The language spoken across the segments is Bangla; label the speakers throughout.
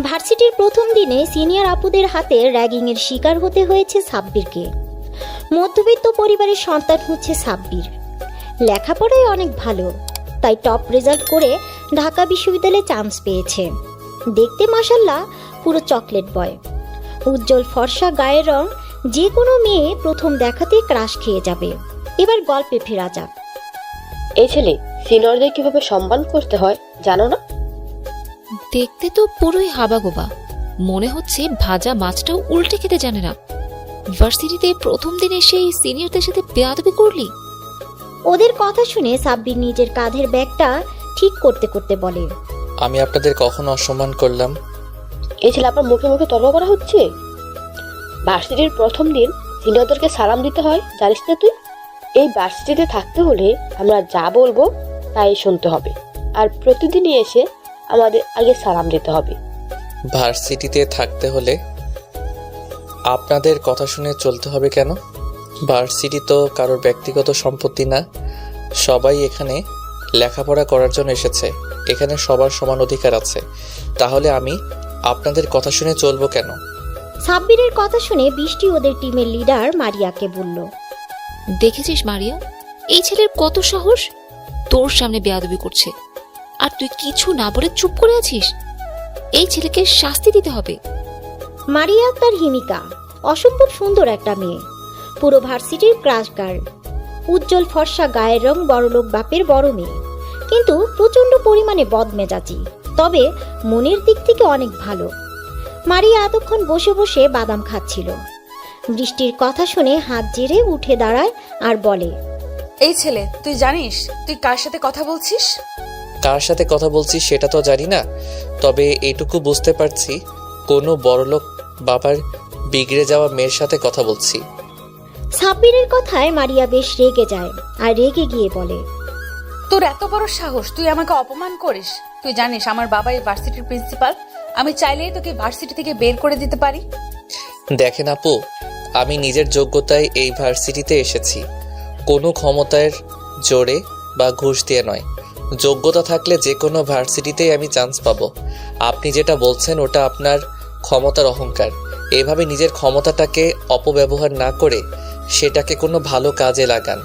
Speaker 1: ভার্সিটির প্রথম দিনে সিনিয়র আপুদের হাতে র্যাগিংয়ের শিকার হতে হয়েছে সাব্বিরকে। মধ্যবিত্ত পরিবারের সন্তান হচ্ছে সাব্বির। লেখাপড়ায় অনেক ভালো, তাই টপ রেজাল্ট করে ঢাকা বিশ্ববিদ্যালয়ে চান্স পেয়েছে। দেখতে মাশাল্লাহ পুরো চকলেট বয়। উজ্জ্বল ফর্সা গায়ের রং, যে কোনো মেয়ে প্রথম দেখাতেই ক্রাশ খেয়ে যাবে। এবার গল্পে ফেরা যাক।
Speaker 2: এই ছেলে সিনিয়রদের কিভাবে সম্মান করতে হয় জানো না?
Speaker 3: দেখতে তো পুরোই হাবাগোবা, মনে হচ্ছে ভাজা মাছটাও উল্টে খেতে জানে না। ভার্সিটিতে প্রথম দিনে সেই সিনিয়রদের সাথে বেয়াদবি করলি?
Speaker 1: ওদের কথা শুনে সাব্বির নিজের কাঁধের ব্যাগটা ঠিক করতে করতে বলে,
Speaker 4: আমি আপনাদের কখনো অসম্মান করলাম?
Speaker 2: এই ছেলে আপনার মুখে মুখে তর্ক করা হচ্ছে। ভার্সিটির প্রথম দিন সিনিয়রদেরকে সালাম দিতে হয়, জানিস না তুই? এই ভার্সিটিতে থাকতে হলে আমরা যা বলবো তাই শুনতে হবে, আর প্রতিদিনই এসে আমাদের আগে সালাম দিতে হবে।
Speaker 4: ভার্সিটিতে থাকতে হলে আপনাদের কথা শুনে চলতে হবে কেন? ভার্সিটি তো কারোর ব্যক্তিগত সম্পত্তি না। সবাই এখানে লেখাপড়া করার জন্য এসেছে। এখানে সবার সমান অধিকার আছে। তাহলে আমি আপনাদের কথা শুনে চলবো কেন?
Speaker 1: সাব্বিরের কথা শুনে বৃষ্টি ওদের টিমের লিডার মারিয়াকে বলল,
Speaker 3: দেখেছিস মারিয়া, এই ছেলের কত সাহস, তোর সামনে বেয়াদবি করছে, আর তুই কিছু না বলে চুপ করে আছিস। এই ছেলেকে শাস্তি দিতে হবে।
Speaker 1: মারিয়া তার হিমিকা, অসম্ভব সুন্দর একটা মেয়ে, পুরো ভার্সিটির ক্রাশ গার্ল। উজ্জ্বল ফর্সা গায়ের রং, বড়লোক বাপের বড় মেয়ে, কিন্তু প্রচন্ড পরিমাণে বদমেজাজি, তবে মনের দিক থেকে অনেক ভালো। মারিয়া এতক্ষণ বসে বসে বাদাম খাচ্ছিল। বৃষ্টির কথা শুনে হাত জেরে উঠে দাঁড়ায় আর বলে,
Speaker 5: এই ছেলে, তুই জানিস তুই কার সাথে কথা বলছিস?
Speaker 4: কার সাথে কথা বলছি সেটা তো জানি না, তবে এটুকু বুঝতে পারছি কোনো বড়লোক বাবার বিগড়ে যাওয়া মেয়ের সাথে কথা বলছি।
Speaker 1: সাব্বিরের কথায় মারিয়া বেশ রেগে যায়, আর রেগে গিয়ে বলে,
Speaker 5: তোর এত বড় সাহস, তুই আমাকে অপমান করিস? তুই জানিস আমার বাবা এই ভার্সিটির প্রিন্সিপাল, আমি চাইলেই তোকে ভার্সিটি থেকে বের করে দিতে পারি।
Speaker 4: দেখেন আপু, আমি নিজের যোগ্যতায় এই ভার্সিটিতে এসেছি, কোনো ক্ষমতার জোরে বা ঘুষ দিয়ে নয়। যোগ্যতা থাকলে যে কোনো ভার্সিটিতেই আমি চান্স পাবো। আপনি যেটা বলছেন ওটা আপনার ক্ষমতার অহংকার। এভাবে নিজের ক্ষমতাটাকে অপব্যবহার না করে সেটাকে কোনো ভালো কাজে লাগান।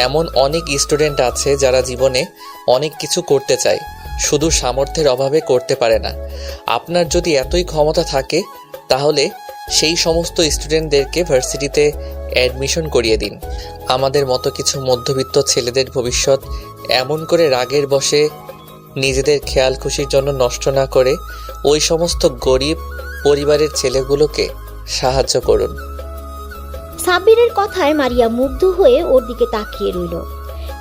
Speaker 4: এমন অনেক স্টুডেন্ট আছে যারা জীবনে অনেক কিছু করতে চায়, শুধু সামর্থ্যের অভাবে করতে পারে না। আপনার যদি এতই ক্ষমতা থাকে তাহলে সেই সমস্ত স্টুডেন্টদেরকে ভার্সিটিতে অ্যাডমিশন করিয়ে দিন। আমাদের মতো কিছু মধ্যবিত্ত ছেলেদের ভবিষ্যৎ এমন করে রাগের বশে নিজেদের খেয়াল খুশির জন্য নষ্ট না করে ওই সমস্ত গরিব পরিবারের ছেলেগুলোকে সাহায্য করুন।
Speaker 1: সাব্বিরের কথায় মারিয়া মুগ্ধ হয়ে ওর দিকে তাকিয়ে রইল।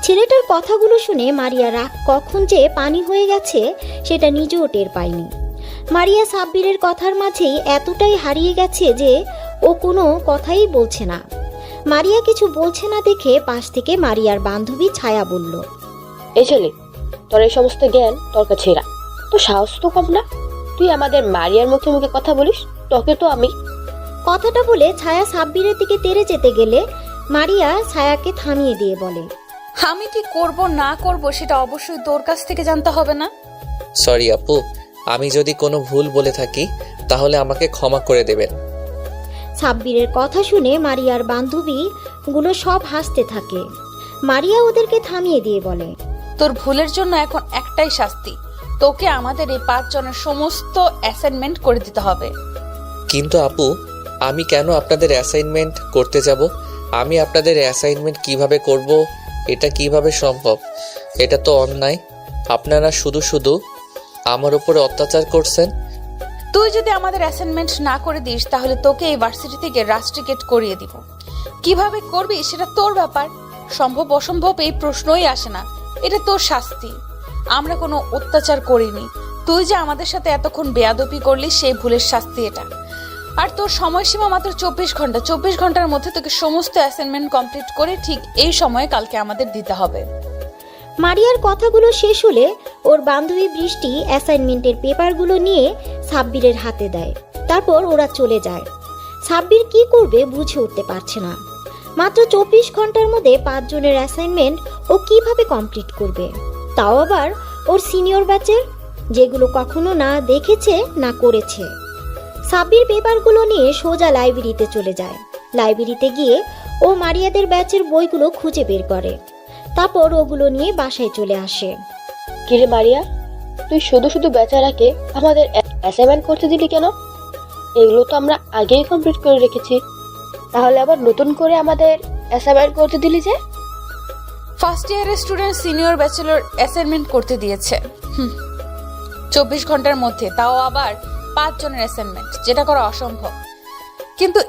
Speaker 1: ছেলেটার কথাগুলো শুনে মারিয়া রাগ কখন যে পানি হয়ে গেছে সেটা নিজেও টের পায়নি। মারিয়া সাব্বিরের কথার মাঝেই এতটাই হারিয়ে গেছে যে ও কোনো কথাই বলছে না। মারিয়া কিছু বলছে না দেখে পাশ থেকে মারিয়ার বান্ধবী ছায়া বলল,
Speaker 2: এই ছেলে, তোর এই সমস্ত জ্ঞান তোর কাছে রাখ, তো সাহস তো কম না। তুই আমাদের মারিয়ার মুখে মুখে কথা বলিস, তোকে তো আমি।
Speaker 1: কথাটা বলে ছায়া সাব্বিরের দিকে তেড়ে যেতে গেলে মারিয়া ছায়াকে থামিয়ে দিয়ে বলে,
Speaker 5: আমি কি করব না করব সেটা অবশ্যই তোর কাছ থেকে জানতে হবে না?
Speaker 4: সরি আপু, আমি যদি কোনো ভুল বলে থাকি তাহলে আমাকে ক্ষমা করে দেবেন।
Speaker 1: সাব্বিরের কথা শুনে মারিয়ার বান্ধবী গুলো সব হাসতে থাকে। মারিয়া ওদেরকে থামিয়ে দিয়ে বলে,
Speaker 5: তোর ভুলের জন্য এখন একটাই শাস্তি, তোকে আমাদের এই 5 জনের সমস্ত অ্যাসাইনমেন্ট করে দিতে হবে।
Speaker 4: কিন্তু আপু, আমি কেন আপনাদের অ্যাসাইনমেন্ট করতে যাব? আমি আপনাদের অ্যাসাইনমেন্ট কিভাবে করব? এটা কিভাবে সম্ভব? এটা তো অন্যায়। আপনারা শুধু শুধু আমার উপরে অত্যাচার করছেন।
Speaker 5: তুই যদি আমাদের অ্যাসাইনমেন্ট না করে দিস তাহলে তোকে এই ভার্সিটি থেকে রাস্ট্রিকেট করিয়ে দিব। কিভাবে করবি সেটা তোর ব্যাপার। সম্ভব অসম্ভব এই প্রশ্নই আসে না, এটা তোর শাস্তি। আমরা কোনো অত্যাচার করিনি, তুই যে আমাদের সাথে এতক্ষণ বেয়াদবি করলি সেই ভুলের শাস্তি এটা। আর তোর সময়সীমা মাত্র 24 ঘন্টা। 24 ঘন্টার মধ্যে তোকে সমস্ত অ্যাসাইনমেন্ট কমপ্লিট করে ঠিক এই সময়ে কালকে আমাদের দিতে হবে।
Speaker 1: মারিয়ার কথাগুলো শেষ হলে ওর বান্ধবী বৃষ্টি অ্যাসাইনমেন্টের পেপারগুলো নিয়ে সাব্বিরের হাতে দেয়। তারপর ওরা চলে যায়। সাব্বির কি করবে বুঝে উঠতে পারছে না। মাত্র 24 ঘন্টার মধ্যে 5 জনের অ্যাসাইনমেন্ট ও কিভাবে কমপ্লিট করবে, তাও আবার ওর সিনিয়র ব্যাচের। যেগুলো কখনো না দেখেছে না করেছে। সাব্বির পেপারগুলো নিয়ে সোজা লাইব্রেরিতে চলে যায়। লাইব্রেরিতে গিয়ে ও মারিয়াদের ব্যাচের বইগুলো খুঁজে বের করে, তারপর ওগুলো নিয়ে বাসায় চলে আসে।
Speaker 2: কিরে মারিয়া, তুই শুধু শুধু বেচারাকে আমাদের অ্যাসাইনমেন্ট করতে দিলি কেন? এগুলো তো আমরা আগেই কমপ্লিট করে রেখেছি, তাহলে আবার নতুন করে আমাদের অ্যাসাইনমেন্ট করতে দিলি যে?
Speaker 5: ফার্স্ট ইয়ারের স্টুডেন্ট সিনিয়র ব্যাচেলর অ্যাসাইনমেন্ট করতে দিয়েছে 24 ঘন্টার মধ্যে, তাও আবার 5 জনের অ্যাসাইনমেন্ট, যেটা করা অসম্ভব। কিন্তু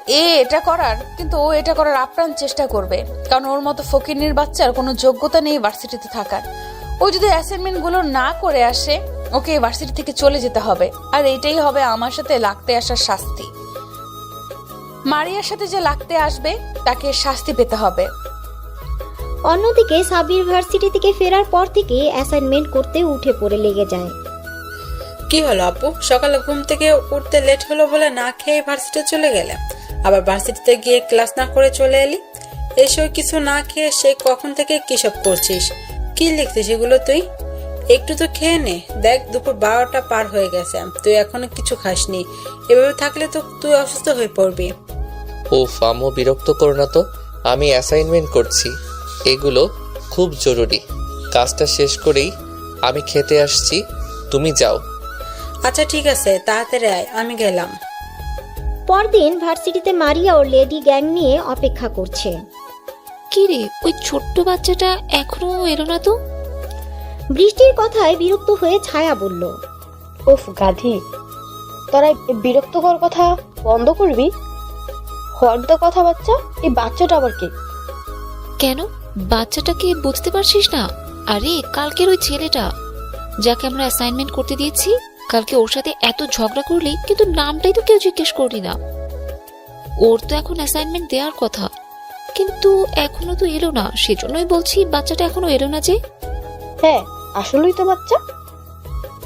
Speaker 5: ও এটা করার আপ্রাণ চেষ্টা করবে, কারণ ওর মতো ফকিরনির বাচ্চার কোনো যোগ্যতা নেই ভার্সিটিতে থাকার। ও যদি অ্যাসাইনমেন্ট গুলো না করে আসে, ওকে ভার্সিটি থেকে চলে যেতে হবে। আর এইটাই হবে আমার সাথে লাগতে আসার শাস্তি। মারিয়ার সাথে যে লাগতে আসবে তাকে শাস্তি পেতে হবে।
Speaker 1: অন্যদিকে সাব্বির ভার্সিটি থেকে ফেরার পর থেকে অ্যাসাইনমেন্ট করতে উঠে পড়ে লেগে যায়।
Speaker 6: কি হলো আপু, সকালে ঘুম থেকে উঠতে লেট হলো বলে না খেয়ে ভার্সিটি চলে গেলে, আবার ভার্সিটিতে গিয়ে ক্লাস না করে চলে এলি। এসব কিছু না খেয়ে সে কখন থেকে কিসব করছিস? কি লিখছিস এগুলো তুই? একটু তো খেয়ে নে, দেখ দুপুর 12টা পার হয়ে গেছে, তুই এখনো কিছু খাসনি। এভাবে থাকলে তো তুই অসুস্থ হয়ে পড়বি।
Speaker 4: ওফ আম্মু, বিরক্ত করো না তো, আমি অ্যাসাইনমেন্ট করছি, এগুলো খুব জরুরি। কাজটা শেষ করেই আমি খেতে আসছি, তুমি যাও।
Speaker 6: আচ্ছা ঠিক আছে, তাড়াতাড়ি আয়, আমি গেলাম।
Speaker 1: পরদিন ভার্সিটিতে মারিয়া ওর লেডি গ্যাং নিয়ে অপেক্ষা করছে।
Speaker 3: কি রে, ওই ছোট্ট বাচ্চাটা এখনো এলো না তো?
Speaker 1: বৃষ্টির কথায় বিরক্ত হয়ে ছায়া বলল,
Speaker 2: উফ গাধি, তোরা এই বিরক্তকর কথা বন্ধ করবি? হর্দ কথা বাচ্চা, এই বাচ্চাটা আবার কি?
Speaker 3: কেন, বাচ্চাটাকে বুঝতে পারছিস না? আরে কালকের ওই ছেলেটা যাকে আমরা অ্যাসাইনমেন্ট করতে দিয়েছি, কালকে ওর সাথে এত ঝগড়া করলি, কিন্তু নামটাই তো কেউ জিজ্ঞেস করলি না। ওর তো এখন অ্যাসাইনমেন্ট দেওয়ার কথা, কিন্তু এখনো তো এলো না। সেজন্যই বলছি বাচ্চাটা এখনো এলো না যে।
Speaker 2: হ্যাঁ, আসলেই তো বাচ্চা।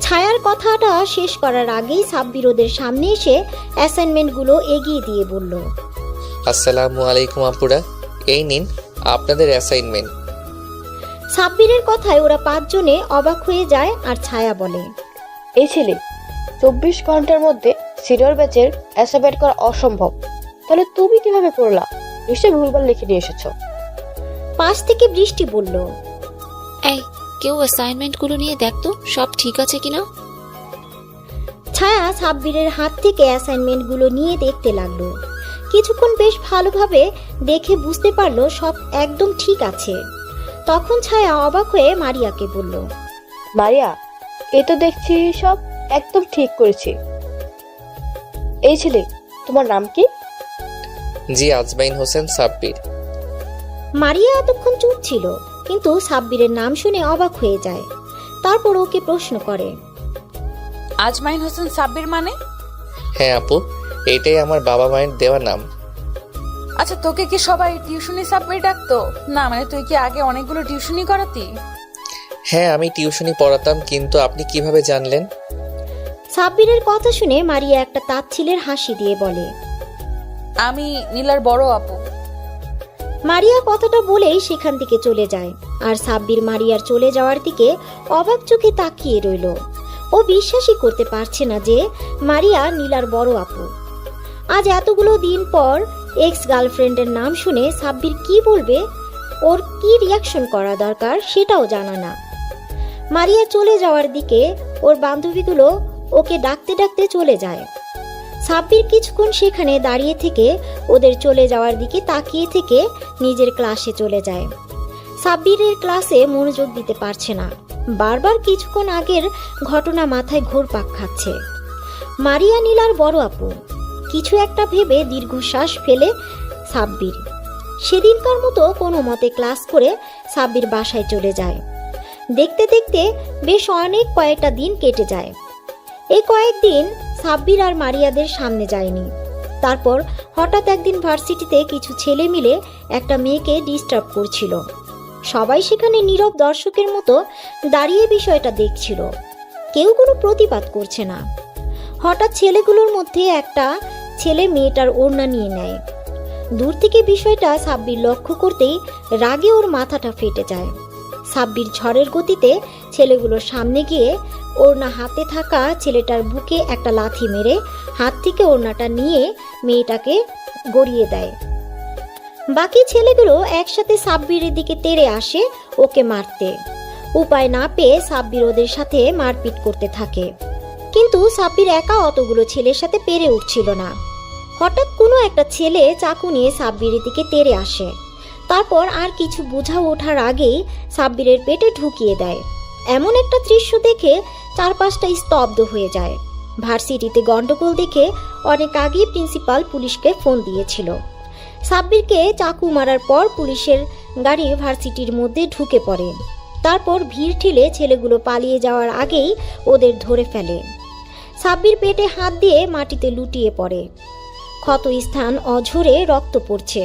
Speaker 1: ছায়ার কথাটা শেষ করার আগেই সাব্বির ওদের সামনে এসে অ্যাসাইনমেন্টগুলো এগিয়ে দিয়ে বলল,
Speaker 4: আসসালামু আলাইকুম আপুরা, এই নিন আপনাদের অ্যাসাইনমেন্ট।
Speaker 1: সাব্বিরের কথায় ওরা 5 জনে অবাক হয়ে যায়। আর ছায়া বলে,
Speaker 2: এই ছেলে 24 ঘন্টার মধ্যে সিনিয়র ব্যাচের অ্যাসাইনমেন্ট করা অসম্ভব, তাহলে তুমি কিভাবে করলা? নিশ্চয়ই ভুলভাল লিখে নিয়ে এসেছো।
Speaker 1: পাশ থেকে বৃষ্টি বলল,
Speaker 3: এই কেউ অ্যাসাইনমেন্টগুলো নিয়ে দেখতো সব ঠিক আছে কিনা।
Speaker 1: ছায়া সাব্বিরের হাত থেকে অ্যাসাইনমেন্টগুলো নিয়ে দেখতে লাগলো। কিছুক্ষণ বেশ ভালোভাবে দেখে বুঝতে পারলো সব একদম ঠিক আছে। তখন ছায়া অবাক হয়ে মারিয়াকে বলল,
Speaker 2: মারিয়া, এ তো দেখছি সব একদম ঠিক করেছি। এই ছেলে, তোমার নাম কি?
Speaker 4: জি, আজমাইন হোসেন সাব্বির।
Speaker 1: মারিয়া এতক্ষণ চুপ ছিল, কিন্তু সাব্বিরের নাম শুনে অবাক হয়ে যায়। তারপর ওকে প্রশ্ন করে,
Speaker 5: আজমাইন হোসেন সাব্বির মানে?
Speaker 4: হ্যাঁ আপু, এটাই আমার বাবা মায়ের দেওয়া নাম।
Speaker 5: আচ্ছা, তোকে কি সবাই টিউশনি সাব্বির ডাকতো? না মানে তুই কি আগে অনেকগুলো টিউশনি করাতি?
Speaker 4: হ্যাঁ, আমি টিউশনি পড়াতাম, কিন্তু আপনি কিভাবে জানলেন?
Speaker 1: সাব্বিরের কথা শুনে মারিয়া একটা তাচ্ছিলের হাসি দিয়ে বলে,
Speaker 5: আমি নীলার বড় আপু।
Speaker 1: মারিয়া কথাটা বলেই সেখান থেকে চলে যায়। আর সাব্বির মারিয়ার চলে যাওয়ার দিকে অবাক চোখে তাকিয়ে রইল। ও বিশ্বাসই করতে পারছে না যে মারিয়া নীলার বড় আপু। আজ এতগুলো দিন পর এক্স গার্লফ্রেন্ডের নাম শুনে সাব্বির কি বলবে, ওর কি রিয়াকশন করা দরকার সেটাও জানা না। মারিয়া চলে যাওয়ার দিকে ওর বান্ধবীগুলো ওকে ডাকতে ডাকতে চলে যায়। সাব্বির কিছুক্ষণ সেখানে দাঁড়িয়ে থেকে ওদের চলে যাওয়ার দিকে তাকিয়ে থেকে নিজের ক্লাসে চলে যায়। সাব্বিরের ক্লাসে মনোযোগ দিতে পারছে না, বারবার কিছুক্ষণ আগের ঘটনা মাথায় ঘুরপাক খাচ্ছে। মারিয়া নীলার বড় আপু, কিছু একটা ভেবে দীর্ঘশ্বাস ফেলে সাব্বির সেদিনকার মতো কোনো মতে ক্লাস করে সাব্বির বাসায় চলে যায়। দেখতে দেখতে বেশ কয়েকটা দিন কেটে যায়। এই কয়েকদিন সাব্বির আর মারিয়াদের সামনে যায়নি। তারপর হঠাৎ একদিন ভার্সিটিতে কিছু ছেলে মিলে একটা মেয়েকে ডিস্টার্ব করছিল। সবাই সেখানে নীরব দর্শকের মতো দাঁড়িয়ে বিষয়টা দেখছিল, কেউ কোনো প্রতিবাদ করছে না। হঠাৎ ছেলেগুলোর মধ্যে একটা ছেলে মেয়েটার ওড়না নিয়ে নেয়। দূর থেকে বিষয়টা সাব্বির লক্ষ্য করতেই রাগে ওর মাথাটা ফেটে যায়। সাব্বির ঝড়ের গতিতে ছেলেগুলোর সামনে গিয়ে ওড়না হাতে থাকা ছেলেটার বুকে একটা লাথি মেরে হাত থেকে ওড়নাটা নিয়ে মেয়েটাকে গড়িয়ে দেয়। বাকি ছেলেগুলো একসাথে সাব্বিরের দিকে তেড়ে আসে ওকে মারতে। উপায় না পেয়ে সাব্বির ওদের সাথে মারপিট করতে থাকে, কিন্তু সাব্বির একা অতগুলো ছেলের সাথে পেরে উঠছিল না। হঠাৎ কোনো একটা ছেলে চাকু নিয়ে সাব্বিরের দিকে তেড়ে আসে, তারপর আর কিছু বোঝা ওঠার আগেই সাব্বিরের পেটে ঢুকিয়ে দেয়। এমন একটা দৃশ্য দেখে চারপাশটা স্তব্ধ হয়ে যায়। ভার্সিটিতে গন্ডগোল দেখে অনেক আগেই প্রিন্সিপাল পুলিশকে ফোন দিয়েছিল। সাব্বিরকে চাকু মারার পর পুলিশের গাড়ি ভার্সিটির মধ্যে ঢুকে পড়ে। তারপর ভিড় ঠেলে ছেলেগুলো পালিয়ে যাওয়ার আগেই ওদের ধরে ফেলে। সাব্বির পেটে হাত দিয়ে মাটিতে লুটিয়ে পড়ে। ক্ষত স্থান অঝরে রক্ত পড়ছে।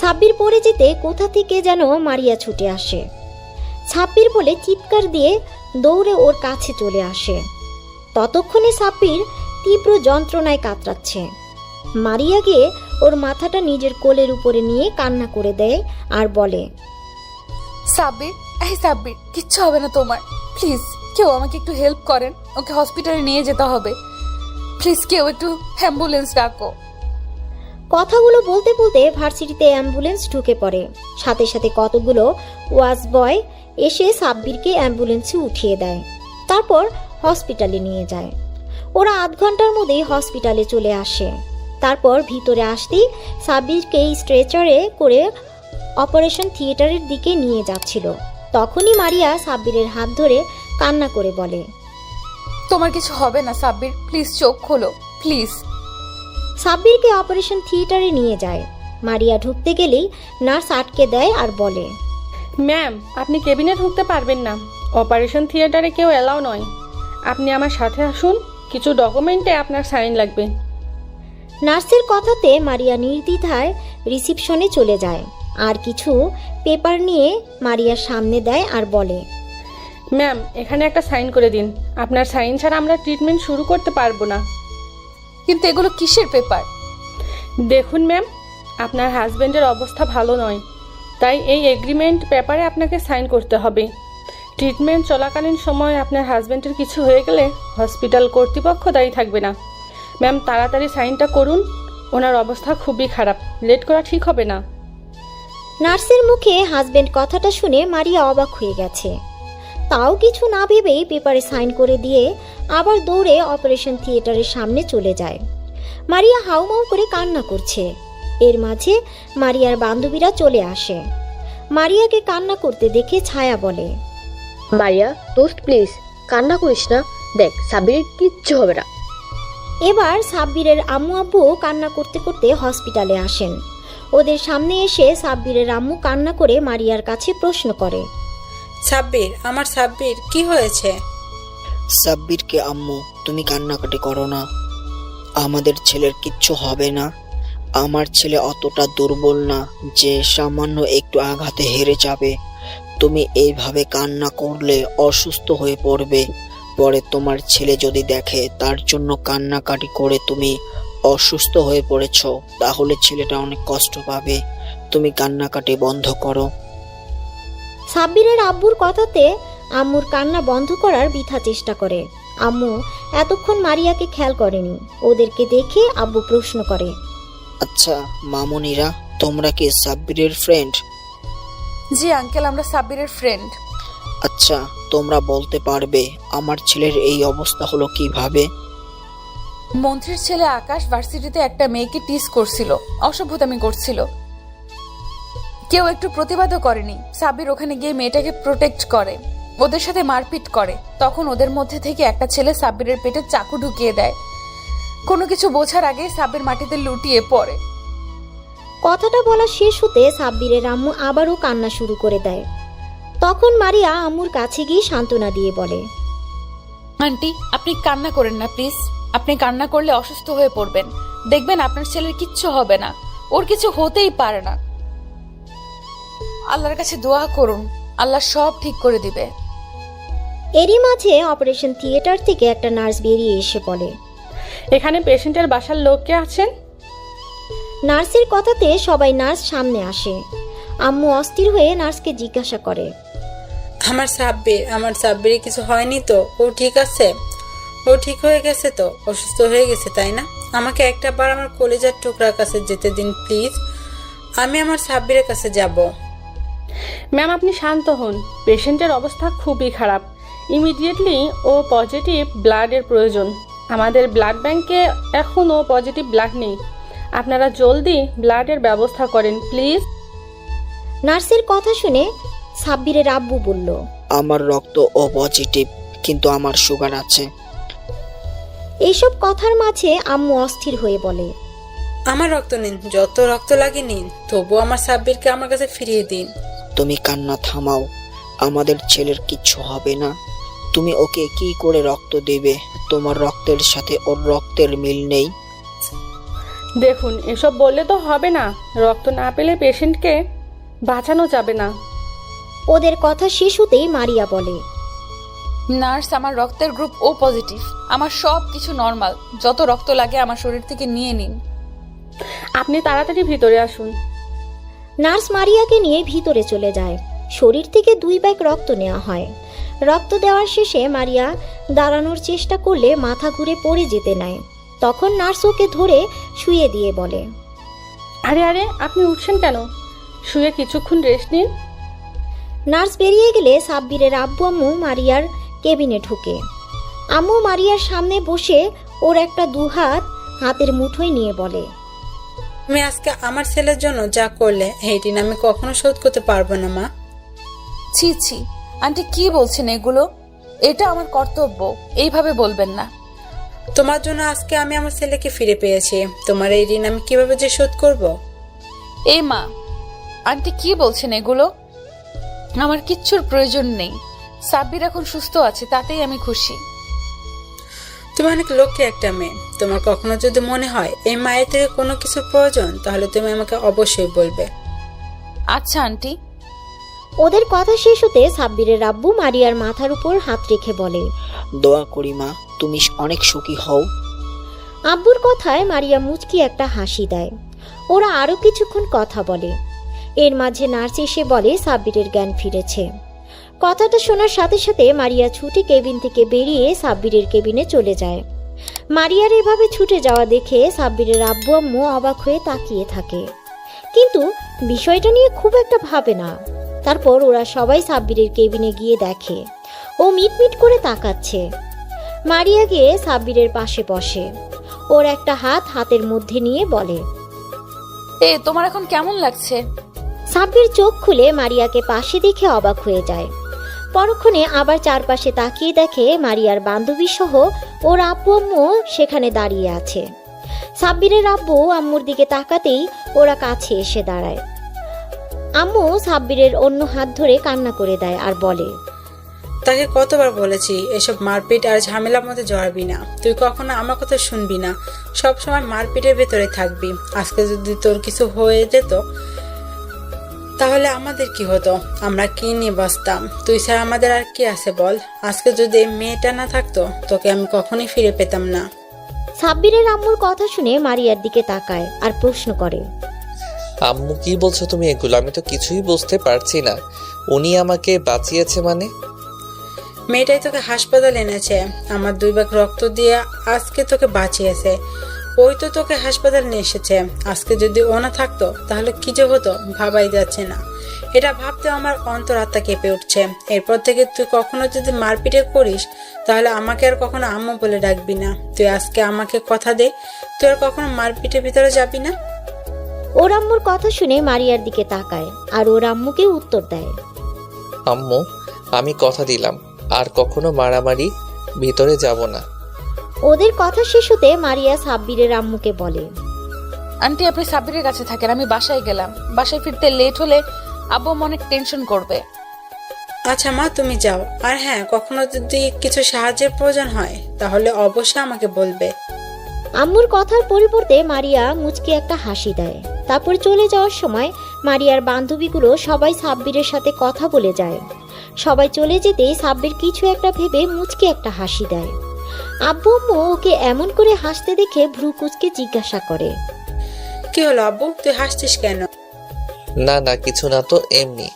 Speaker 1: সাব্বির পড়ে যেতে কোথা থেকে যেন মারিয়া ছুটে আসে। সাব্বির বলে চিৎকার দিয়ে দৌড়ে ওর কাছে চলে আসে। ততক্ষণে সাব্বির তীব্র যন্ত্রণায় কাতরাচ্ছে। মারিয়া গিয়ে ওর মাথাটা নিজের কোলের উপরে নিয়ে কান্না করে দেয় আর বলে,
Speaker 5: সাব্বির, এই সাব্বির, কিচ্ছু হবে না তোমার। প্লিজ কেউ আমাকে একটু হেল্প করেন, ওকে হসপিটালে নিয়ে যেতে হবে। প্লিজ কেউ একটু অ্যাম্বুলেন্স ডাকো।
Speaker 1: কথাগুলো বলতে বলতে ভার্সিটিতে অ্যাম্বুলেন্স ঢুকে পড়ে। সাথে সাথে কতগুলো ওয়াচ বয় এসে সাব্বিরকে অ্যাম্বুলেন্সে উঠিয়ে দেয়, তারপর হসপিটালে নিয়ে যায়। ওরা আধ ঘন্টার মধ্যেই হসপিটালে চলে আসে। তারপর ভিতরে আসতেই সাব্বিরকে স্ট্রেচারে করে অপারেশন থিয়েটারের দিকে নিয়ে যাচ্ছিল। তখনই মারিয়া সাব্বিরের হাত ধরে কান্না করে বলে,
Speaker 5: তোমার কিছু হবে না সাব্বির, প্লিজ চোখ খোলো প্লিজ।
Speaker 1: সাব্বিরকে অপারেশন থিয়েটারে নিয়ে যায়। মারিয়া ঢুকতে গেলেই নার্স আটকে দেয় আর বলে,
Speaker 7: ম্যাম, আপনি কেবিনে ঢুকতে পারবেন না। অপারেশন থিয়েটারে কেউ এলাও নয়। আপনি আমার সাথে আসুন, কিছু ডকুমেন্টে আপনার সাইন লাগবে।
Speaker 1: নার্সের কথাতে মারিয়া নির্দ্বিধায় রিসিপশনে চলে যায় আর কিছু পেপার নিয়ে মারিয়ার সামনে দেয় আর বলে,
Speaker 7: ম্যাম, এখানে একটা সাইন করে দিন। আপনার সাইন ছাড়া আমরা ট্রিটমেন্ট শুরু করতে পারবো না।
Speaker 5: কিন্তু এগুলো কিসের পেপার?
Speaker 7: দেখুন ম্যাম, আপনার হাজব্যান্ডের অবস্থা ভালো নয়, তাই এই এগ্রিমেন্ট পেপারে আপনাকে সাইন করতে হবে। ট্রিটমেন্ট চলাকালীন সময় আপনার হাজব্যান্ডের কিছু হয়ে গেলে হসপিটাল কর্তৃপক্ষ দায়ী থাকবে না। ম্যাম, তাড়াতাড়ি সাইনটা করুন, ওনার অবস্থা খুবই খারাপ, লেট করা ঠিক হবে না।
Speaker 1: নার্সের মুখে হাজবেন্ড কথাটা শুনে মারিয়া অবাক হয়ে গেছে। তাও কিছু না ভেবেই পেপারে সাইন করে দিয়ে আবার দৌড়ে অপারেশন থিয়েটারের সামনে চলে যায়। মারিয়া হাউমাউ করে কান্না করছে। এর মাঝে মারিয়ার বান্ধবীরা চলে আসে। মারিয়াকে কান্না করতে দেখে ছায়া বলে,
Speaker 2: মারিয়া দোস্ত প্লিজ কান্না করিস না, দেখ সাব্বিরের কিচ্ছু হবে না।
Speaker 1: এবার সাব্বিরের আম্মু আব্বু কান্না করতে করতে হসপিটালে আসেন। ওদের সামনে এসে সাব্বিরের আম্মু কান্না করে মারিয়ার কাছে প্রশ্ন করে,
Speaker 6: সাব্বির, আমার সাব্বির, কি হয়েছে?
Speaker 8: সাব্বিরকে আম্মু, তুমি কান্নাকাটি করো না, আমাদের ছেলের কিচ্ছু হবে না। আমার ছেলে অতটা দুর্বল না যে সামান্য একটু আঘাতে হেরে যাবে। তুমি এইভাবে কান্না করলে অসুস্থ হয়ে পড়বে। পরে তোমার ছেলে যদি দেখে তার জন্য কান্নাকাটি করে তুমি অসুস্থ হয়ে পড়েছ, তাহলে ছেলেটা অনেক কষ্ট পাবে। তুমি কান্নাকাটি বন্ধ করো।
Speaker 1: সাব্বিরের আব্বুর কথাতে আম্মুর কান্না বন্ধ করার বৃথা চেষ্টা করে। আম্মু এতক্ষণ মারিয়াকে খেয়াল করেনি। ওদেরকে দেখে আব্বু প্রশ্ন করে,
Speaker 8: আচ্ছা মামুনিরা, তোমরা কি সাব্বিরের ফ্রেন্ড?
Speaker 5: জি আঙ্কেল, আমরা সাব্বিরের ফ্রেন্ড।
Speaker 8: আচ্ছা, তোমরা বলতে পারবে আমার ছেলের এই অবস্থা হলো কিভাবে?
Speaker 5: মন্ত্রীর ছেলে আকাশ ভার্সিটিতে একটা মেয়েকে টিস করছিল, অসভ্যতামি করছিল। কেউ একটু প্রতিবাদও করেনি। সাব্বির ওখানে গিয়ে মেয়েটাকে প্রোটেক্ট করে, ওদের সাথে মারপিট করে। তখন ওদের মধ্যে থেকে একটা ছেলে সাব্বিরের পেটে চাকু ঢুকিয়ে দেয়। কোনো কিছু বোঝার আগে সাব্বির মাটিতে লুটিয়ে পড়ে।
Speaker 1: কথাটা বলা শেষ হতে সাব্বিরের আম্মু আবারও কান্না শুরু করে দেয়। তখন মারিয়া আম্মুর কাছে গিয়ে সান্ত্বনা দিয়ে বলে,
Speaker 5: আন্টি, আপনি কান্না করেন না প্লিজ। আপনি কান্না করলে অসুস্থ হয়ে পড়বেন। দেখবেন আপনার ছেলের কিচ্ছু হবে না, ওর কিছু হতেই পারে না। আল্লাহর কাছে দোয়া করুন, আল্লাহ সব ঠিক করে দিবে।
Speaker 1: এরই মাঝে অপারেশন থিয়েটার থেকে একটা নার্স বেরিয়ে এসে বলে,
Speaker 7: এখানে পেশেন্টের বাসার লোক কে আছেন?
Speaker 1: নার্সের কথাতে সবাই নার্স সামনে আসে। আম্মু অস্থির হয়ে নার্সকে জিজ্ঞাসা করে,
Speaker 6: আমার সাব্বির কিছু হয়নি তো? ও ঠিক আছে? ও ঠিক হয়ে গেছে তো? অসুস্থ হয়ে গেছে তাই না? আমাকে একটা বার আমার কলেজার টুকরার কাছে যেতে দিন প্লিজ। আমি আমার সাব্বিরের কাছে যাব।
Speaker 7: ম্যাম আপনি শান্ত হন, পেশেন্টের অবস্থা খুবই খারাপ। ইমিডিয়েটলি ও পজিটিভ ব্লাডের প্রয়োজন। আমাদের ব্লাড ব্যাংকে এখন ও পজিটিভ ব্লাড নেই। আপনারা জলদি ব্লাডের ব্যবস্থা করেন প্লিজ।
Speaker 1: নার্সের কথা শুনে সাব্বিরের আব্বু বলল,
Speaker 8: আমার রক্ত ও পজিটিভ, কিন্তু আমার সুগার আছে।
Speaker 1: এইসব কথার মাঝে আম্মু অস্থির হয়ে বলে,
Speaker 6: আমার রক্ত নিন, যত রক্ত লাগে নিন, তবু আমার সাব্বিরকে আমার কাছে ফিরিয়ে দিন।
Speaker 8: তুমি কান্না থামাও, আমাদের ছেলের কিচ্ছু হবে না। তুমি ওকে কি করে রক্ত দেবে? তোমার রক্তের সাথে ওর রক্তের মিল নেই।
Speaker 7: দেখুন এসব বললে তো হবে না, রক্ত না পেলে পেশেন্টকে বাঁচানো যাবে না।
Speaker 1: ওদের কথা শেষ হতেই মারিয়া বলে,
Speaker 5: নার্স, আমার রক্তের গ্রুপ ও পজিটিভ। আমার সব কিছু নর্মাল। যত রক্ত লাগে আমার শরীর থেকে নিয়ে নিন।
Speaker 7: আপনি তাড়াতাড়ি ভিতরে আসুন।
Speaker 1: নার্স মারিয়াকে নিয়ে ভিতরে চলে যায়। শরীর থেকে 2 ব্যাগ রক্ত নেওয়া হয়। রক্ত দেওয়ার শেষে মারিয়া দাঁড়ানোর চেষ্টা করলে মাথা ঘুরে পড়ে যেতে নেয়। তখন নার্স ওকে ধরে শুয়ে দিয়ে বলে,
Speaker 7: আরে আরে আপনি উঠছেন কেন? শুয়ে কিছুক্ষণ রেস্ট নিন।
Speaker 1: নার্স বেরিয়ে গেলে সাব্বিরের আব্বু আম্মু মারিয়ার কেবিনে ঢুকে। আম্মু মারিয়ার সামনে বসে ওর একটা দুহাত হাতের মুঠোয় নিয়ে বলে,
Speaker 6: তুমি আজকে আমার ছেলের জন্য যা করলে এই ঋণ আমি কখনো শোধ করতে পারবো না মা।
Speaker 5: ছি ছি, আন্টি কি বলছেন এগুলো? এটা আমার কর্তব্য, এইভাবে বলবেন না।
Speaker 6: তোমার জন্য আজকে আমি আমার ছেলেকে ফিরে পেয়েছি। তোমার এই ঋণ আমি কিভাবে যে শোধ করব?
Speaker 5: এই মা, আন্টি কি বলছেন এগুলো? আমার কিচ্ছুর প্রয়োজন নেই। সাব্বির এখন সুস্থ আছে, তাতেই আমি খুশি।
Speaker 6: তুমি অনেক লক্ষ্যে একটা মেয়ে। তোমার কখনো যদি মনে হয় এই মায়ের থেকে কোনো কিছুর প্রয়োজন, তাহলে তুমি আমাকে অবশ্যই বলবে।
Speaker 5: আচ্ছা আন্টি।
Speaker 1: ওদের কথা শেষ হতে সাব্বিরের আব্বু মারিয়ার মাথার উপর হাত রেখে বলে,
Speaker 8: দোয়া করি মা, তুমি অনেক সুখী হও।
Speaker 1: আব্বুর কথায় মারিয়া মুচকি একটা হাসি দেয়। ওরা আরো কিছুক্ষণ কথা বলে। এর মাঝে নার্স এসে বলে সাব্বিরের জ্ঞান ফিরেছে। কথাটা শোনার সাথে সাথে মারিয়া ছুটে কেবিন থেকে বেরিয়ে সাব্বিরের কেবিনে চলে যায়। মারিয়ার এভাবে ছুটে যাওয়া দেখে সাব্বিরের আব্বু আম্মু অবাক হয়ে তাকিয়ে থাকে, কিন্তু বিষয়টা নিয়ে খুব একটা ভাবে না। তারপর ওরা সবাই সাব্বিরের কেবিনে গিয়ে দেখে ও মিটমিট করে তাকাচ্ছে। মারিয়া গিয়ে সাব্বিরের পাশে বসে। ওর একটা হাত হাতের মধ্যে নিয়ে বলে,
Speaker 5: তোমার এখন কেমন লাগছে?
Speaker 1: সাব্বির চোখ খুলে মারিয়াকে পাশে দেখে অবাক হয়ে যায়। পরক্ষণে আবার চারপাশে তাকিয়ে দেখে মারিয়ার বান্ধবী সহ ওর আব্বু আম্মু সেখানে দাঁড়িয়ে আছে। সাব্বিরের আব্বু আম্মুর দিকে তাকাতেই ওরা কাছে এসে দাঁড়ায়। আম্মু সাব্বিরের অন্য হাত ধরে কান্না করে দেয় আর বলে,
Speaker 6: তাকে কতবার বলেছি এসব মারপিট আর ঝামেলার মধ্যে জড়াবি না। তুই কখনো আমার কথা শুনবি না, সব সময় মারপিটের ভেতরে থাকবি। আজকে যদি তোর কিছু হয়ে যেত তাহলে আমাদের কি হতো? আমরা কি নিয়ে বাঁচতাম? তুই ছাড়া আমাদের আর কি আছে বল? আজকে যদি এই মেয়েটা না থাকতো, তোকে আমি কখনোই ফিরে পেতাম না।
Speaker 1: সাব্বিরের আম্মুর কথা শুনে মারিয়ার দিকে তাকায় আর প্রশ্ন করে,
Speaker 4: আম্মু কি বলছো তুমি এগুলো? আমি তো কিছুই বুঝতে পারছি না। উনি আমাকে বাঁচিয়েছে মানে?
Speaker 6: মেয়েটাই তোকে হাসপাতাল এনেছে, আমার 2 ভাগ রক্ত দিয়ে আজকে তোকে বাঁচিয়েছে। ওই তো তোকে হাসপাতাল নিয়ে এসেছে। আজকে যদি ও না থাকতো তাহলে কি যে হতো ভাবাই যাচ্ছে না। এটা ভাবতে আমার অন্তরাত্মা কেঁপে উঠছে। এরপর থেকে তুই কখনো যদি মারপিটে করিস তাহলে আমাকে আর কখনো আম্মু বলে ডাকবি না। তুই আজকে আমাকে কথা দে, তুই আর কখনো মারপিটের ভিতরে যাবি না।
Speaker 1: ওর আম্মুর কথা শুনে মারিয়ার দিকে তাকায় আর ওর আম্মুকে উত্তর দেয়,
Speaker 4: আম্মু, আমি কথা দিলাম আর কখনো মারামারি ভিতরে যাব না।
Speaker 1: ওদের কথা শেষ হতে মারিয়া সাব্বিরের আম্মুকে বলে,
Speaker 5: আন্টি আপনি সাব্বিরের কাছে থাকেন, আমি বাসায় গেলাম। বাসায় ফিরতে লেট হলে আব্বু অনেক টেনশন করবে।
Speaker 6: আচ্ছা মা, তুমি যাও। আর হ্যাঁ, কখনো যদি কিছু সাহায্যের প্রয়োজন হয় তাহলে অবশ্যই আমাকে বলবে।
Speaker 1: আম্মুর কথার পরিবর্তে মারিয়া মুচকি একটা হাসি দেয়। তারপর চলে যাওয়ার সময় মারিয়ার বান্ধবীগুলো সবাই সাব্বিরের সাথে কথা বলে যায়। সবাই চলে যেতেই সাব্বির কিছু একটা ভেবে মুচকি একটা হাসি দেয়। আব্বু আম্মু ওকে এমন করে হাসতে দেখে ভ্রু কুঁচকে জিজ্ঞাসা করে,
Speaker 6: কি হলো আব্বু, তুই হাসছিস কেন?
Speaker 4: না না, কিছু না তো, এমনি।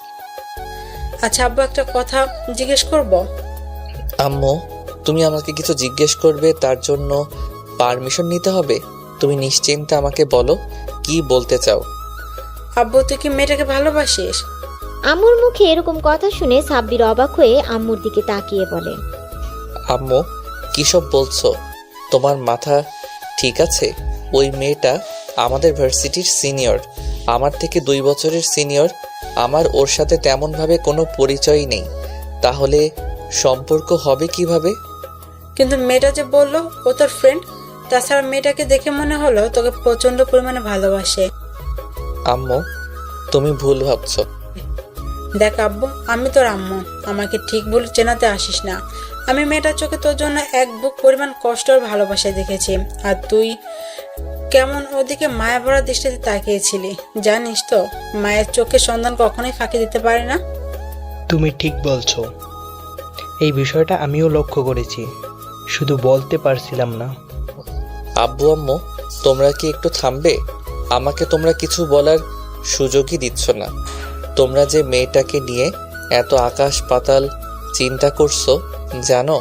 Speaker 6: আচ্ছা আব্বু, একটা কথা জিজ্ঞেস করব?
Speaker 4: আম্মু, তুমি আমাকে কিছু জিজ্ঞেস করবে, তার জন্য পারমিশন নিতে হবে? তুমি নিশ্চিন্তে আমাকে বলো কি বলতে চাও।
Speaker 6: আব্বু, তুই কি মেয়েটাকে ভালোবাসিস?
Speaker 1: আম্মুর মুখে এরকম কথা শুনে সাব্বির অবাক হয়ে আম্মুর দিকে তাকিয়ে বলে,
Speaker 4: আম্মু, কী সব বলছো? তোমার মাথা ঠিক আছে? ওই মেয়েটা আমাদের ভার্সিটির সিনিয়র, আমার থেকে 2 বছরের সিনিয়র। আমার ওর সাথে তেমনভাবে কোনো পরিচয়ই নেই, তাহলে সম্পর্ক হবে কিভাবে?
Speaker 6: কিন্তু মেয়েটা যে বললো ও তোর ফ্রেন্ড, তাছাড়া মেয়েটাকে দেখে মনে হলো তোকে প্রচন্ড পরিমাণে ভালোবাসে।
Speaker 4: আম্মু, তুমি ভুল ভাবছো।
Speaker 6: দেখ আব্বু, আমি তোর আম্মু, আমাকে ঠিক ভুল চেনাতে আসিস না। আমি মেয়েটার চোখে তোর জন্য এক বুক পরিমাণ কষ্ট আর ভালোবাসা দেখেছি, আর তুই কেমন ওদিকে মায়া ভরা দৃষ্টিতে তাকিয়েছিলি। জানিস তো, মায়ের চোখে সন্তান কখনোই ফাঁকি দিতে পারে না।
Speaker 9: তুমি ঠিক বলছো, এই বিষয়টা আমিও লক্ষ্য করেছি, শুধু বলতে পারছিলাম না।
Speaker 4: আব্বু আম্মু, তোমরা কি একটু থামবে? আমাকে তোমরা কিছু বলার সুযোগই দিচ্ছ না। তোমরা যে মেয়েটাকে নিয়ে এত আকাশ পাতাল চিন্তা করছো, জানো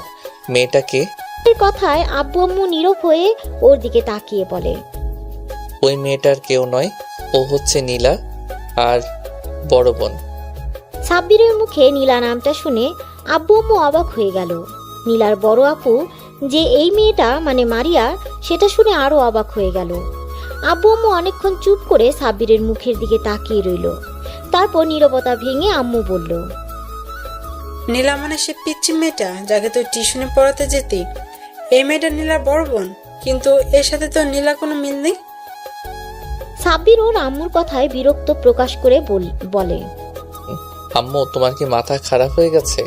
Speaker 4: মেয়েটাকে?
Speaker 1: এর কথায় আব্বু আম্মু নীরব হয়ে ওর দিকে তাকিয়ে বলে,
Speaker 4: ওই মেয়েটার কেউ নয়, ও হচ্ছে নীলা আর বড় বোন।
Speaker 1: সাব্বিরের মুখে নীলা নামটা শুনে আব্বু আম্মু অবাক হয়ে গেল। নীলার বড় আপু যে এই মেয়েটা মানে মারিয়া, সেটা শুনে আরো অবাক হয়ে গেল। আব্বু আম্মু অনেকক্ষণ চুপ করে সাব্বিরের মুখের দিকে তাকিয়ে রইল। তারপর নীরবতা ভেঙে আম্মু বলল,
Speaker 6: নীলা মানে সে পিচ্ছি মেয়েটা যাকে তুই টিউশনে পড়াতে যেতি? এই মেয়েটা নীলার বড় বোন, কিন্তু এর সাথে তো নীলা কোনো মিল নেই।
Speaker 1: সাব্বির ওর আম্মুর কথায় বিরক্ত প্রকাশ করে বলে,
Speaker 4: আম্মু, তোমার কি মাথা খারাপ হয়ে গেছে?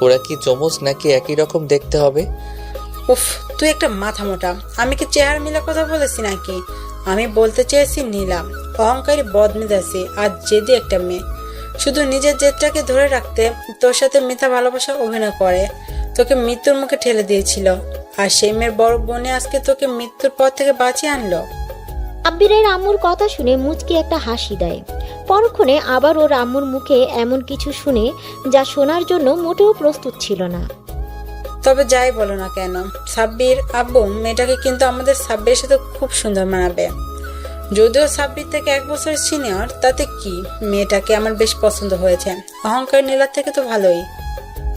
Speaker 4: ওরা কি যমজ নাকি একই রকম দেখতে হবে?
Speaker 6: উফ, তুই একটা মাথা মোটা। আমি কি চেহারা মিলা কথা বলেছি নাকি? আমি বলতে চেয়েছি নীলা অহংকারী, বদমেজাজি আর জেদি একটা মেয়ে। শুধু নিজের জেদটাকে ধরে রাখতে তোর সাথে মিথ্যা ভালোবাসা অভিনয় করে তোকে মৃত্যুর মুখে ঠেলে দিয়েছিল, আর সেই মেয়ের বড় বোনে আজকে তোকে মৃত্যুর পথ থেকে বাঁচিয়ে আনলো।
Speaker 1: সাব্বিরের আম্মুর কথা শুনে মুচকি একটা হাসি দেয়। পরক্ষণে আবার ওর আম্মুর মুখে এমন কিছু শুনে যা শোনার জন্য মোটেও প্রস্তুত ছিল না।
Speaker 6: তবে যাই বলো না কেন সাব্বির আব্বু, মেয়েটাকে কিন্তু আমাদের সাব্বিরের সাথে খুব সুন্দর মানাবে। যদিও সাব্বির থেকে 1 বছর সিনিয়র, তাতে কি, মেয়েটাকে আমার বেশ পছন্দ হয়েছে। অহংকার নীলার থেকে তো ভালোই।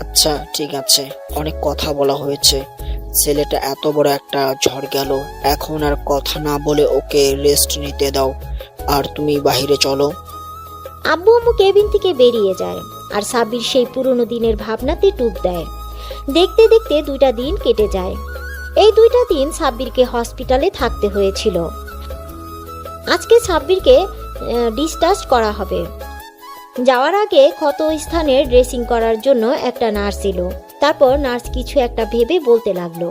Speaker 8: আচ্ছা ঠিক আছে, অনেক কথা বলা হয়েছে। ছেলেটা এত বড় একটা ঝড় গেল, এখন আর কথা না বলে ওকে রেস্ট নিতে দাও, আর তুমি বাইরে চলো।
Speaker 1: আব্বু আম্মু কেবিন থেকে বেরিয়ে যায়, আর সাব্বির সেই পুরনো দিনের ভাবনাতে ডুব দেয়। দেখতে দেখতে 2টা দিন কেটে যায়। এই 2টা দিন সাব্বিরকে হসপিটালে থাকতে হয়েছিল। আজকে সাব্বিরকে ডিসচার্জ করা হবে। যাওয়ার আগে ক্ষত স্থানের ড্রেসিং করার জন্য একটা নার্স এলো। তারপর নার্স কিছু একটা ভেবে বলতে লাগলো,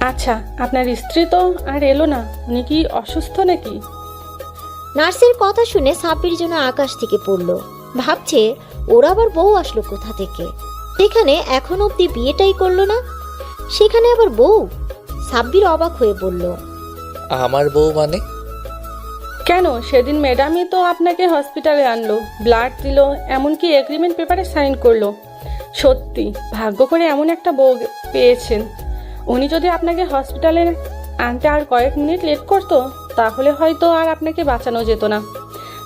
Speaker 7: আচ্ছা, আপনার স্ত্রী তো আর এলো না, উনি কি অসুস্থ নাকি?
Speaker 1: নার্সের কথা শুনে সাব্বির যেন আকাশ থেকে পড়ল। ভাবছে ওর আবার বউ আসলো কোথা থেকে? সেখানে এখন অবধি বিয়েটাই করলো না, সেখানে আবার বউ। সাব্বির অবাক হয়ে বলল,
Speaker 4: আমার বউ মানে?
Speaker 7: কেন, সেদিন ম্যাডামই তো আপনাকে হসপিটালে আনলো, ব্লাড দিল, এমনকি এগ্রিমেন্ট পেপারে সাইন করলো। সত্যি ভাগ্য করে এমন একটা বউ পেয়েছেন। উনি যদি আপনাকে হসপিটালে আনতে আর কয়েক মিনিট লেট করতো, তাহলে হয়তো আর আপনাকে বাঁচানো যেত না।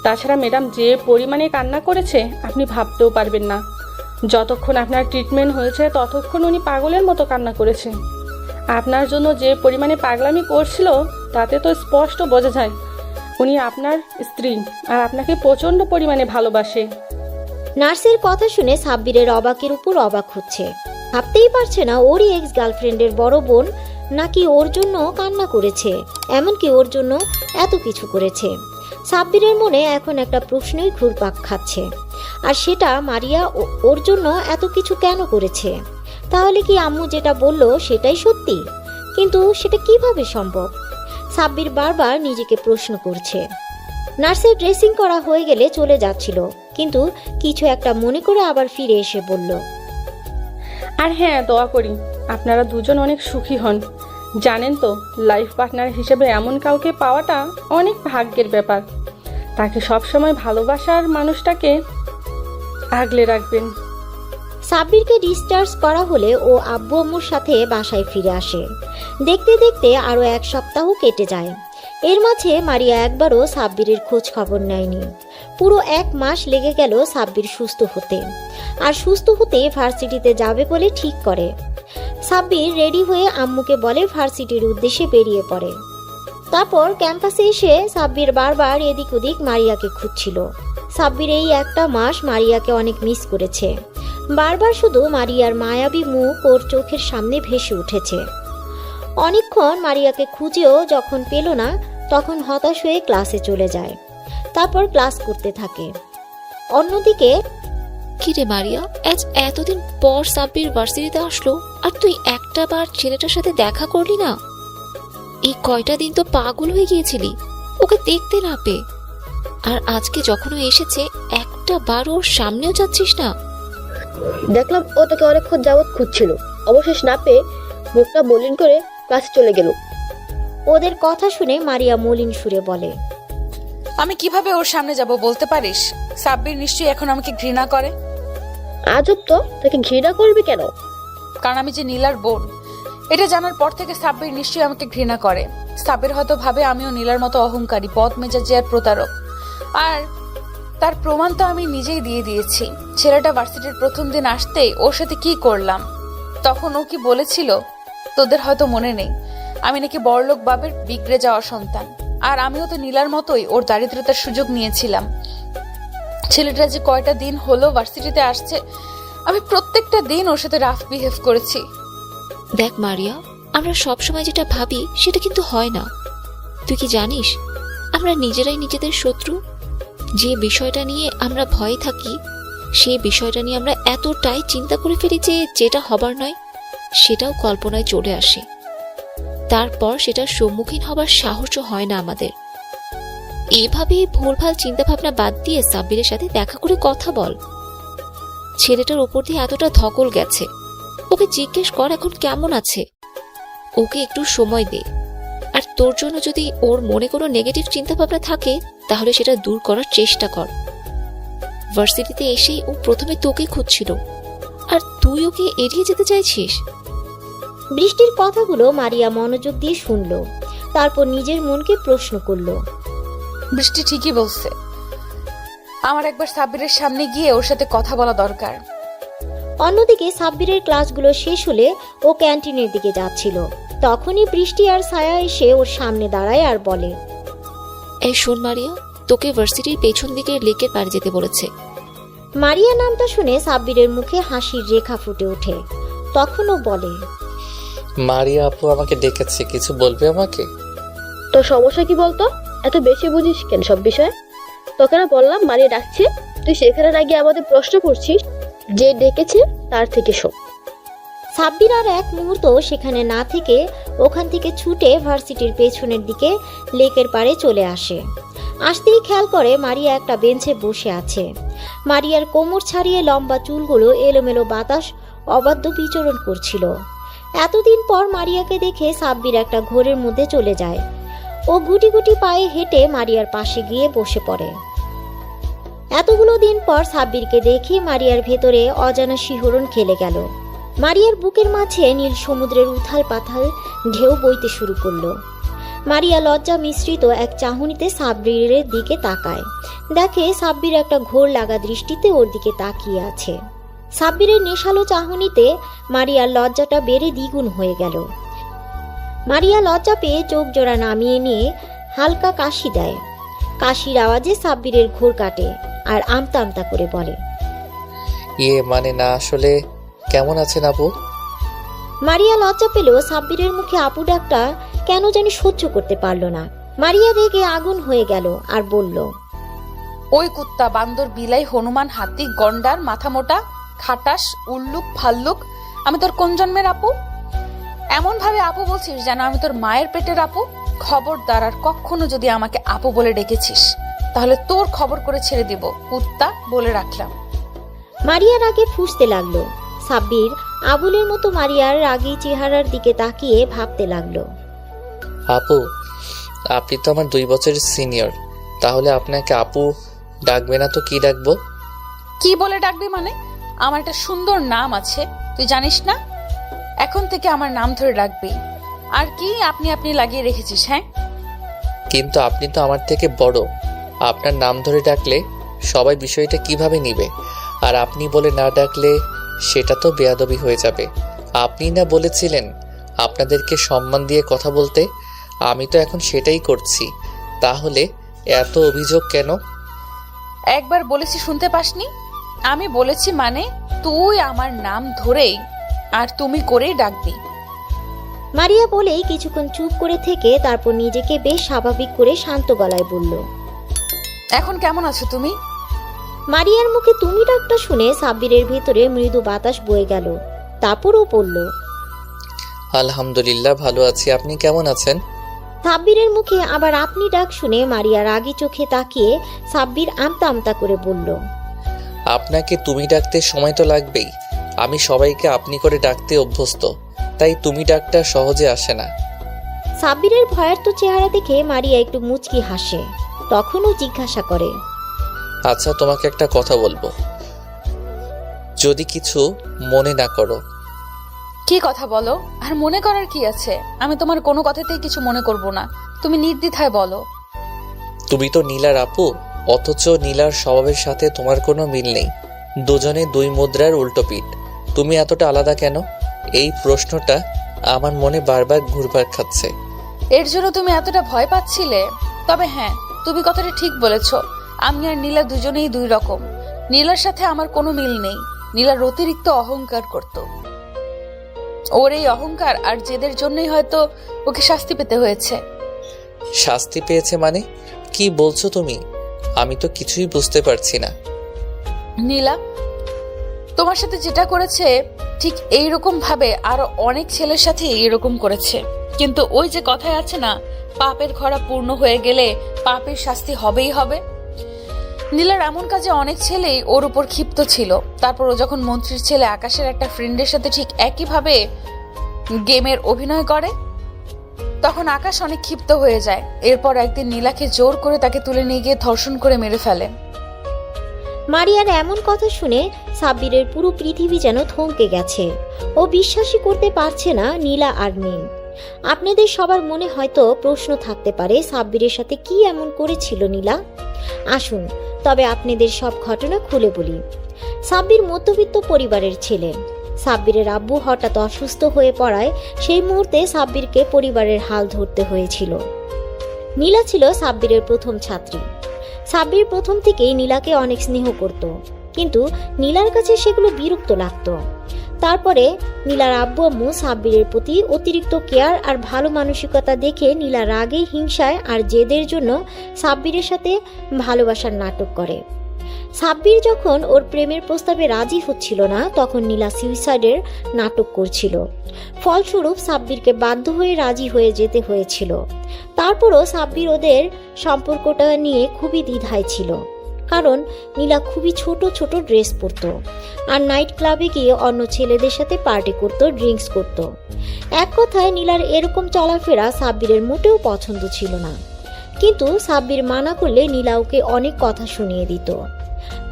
Speaker 7: তাছাড়া ম্যাডাম যে পরিমাণে কান্না করেছে আপনি ভাবতেও পারবেন না। যতক্ষণ আপনার ট্রিটমেন্ট হয়েছে ততক্ষণ উনি পাগলের মতো কান্না করেছে। আপনার জন্য যে পরিমাণে পাগলামি করছিল তাতে তো স্পষ্ট বোঝা যায় উনি আপনার স্ত্রী আর আপনাকে প্রচণ্ড পরিমাণে ভালোবাসে।
Speaker 1: নার্সের কথা শুনে সাব্বিরের অবাকের উপর অবাক হচ্ছে। ভাবতেই পারছে না ওরই এক্স গার্লফ্রেন্ডের বড় বোন নাকি ওর জন্য কান্না করেছে, এমনকি ওর জন্য এত কিছু করেছে। সাব্বিরের মনে এখন একটা প্রশ্নই ঘুরপাক খাচ্ছে, আর সেটা মারিয়া ওর জন্য এত কিছু কেন করেছে। তাহলে কি আম্মু যেটা বলল সেটাই সত্যি? কিন্তু সেটা কিভাবে সম্ভব? সাব্বির বারবার নিজেকে প্রশ্ন করছে। নার্সের ড্রেসিং করা হয়ে গেলে চলে যাচ্ছিল, কিন্তু কিছু একটা মনে করে আবার ফিরে এসে বলল,
Speaker 7: আর হ্যাঁ, দোয়া করি আপনারা দুজন অনেক সুখী হন। জানেন তো, লাইফ পার্টনার হিসেবে এমন কাউকে পাওয়াটা অনেক ভাগ্যের ব্যাপার। তাকে সবসময় ভালোবাসার মানুষটাকে আগলে রাখবেন।
Speaker 1: সাব্বিরকে ডিসচার্জ করা হলে ও আব্বু আম্মুর সাথে বাসায় ফিরে আসে। দেখতে দেখতে আরও 1 সপ্তাহ কেটে যায়। এর মাঝে মারিয়া একবারও সাব্বিরের খোঁজ খবর নেয়নি। পুরো 1 মাস লেগে গেল সাব্বির সুস্থ হতে। আর সুস্থ হতে ভার্সিটিতে যাবে বলে ঠিক করে। সাব্বির রেডি হয়ে আম্মুকে বলে ভার্সিটির উদ্দেশ্যে বেরিয়ে পড়ে। তারপর ক্যাম্পাসে এসে সাব্বির বারবার এদিক ওদিক মারিয়াকে খুঁজছিল। সাব্বির এই 1টা মাস মারিয়াকে অনেক মিস করেছে। বারবার শুধু মারিয়ার মায়াবী মুখ ওর চোখের সামনে ভেসে উঠেছে। অনেকক্ষণ মারিয়াকে খুঁজেও যখন পেল না, তখন হতাশ হয়ে ক্লাসে চলে যায়। তারপর ক্লাস করতে থাকে। অন্যদিকে
Speaker 3: কি রে মারিয়া, আজ এতদিন পর সাব্বির ভার্সিটিতে আসলো আর তুই একটা বার ছেলেটার সাথে দেখা করলি না? এই কয়টা দিন তো পাগল হয়ে গিয়েছিলি ওকে দেখতে না পেয়ে, আর আজকে যখন ও এসেছে একটা বার ওর সামনেও যাচ্ছিস না।
Speaker 2: দেখলাম ও তোকে অনেকক্ষণ যাবৎ খুঁজছিল, অবশেষ না পেয়ে মুখটা মলিন করে ক্লাসে চলে গেল।
Speaker 1: ওদের কথা শুনে মারিয়া মলিন সুরে বলে,
Speaker 5: আমি কিভাবে ওর সামনে যাব বলতে পারিস? সাব্বির নিশ্চয়ই এখন আমাকে ঘৃণা করে।
Speaker 2: আজব তো, তাকে ঘৃণা করবি কেন?
Speaker 5: কারণ আমি যে নীলার বোন, এটা জানার পর থেকে সাব্বির নিশ্চয়ই আমাকে ঘৃণা করে। সাব্বির হয়তো ভাবে আমিও নীলার মতো অহংকারী, বদমেজাজি আর প্রতারক। আর তার প্রমাণ তো আমি নিজেই দিয়ে দিয়েছি। ছেলেটা ভার্সিটির প্রথম দিন আসতেই ওর সাথে কি করলাম, তখন ও কি বলেছিল তোদের হয়তো মনে নেই, আমি নাকি বড়লোক বাবের বিগড়ে যাওয়া সন্তান। আর আমিও তো নীলার মতোই ওর দারিদ্রতার সুযোগ নিয়েছিলাম। ছেলেটা যে কয়টা দিন হলো ভার্সিটিতে আসছে, আমি প্রত্যেকটা দিন ওর সাথে রাফ বিহেভ করেছি।
Speaker 3: দেখ মারিয়া, আমরা সবসময় যেটা ভাবি সেটা কিন্তু হয় না। তুই কি জানিস আমরা নিজেরাই নিজেদের শত্রু? যে বিষয়টা নিয়ে আমরা ভয়ে থাকি সেই বিষয়টা নিয়ে আমরা এতটাই চিন্তা করে ফেলি যে যেটা হবার নয় সেটাও কল্পনায় চলে আসে। তারপর সেটার সম্মুখীন হবার সাহসও হয় না আমাদের। এভাবে ভুলভাল চিন্তা ভাবনা বাদ দিয়ে সাব্বিরের সাথে দেখা করে কথা বল। ছেলেটার উপর দিয়ে এতটা ধকল গেছে, ওকে জিজ্ঞেস কর এখন কেমন আছে। ওকে একটু সময় দে। আর তোর জন্য যদি ওর মনে কোনো নেগেটিভ চিন্তা ভাবনা থাকে তাহলে সেটা দূর করার চেষ্টা কর। ভার্সিটিতে এসেই ও প্রথমে তোকে খুঁজছিল, আর তুই ওকে এড়িয়ে যেতে চাইছিস।
Speaker 1: বৃষ্টির কথাগুলো মারিয়া মনোযোগ দিয়ে শুনল। তারপর নিজের মনকে প্রশ্ন করল,
Speaker 5: বৃষ্টি ঠিকই বলছে, আমার একবার সাব্বিরের সামনে গিয়ে ওর সাথে কথা বলা দরকার।
Speaker 1: অন্যদিকে সাব্বিরের ক্লাসগুলো শেষ হলে ও ক্যান্টিনের দিকে যাচ্ছিল। তখনই বৃষ্টি আর ছায়া এসে ওর সামনে দাঁড়ায় আর বলে,
Speaker 3: এই শোন মারিয়া, তোকে ভার্সিটির পেছন দিকের লেকের পাড়ে যেতে বলেছে।
Speaker 1: মারিয়া নামটা শুনে সাব্বিরের মুখে হাসির রেখা ফুটে ওঠে। তখন ও বলে,
Speaker 4: মারিয়া আপু আমাকে ডেকেছে, কিছু বলবে আমাকে?
Speaker 2: তোর সমস্যা কি বলতো? এত বেশি বুঝিস কেন সব বিষয়ে? তোকে না বললাম মারিয়া ডাকছে, তুই সেখানে না গিয়ে আমাদের প্রশ্ন করছিস। যে ডেকেছে তার থেকে শোন।
Speaker 1: সাব্বির আর এক মুহূর্ত সেখানে না থেকে ওখান থেকে ছুটে ভার্সিটির পেছনের দিকে লেকের পাড়ে চলে আসে। আসতেই খেয়াল করে মারিয়া একটা বেঞ্চে বসে আছে। মারিয়ার কোমর ছাড়িয়ে লম্বা চুলগুলো এলোমেলো বাতাস অবাধ্য বিচরণ করছিল। এতদিন পর মারিয়াকে দেখে সাব্বির একটা ঘোরের মধ্যে চলে যায়। ও গুটি গুটি পায়ে হেঁটে মারিয়ার পাশে গিয়ে বসে পড়ে। এতগুলো দিন পর সাব্বিরকে দেখে মারিয়ার ভেতরে অজানা শিহরণ খেলে গেল। মারিয়ার বুকের মাঝে নীল সমুদ্রের উথাল পাথাল ঢেউ বইতে শুরু করলো। মারিয়া লজ্জা মিশ্রিত এক চাহনিতে সাব্বিরের দিকে তাকায়। দেখে সাব্বির একটা ঘোর লাগা দৃষ্টিতে ওর দিকে তাকিয়ে আছে। সাব্বিরের নেশালো চাহনিতে মারিয়ার লজ্জাটা বেড়ে দ্বিগুণ হয়ে গেল। মারিয়া লজ্জা পেয়ে চোখ জোড়া নামিয়ে নিয়ে হালকা কাশি দেয়। কাশির আওয়াজে সাব্বিরের ঘোর কাটে আর আমতা আমতা করে বলে,
Speaker 4: মানে না, আসলে কেমন আছেন আপু?
Speaker 1: মারিয়া লজ্জা পেলেও সাব্বিরের মুখে আপু ডাকটা কেন জানি সহ্য করতে পারল না। মারিয়া রেগে আগুন হয়ে গেল আর বলল,
Speaker 5: ওই কুত্তা, বান্দর, বিলাই, হনুমান, হাতি, গন্ডার, মাথা মোটা, খাটাস, উল্লুক, ফাল্লুক, আমি তোর কোন জন্মের আপু? এমন ভাবে আপু বলছিস যেন আমি তোর মায়ের পেটের আপু। খবরদার, আর কখনো যদি আমাকে আপু বলে ডেকেছিস তাহলে তোর খবর করে ছেড়ে দিব, কুত্তা, বলে রাখলাম।
Speaker 1: মারিয়া রাগে ফুঁসতে লাগলো। সাব্বির আবুলের মতো মারিয়ার রাগী চেহারার দিকে তাকিয়ে ভাবতে লাগলো,
Speaker 4: আপু, আপনি তো আমার 2 বছরের সিনিয়র, তাহলে আপনাকে আপু ডাকবে না তো কি ডাকবো?
Speaker 5: কি বলে ডাকবি মানে? আমার একটা সুন্দর নাম আছে, তুই জানিস না? এখন থেকে আমার নাম ধরে ডাকবি। আর কি আপনি আপনি লাগিয়ে রেখেছিস? হ্যাঁ,
Speaker 4: কিন্তু আপনি তো আমার থেকে বড়, আপনার নাম ধরে ডাকলে সবাই বিষয়টা কিভাবে নিবে? আর আপনি বলে না ডাকলে সেটা তো বেয়াদবি হয়ে যাবে। আপনি না বলেছিলেন আপনাদেরকে সম্মান দিয়ে কথা বলতে, আমি তো এখন সেটাই করছি। তাহলে এত অভিযোগ কেন?
Speaker 5: একবার বলেছি শুনতে পাসনি? আমি বলেছি মানে তুই আমার নাম ধরেই আর তুমি করেই ডাকবি।
Speaker 1: মারিয়া বলেই কিছুক্ষণ চুপ করে থেকে তারপর নিজেকে বেশ স্বাভাবিক করে শান্ত গলায় বলল।
Speaker 5: এখন কেমন আছো তুমি?
Speaker 1: মারিয়ার মুখে তুমি ডাকটা শুনে সাব্বিরের ভেতরে মৃদু বাতাস বয়ে গেল। তারপরও বলল,
Speaker 4: আলহামদুলিল্লাহ ভালো আছি, আপনি কেমন আছেন?
Speaker 1: সাব্বিরের মুখে আবার আপনি ডাক শুনে মারিয়া রাগী চোখে তাকিয়ে সাব্বির আমতা আমতা করে বলল,
Speaker 4: আপনাকে তুমি ডাকতে সময় তো লাগবেই। আমি সবাইকে আপনি করে ডাকতে অভ্যস্ত, তাই তুমি ডাকটা সহজে আসে না।
Speaker 1: সাব্বিরের ভয়ার্ত চেহারা দেখে মারিয়া একটু মুচকি হাসে। তখনও জিজ্ঞাসা করে,
Speaker 4: আচ্ছা, তোমাকে একটা কথা বলবো, যদি কিছু মনে না করো।
Speaker 5: কি কথা বলো? আর মনে করার কি আছে? আমি তোমার কোনো কথাতেই কিছু মনে করব না, তুমি নির্দ্বিধায় বলো।
Speaker 4: তুমি তো নীলার আপু, অথচ নীলার স্বভাবের সাথে তোমার কোনো মিল নেই। দুজনে দুই মুদ্রার উল্টো পিঠ। তুমি এতটা আলাদা কেন? এই প্রশ্নটা আমার মনে বারবার ঘুরপাক খাচ্ছে।
Speaker 5: এর জন্য তুমি এতটা ভয় পাচ্ছিলে? তবে হ্যাঁ, তুমি কথাটা ঠিক বলেছ। আমি আর নীলা দুজনেই দুই রকম। নীলার সাথে আমার কোনো মিল নেই। নীলার অতিরিক্ত অহংকার করত। ওর এই অহংকার আর জেদের জন্যই হয়তো ওকে শাস্তি পেতে হয়েছে।
Speaker 4: শাস্তি পেয়েছে মানে? কি বলছো তুমি? আমি তো কিছুই বুঝতে পারছি না।
Speaker 5: নীলা তোমার সাথে যেটা করেছে ঠিক এইরকম ভাবে আরো অনেক ছেলের সাথে এইরকম করেছে। কিন্তু ওই যে কথায় আছে না, পাপের খরা পূর্ণ হয়ে গেলে পাপের শাস্তি হবেই হবে। নীলার এমন কাজে অনেক ছেলেই ওর উপর ক্ষিপ্ত ছিল। তারপর ও যখন মন্ত্রীর ছেলে আকাশের একটা ফ্রেন্ডের সাথে ঠিক একইভাবে গেমের অভিনয় করে, তখন আকাশ অনেক ক্ষিপ্ত হয়ে যায়। এরপর একদিন নীলাকে জোর করে তাকে তুলে নিয়ে গিয়ে ধর্ষণ করে মেরে ফেলে।
Speaker 1: মারিয়ার এমন কথা শুনে সাব্বিরের পুরো পৃথিবী যেন থমকে গেছে। ও বিশ্বাসই করতে পারছে না নীলা আর নেই। আপনাদের সবার মনে হয়তো প্রশ্ন থাকতে পারে, সাব্বিরের সাথে কি এমন করেছিল নীলা। আসুন তবে আপনাদের সব ঘটনা খুলে বলি। সাব্বির মধ্যবিত্ত পরিবারের ছেলে। সাব্বিরের আব্বু হঠাৎ অসুস্থ হয়ে পড়ায় সেই মুহূর্তে সাব্বিরকে পরিবারের হাল ধরতে হয়েছিল। নীলা ছিল সাব্বিরের প্রথম ছাত্রী। সাব্বির প্রথম থেকেই নীলাকে অনেক স্নেহ করত, কিন্তু নীলার কাছে সেগুলো বিরক্ত লাগত। তারপরে নীলার আব্বু আম্মু সাব্বিরের প্রতি অতিরিক্ত কেয়ার আর ভালো মানসিকতা দেখে নীলা রাগে, হিংসায় আর জেদের জন্য সাব্বিরের সাথে ভালোবাসার নাটক করে। সাব্বির যখন ওর প্রেমের প্রস্তাবে রাজি হচ্ছিল না, তখন নীলা সুইসাইডের নাটক করছিল। ফলস্বরূপ সাব্বিরকে বাধ্য হয়ে রাজি হয়ে যেতে হয়েছিল। তারপরও সাব্বির ওদের সম্পর্কটা নিয়ে খুবই দ্বিধায় ছিল, কারণ নীলা খুবই ছোট ছোট ড্রেস পরতো আর নাইট ক্লাবে গিয়ে অন্য ছেলেদের সাথে পার্টি করত, ড্রিঙ্কস করত। এক কথায় নীলার এরকম চলাফেরা সাব্বিরের মোটেও পছন্দ ছিল না। কিন্তু সাব্বির মানা করলে নীলা ওকে অনেক কথা শুনিয়ে দিত।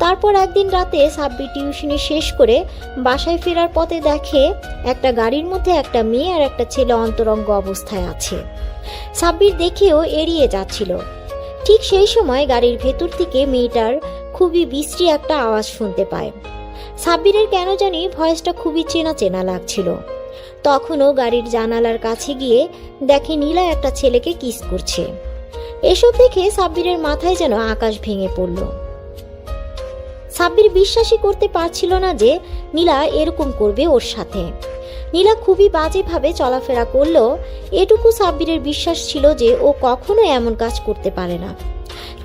Speaker 1: তারপর একদিন রাতে সাব্বির টিউশনি শেষ করে বাসায় ফেরার পথে দেখে একটা গাড়ির মধ্যে একটা মেয়ে আর একটা ছেলে অন্তরঙ্গ অবস্থায় আছে। সাব্বির দেখেও এড়িয়ে যাচ্ছিল। ঠিক সেই সময় গাড়ির ভেতর থেকে মেয়েটার খুবই বিশ্রী একটা আওয়াজ শুনতে পায়। সাব্বিরের কেন জানি ভয়েসটা খুবই চেনা চেনা লাগছিল। তখনও গাড়ির জানালার কাছে গিয়ে দেখে নীলা একটা ছেলেকে কিস করছে। এসব দেখে সাব্বিরের মাথায় যেন আকাশ ভেঙে পড়ল। সাব্বির বিশ্বাসই করতে পারছিল না যে নীলা এরকম করবে ওর সাথে। নীলা খুবই বাজেভাবে চলাফেরা করলেও এটুকু সাব্বিরের বিশ্বাস ছিল যে ও কখনো এমন কাজ করতে পারে না।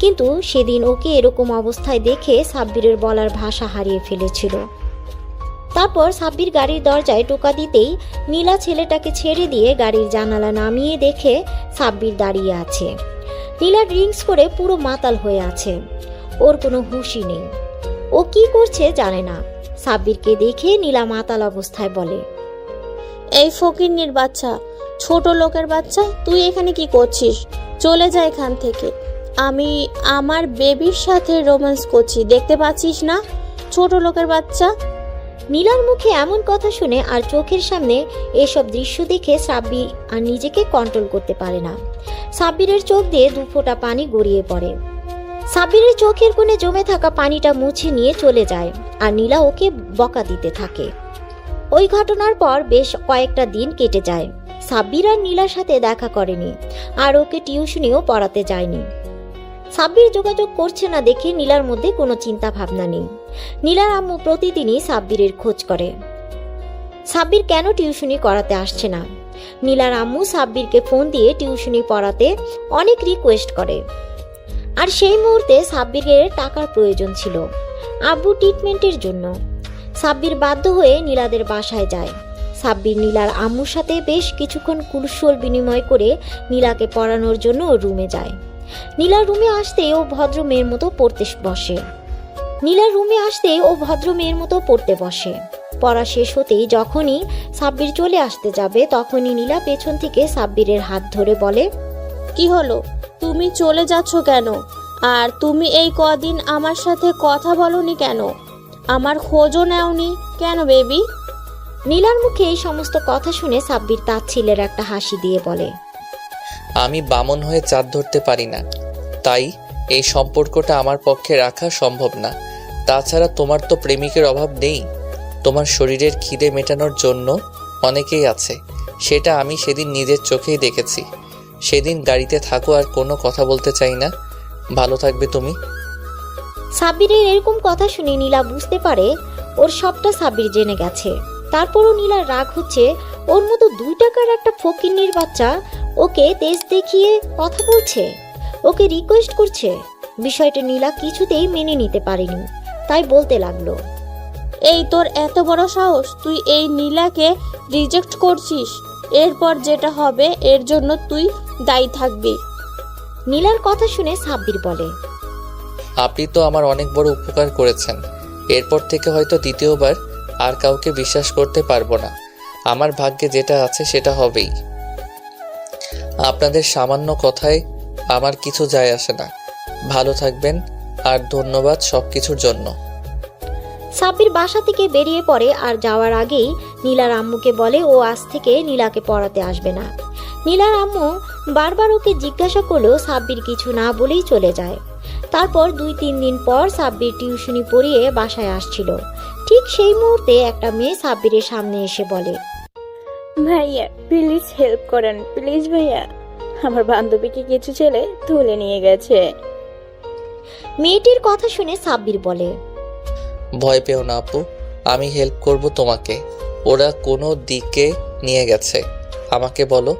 Speaker 1: কিন্তু সেদিন ওকে এরকম অবস্থায় দেখে সাব্বিরের বলার ভাষা হারিয়ে ফেলেছিল। তারপর সাব্বির গাড়ির দরজায় টোকা দিতেই নীলা ছেলেটাকে ছেড়ে দিয়ে গাড়ির জানালা নামিয়ে দেখে সাব্বির দাঁড়িয়ে আছে। নীলা ড্রিঙ্কস করে পুরো মাতাল হয়ে আছে, ওর কোনো হুঁশই নেই। ও কি করছে জানে না। সাব্বিরকে দেখে নীলা মাতাল অবস্থায় বলে,
Speaker 10: এই ফকিন্নির বাচ্চা, ছোট লোকের বাচ্চা, তুই এখানে কি করছিস? চলে যা এখান থেকে। আমি আমার বেবির সাথে রোম্যান্স করছি, দেখতে পাচ্ছিস না? ছোট লোকের বাচ্চা।
Speaker 1: নীলার মুখে এমন কথা শুনে আর চোখের সামনে এসব দৃশ্য দেখে সাব্বির আর নিজেকে কন্ট্রোল করতে পারে না। সাব্বিরের চোখ দিয়ে দু ফোঁটা পানি গড়িয়ে পড়ে। সাব্বিরের চোখের কোণে জমে থাকা পানিটা মুছে নিয়ে চলে যায় আর নীলা ওকে বকা দিতে থাকে। ওই ঘটনার পর বেশ কয়েকটা দিন কেটে যায়। সাব্বির আর নীলার সাথে দেখা করেনি আর ওকে টিউশনিও পড়াতে যায়নি। সাব্বির যোগাযোগ করছে না দেখে নীলার মধ্যে কোনো চিন্তা ভাবনা নেই। নীলার আম্মু প্রতিদিনই সাব্বিরের খোঁজ করে সাব্বির কেন টিউশনি করাতে আসছে না। নীলার আম্মু সাব্বিরকে ফোন দিয়ে টিউশনি পড়াতে অনেক রিকোয়েস্ট করে। আর সেই মুহূর্তে সাব্বিরের টাকার প্রয়োজন ছিল আব্বু ট্রিটমেন্টের জন্য। সাব্বির বাধ্য হয়ে নীলাদের বাসায় যায়। সাব্বির নীলার আম্মুর সাথে বেশ কিছুক্ষণ কুশল বিনিময় করে নীলাকে পড়ানোর জন্য ওর রুমে যায়। নীলার রুমে আসতেই ও ভদ্র মেয়ের মতো পড়তে বসে। পড়া শেষ হতেই যখনই সাব্বির চলে আসতে যাবে তখনই নীলা পেছন থেকে সাব্বিরের হাত ধরে বলে,
Speaker 10: কি হলো, তুমি চলে যাচ্ছ কেন? আর তুমি এই কদিন আমার সাথে কথা বলনি কেন? আমার খোঁজও নেওনি কেন বেবি?
Speaker 1: নীলার মুখে এই সমস্ত কথা শুনে সাব্বির তাচ্ছিলের একটা হাসি দিয়ে বলে,
Speaker 4: আমি বামন হয়ে চাঁদ ধরতে পারি না, তাই এই সম্পর্কটা আমার পক্ষে রাখা সম্ভব না। তাছাড়া তোমার তো প্রেমিকের অভাব নেই। তোমার শরীরের খিদে মেটানোর জন্য অনেকেই আছে, সেটা আমি সেদিন নিজের চোখেই দেখেছি। সেদিন গাড়িতে থাকো আর কোনো কথা বলতে চাই না। ভালো থাকবে তুমি।
Speaker 1: সাব্বিরের এরকম কথা শুনে নীলা বুঝতে পারে ওর সবটা সাব্বির জেনে গেছে। তারপরও নীলার রাগ হচ্ছে, ওর মতো 2 টাকার একটা ফকিন্নির বাচ্চা ওকে তেজ দেখিয়ে কথা বলছে, ওকে রিকোয়েস্ট করছে। বিষয়টা নীলা কিছুতেই মেনে নিতে পারেনি, তাই বলতে লাগলো,
Speaker 10: এই তোর এত বড় সাহস, তুই এই নীলাকে রিজেক্ট করছিস। এরপর যেটা হবে এর জন্য তুই দায়ী থাকবি।
Speaker 1: নীলার কথা শুনে সাব্বির বলে,
Speaker 4: আপনি তো আমার অনেক বড় উপকার করেছেন। এরপর থেকে হয়তো দ্বিতীয়বার আর কাউকে বিশ্বাস করতে পারবো না। আমার ভাগ্যে যেটা আছে সেটা হবেই। আপনাদের সামান্য কথায় আমার কিছু যায় আসে না। ভালো থাকবেন আর ধন্যবাদ সবকিছুর জন্য।
Speaker 1: সাব্বির বাসা থেকে বেরিয়ে পড়ে আর যাওয়ার আগেই নীলার আম্মুকে বলে ও আজ থেকে নীলাকে পড়াতে আসবে না। নীলার আম্মু বারবার ওকে জিজ্ঞাসা করলেও সাব্বির কিছু না বলেই চলে যায়। তারপর 2-3 দিন পর সাব্বির টিউশনি পড়িয়ে বাসায় আসছিল। ঠিক সেই মুহূর্তে একটা মেয়ে সাব্বিরের সামনে এসে বলে,
Speaker 11: ভাইয়া প্লিজ হেল্প করেন, প্লিজ ভাইয়া, আমার বান্ধবীকে কিছু ছেলে তুলে নিয়ে গেছে।
Speaker 1: মেয়েটির কথা শুনে সাব্বির বলে,
Speaker 4: ভয় পেও না আপু, আমি হেল্প করব তোমাকে। ওরা কোনো দিকে নিয়ে গেছে, আমাকে বলো।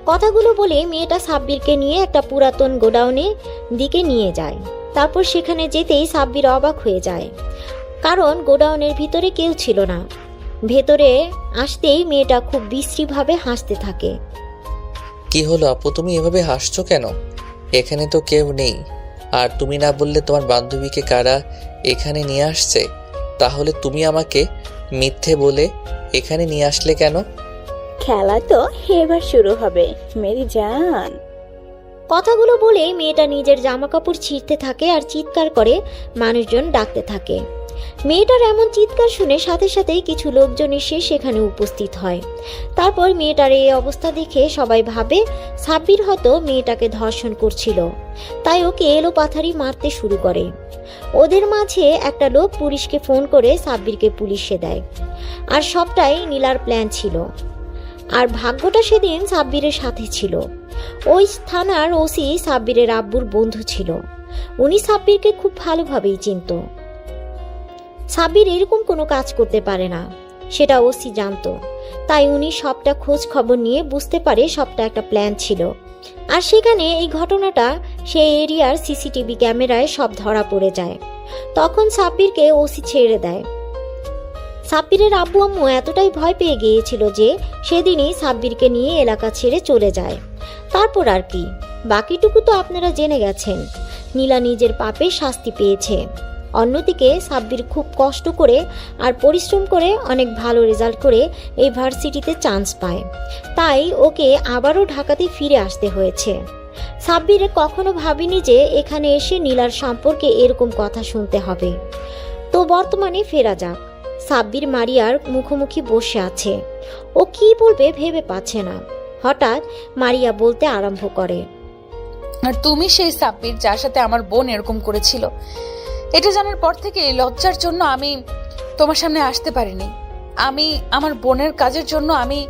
Speaker 1: কথাগুলো বলে মেয়েটা সাব্বিরকে নিয়ে একটা পুরাতন গোডাউনের দিকে নিয়ে যায়। তারপর সেখানে যেতেই সাব্বির অবাক হয়ে যায়, কারণ গোডাউনের ভিতরে কেউ ছিল না। ভেতরে আসতেই মেয়েটা খুব বিশ্রীভাবে হাসতে থাকে।
Speaker 4: কি হলো আপু, তুমি এভাবে হাসছো কেন? এখানে তো কেউ নেই। আর তুমি না বললে তোমার বান্ধবীকে কারা এখানে নিয়ে আসছে? তাহলে তুমি আমাকে মিথ্যে বলে এখানে নিয়ে আসলে কেন?
Speaker 11: খেলা তো এবার শুরু হবে মেরি জান।
Speaker 1: কথাগুলো বলে মেয়েটা নিজের জামা কাপড় ছিঁড়তে থাকে আর চিৎকার করে মানুষজন ডাকতে থাকে। মেয়েটার এমন চিৎকার শুনে সাথে সাথেই কিছু লোকজন এসে সেখানে উপস্থিত হয়। তারপর মেয়েটার এই অবস্থা দেখে সবাই ভাবে সাব্বির হয়তো মেয়েটাকে ধর্ষণ করছিল, তাই ওকে এলোপাথারি মারতে শুরু করে। ওদের মাঝে একটা লোক পুলিশকে ফোন করে সাব্বিরকে পুলিশে দেয়। আর সবটাই নীলার প্ল্যান ছিল। আর ভাগ্যটা সেদিন সাব্বিরের সাথে ছিল। ওই থানার ওসি সাব্বিরের আব্বুর বন্ধু ছিল। উনি সাব্বিরকে খুব ভালোভাবেই চিনত। সাব্বির এরকম কোনো কাজ করতে পারে না, সেটা ওসি জানতো। তাই উনি সবটা খোঁজ খবর নিয়ে বুঝতে পারে সবটা একটা প্ল্যান ছিল। আর সেখানে এই ঘটনাটা সেই এরিয়ার সিসিটিভি ক্যামেরায় সব ধরা পড়ে যায়। তখন সাব্বিরকে ওসি ছেড়ে দেয়। সাব্বিরের আব্বু আম্মু এতটাই ভয় পেয়ে গিয়েছিল যে সেদিনই সাব্বিরকে নিয়ে এলাকা ছেড়ে চলে যায়। তারপর আর কি, বাকিটুকু তো আপনারা জেনে গেছেন। নীলা নিজের পাপে শাস্তি পেয়েছে। অন্যদিকে সাব্বির খুব কষ্ট করে আর পরিশ্রম করে অনেক ভালো রেজাল্ট করে এই ভার্সিটিতে চান্স পায়। তাই ওকে আবারও ঢাকাতে ফিরে আসতে হয়েছে। সাব্বির কখনো ভাবেনি যে এখানে এসে নীলার সম্পর্কে এরকম কথা শুনতে হবে। তো বর্তমানে ফেরা যাক। সাব্বির মারিয়ার মুখোমুখি বসে আছে। ও কি বলবে ভেবে পাচ্ছে না। হঠাৎ মারিয়া বলতে আরম্ভ করে,
Speaker 5: আর তুমি সেই সাব্বির যার সাথে আমার বোন এরকম করেছিল। এটা জানার পর থেকে লজ্জার জন্য আমি তোমার সামনে আসতে পারিনি। আমি আমার বোনের কাজের জন্য আমি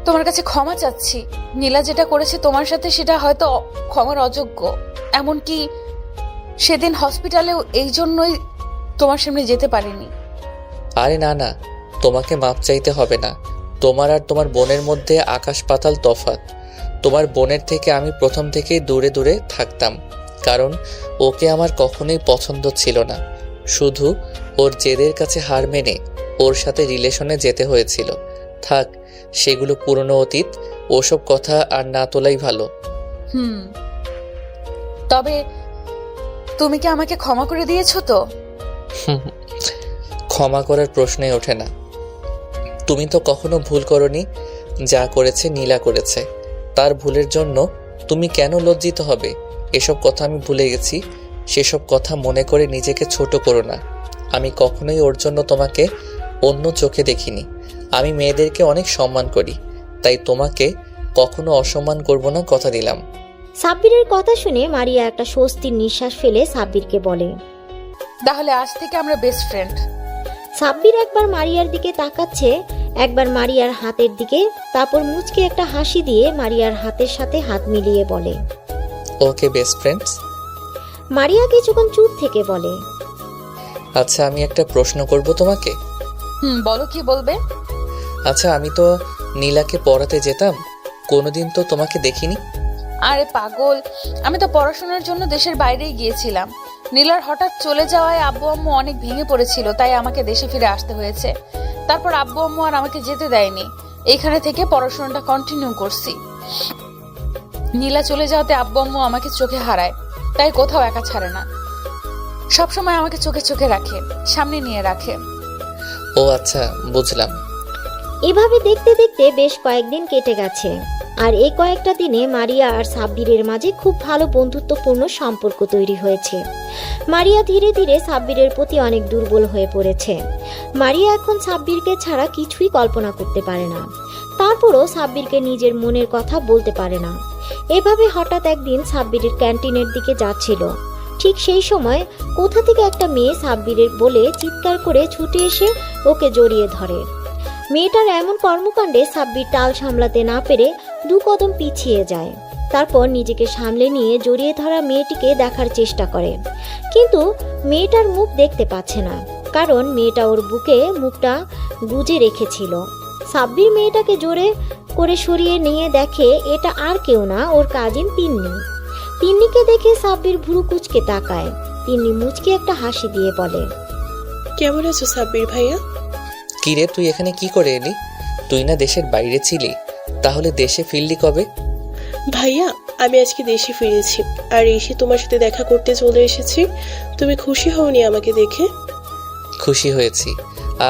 Speaker 5: তোমার কাছে ক্ষমা চাচ্ছি। নীলা যেটা করেছে তোমার সাথে সেটা হয়তো ক্ষমার অযোগ্য। এমনকি সেদিন হসপিটালেও এই জন্যই তোমার সামনে যেতে পারিনি।
Speaker 4: আরে না না, তোমাকে মাপ চাইতে হবে না। তোমার আর তোমার বোনের মধ্যে আকাশ পাতাল তফাৎ। তোমার বোনের থেকে আমি প্রথম থেকেই দূরে দূরে থাকতাম, কারণ ওকে আমার কখনোই পছন্দ ছিল না। শুধু ওর জেদের কাছে হার মেনে ওর সাথে রিলেশনে যেতে হয়েছিল। থাক, সেগুলো পুরনো অতীত। ওসব কথা আর না তোলাই ভালো।
Speaker 5: তবে তুমি কি আমাকে ক্ষমা করে দিয়েছো তো?
Speaker 4: ক্ষমা করার প্রশ্নই ওঠে না। তুমি তো কখনো ভুল করনি। যা করেছে নীলা করেছে, তার ভুলের জন্য তুমি কেন লজ্জিত হবে? এসব কথা আমি ভুলে গেছি। সেসব কথা মনে করে নিজেকে ছোট করো না। আমি কখনোই ওর জন্য তোমাকে অন্য চোখে দেখিনি। আমি মেয়েদেরকে অনেক সম্মান করি, তাই তোমাকে কখনো অসম্মান করব না, কথা দিলাম।
Speaker 1: সাব্বিরের কথা শুনে মারিয়া একটা স্বস্তির নিঃশ্বাস ফেলে সাব্বিরকে বলে,
Speaker 5: তাহলে আজ থেকে আমরা বেস্ট ফ্রেন্ড।
Speaker 1: সাব্বির একবার মারিয়ার দিকে তাকাচ্ছে, একবার মারিয়ার হাতের দিকে, তারপর মুচকে একটা হাসি দিয়ে মারিয়ার হাতের সাথে হাত মিলিয়ে বলে,
Speaker 4: ওকে বেস্ট ফ্রেন্ডস।
Speaker 1: মারিয়া কিছুক্ষণ চুপ থেকে বলে,
Speaker 4: আচ্ছা, আমি একটা প্রশ্ন করব তোমাকে।
Speaker 5: বলো, কি বলবে?
Speaker 4: আচ্ছা, আমি তো নীলাকে পড়াতে যেতাম, কোনোদিন তো তোমাকে দেখিনি।
Speaker 5: আরে পাগল, আমি তো পড়াশোনার জন্য দেশের বাইরেই গিয়েছিলাম। নীলার হঠাৎ চলে যাওয়ায় আব্বু আম্মু অনেক ভেঙে পড়েছিল, তাই আমাকে দেশে ফিরে আসতে হয়েছে। তারপর আব্বু আম্মু আর আমাকে যেতে দেয়নি। এইখানে থেকে পড়াশোনাটা কন্টিনিউ করছি। নীলা চলে যাওয়াতে আব্বু আম্মু আমাকে চোখে হারায়, তাই কোথাও একা ছাড়ে না। সবসময় আমাকে চোখে চোখে রাখে, সামনে নিয়ে রাখে।
Speaker 4: ও আচ্ছা, বুঝলাম।
Speaker 1: এভাবে দেখতে দেখতে বেশ কয়েকদিন কেটে গেছে। আর এই কয়েকটা দিনে মারিয়া আর সাব্বিরের মাঝে খুব ভালো বন্ধুত্বপূর্ণ সম্পর্ক তৈরি হয়েছে। মারিয়া ধীরে ধীরে সাব্বিরের প্রতি অনেক দুর্বল হয়ে পড়েছে। মারিয়া এখন সাব্বিরকে ছাড়া কিছুই কল্পনা করতে পারে না। তারপরও সাব্বিরকে নিজের মনের কথা বলতে পারে না। এভাবে হঠাৎ একদিন সাব্বিরের ক্যান্টিনের দিকে যাচ্ছিল। ঠিক সেই সময় কোথা থেকে একটা মেয়ে সাব্বিরের বলে চিৎকার করে ছুটে এসে ওকে জড়িয়ে ধরে। মেয়েটার এমন কর্মকাণ্ডে সাব্বির তাল সামলাতে না পেরে 2 কদম পিছিয়ে যায়। তারপর নিজেকে সামলে নিয়ে জড়িয়ে ধরা মেয়েটিকে দেখার চেষ্টা করে, কিন্তু মেয়েটার মুখ দেখতে পাচ্ছে না, কারণ মেয়েটা ওর বুকে মুখটা গুজে রেখেছিল। সাব্বির মেয়েটাকে জোরে করে সরিয়ে নিয়ে দেখে এটা আর কেউ না, ওর কাজিন তিন্নি। তিন্নিকে দেখে সাব্বির ভুরু কুচকে তাকায়। তিন্নি মুচকে একটা হাসি দিয়ে বলে,
Speaker 12: কেমন আছো সাব্বির ভাইয়া?
Speaker 4: কিরে, তুই এখানে কি করে এলি? তুই না দেশের বাইরে ছিলি, তাহলে দেশে ফিরলি কবে?
Speaker 12: ভাইয়া, আমি আজকে দেশে ফিরেছি আর এসে তোমার সাথে দেখা করতে চলে এসেছি। তুমি খুশি হওনি আমাকে দেখে?
Speaker 4: খুশি হয়েছি,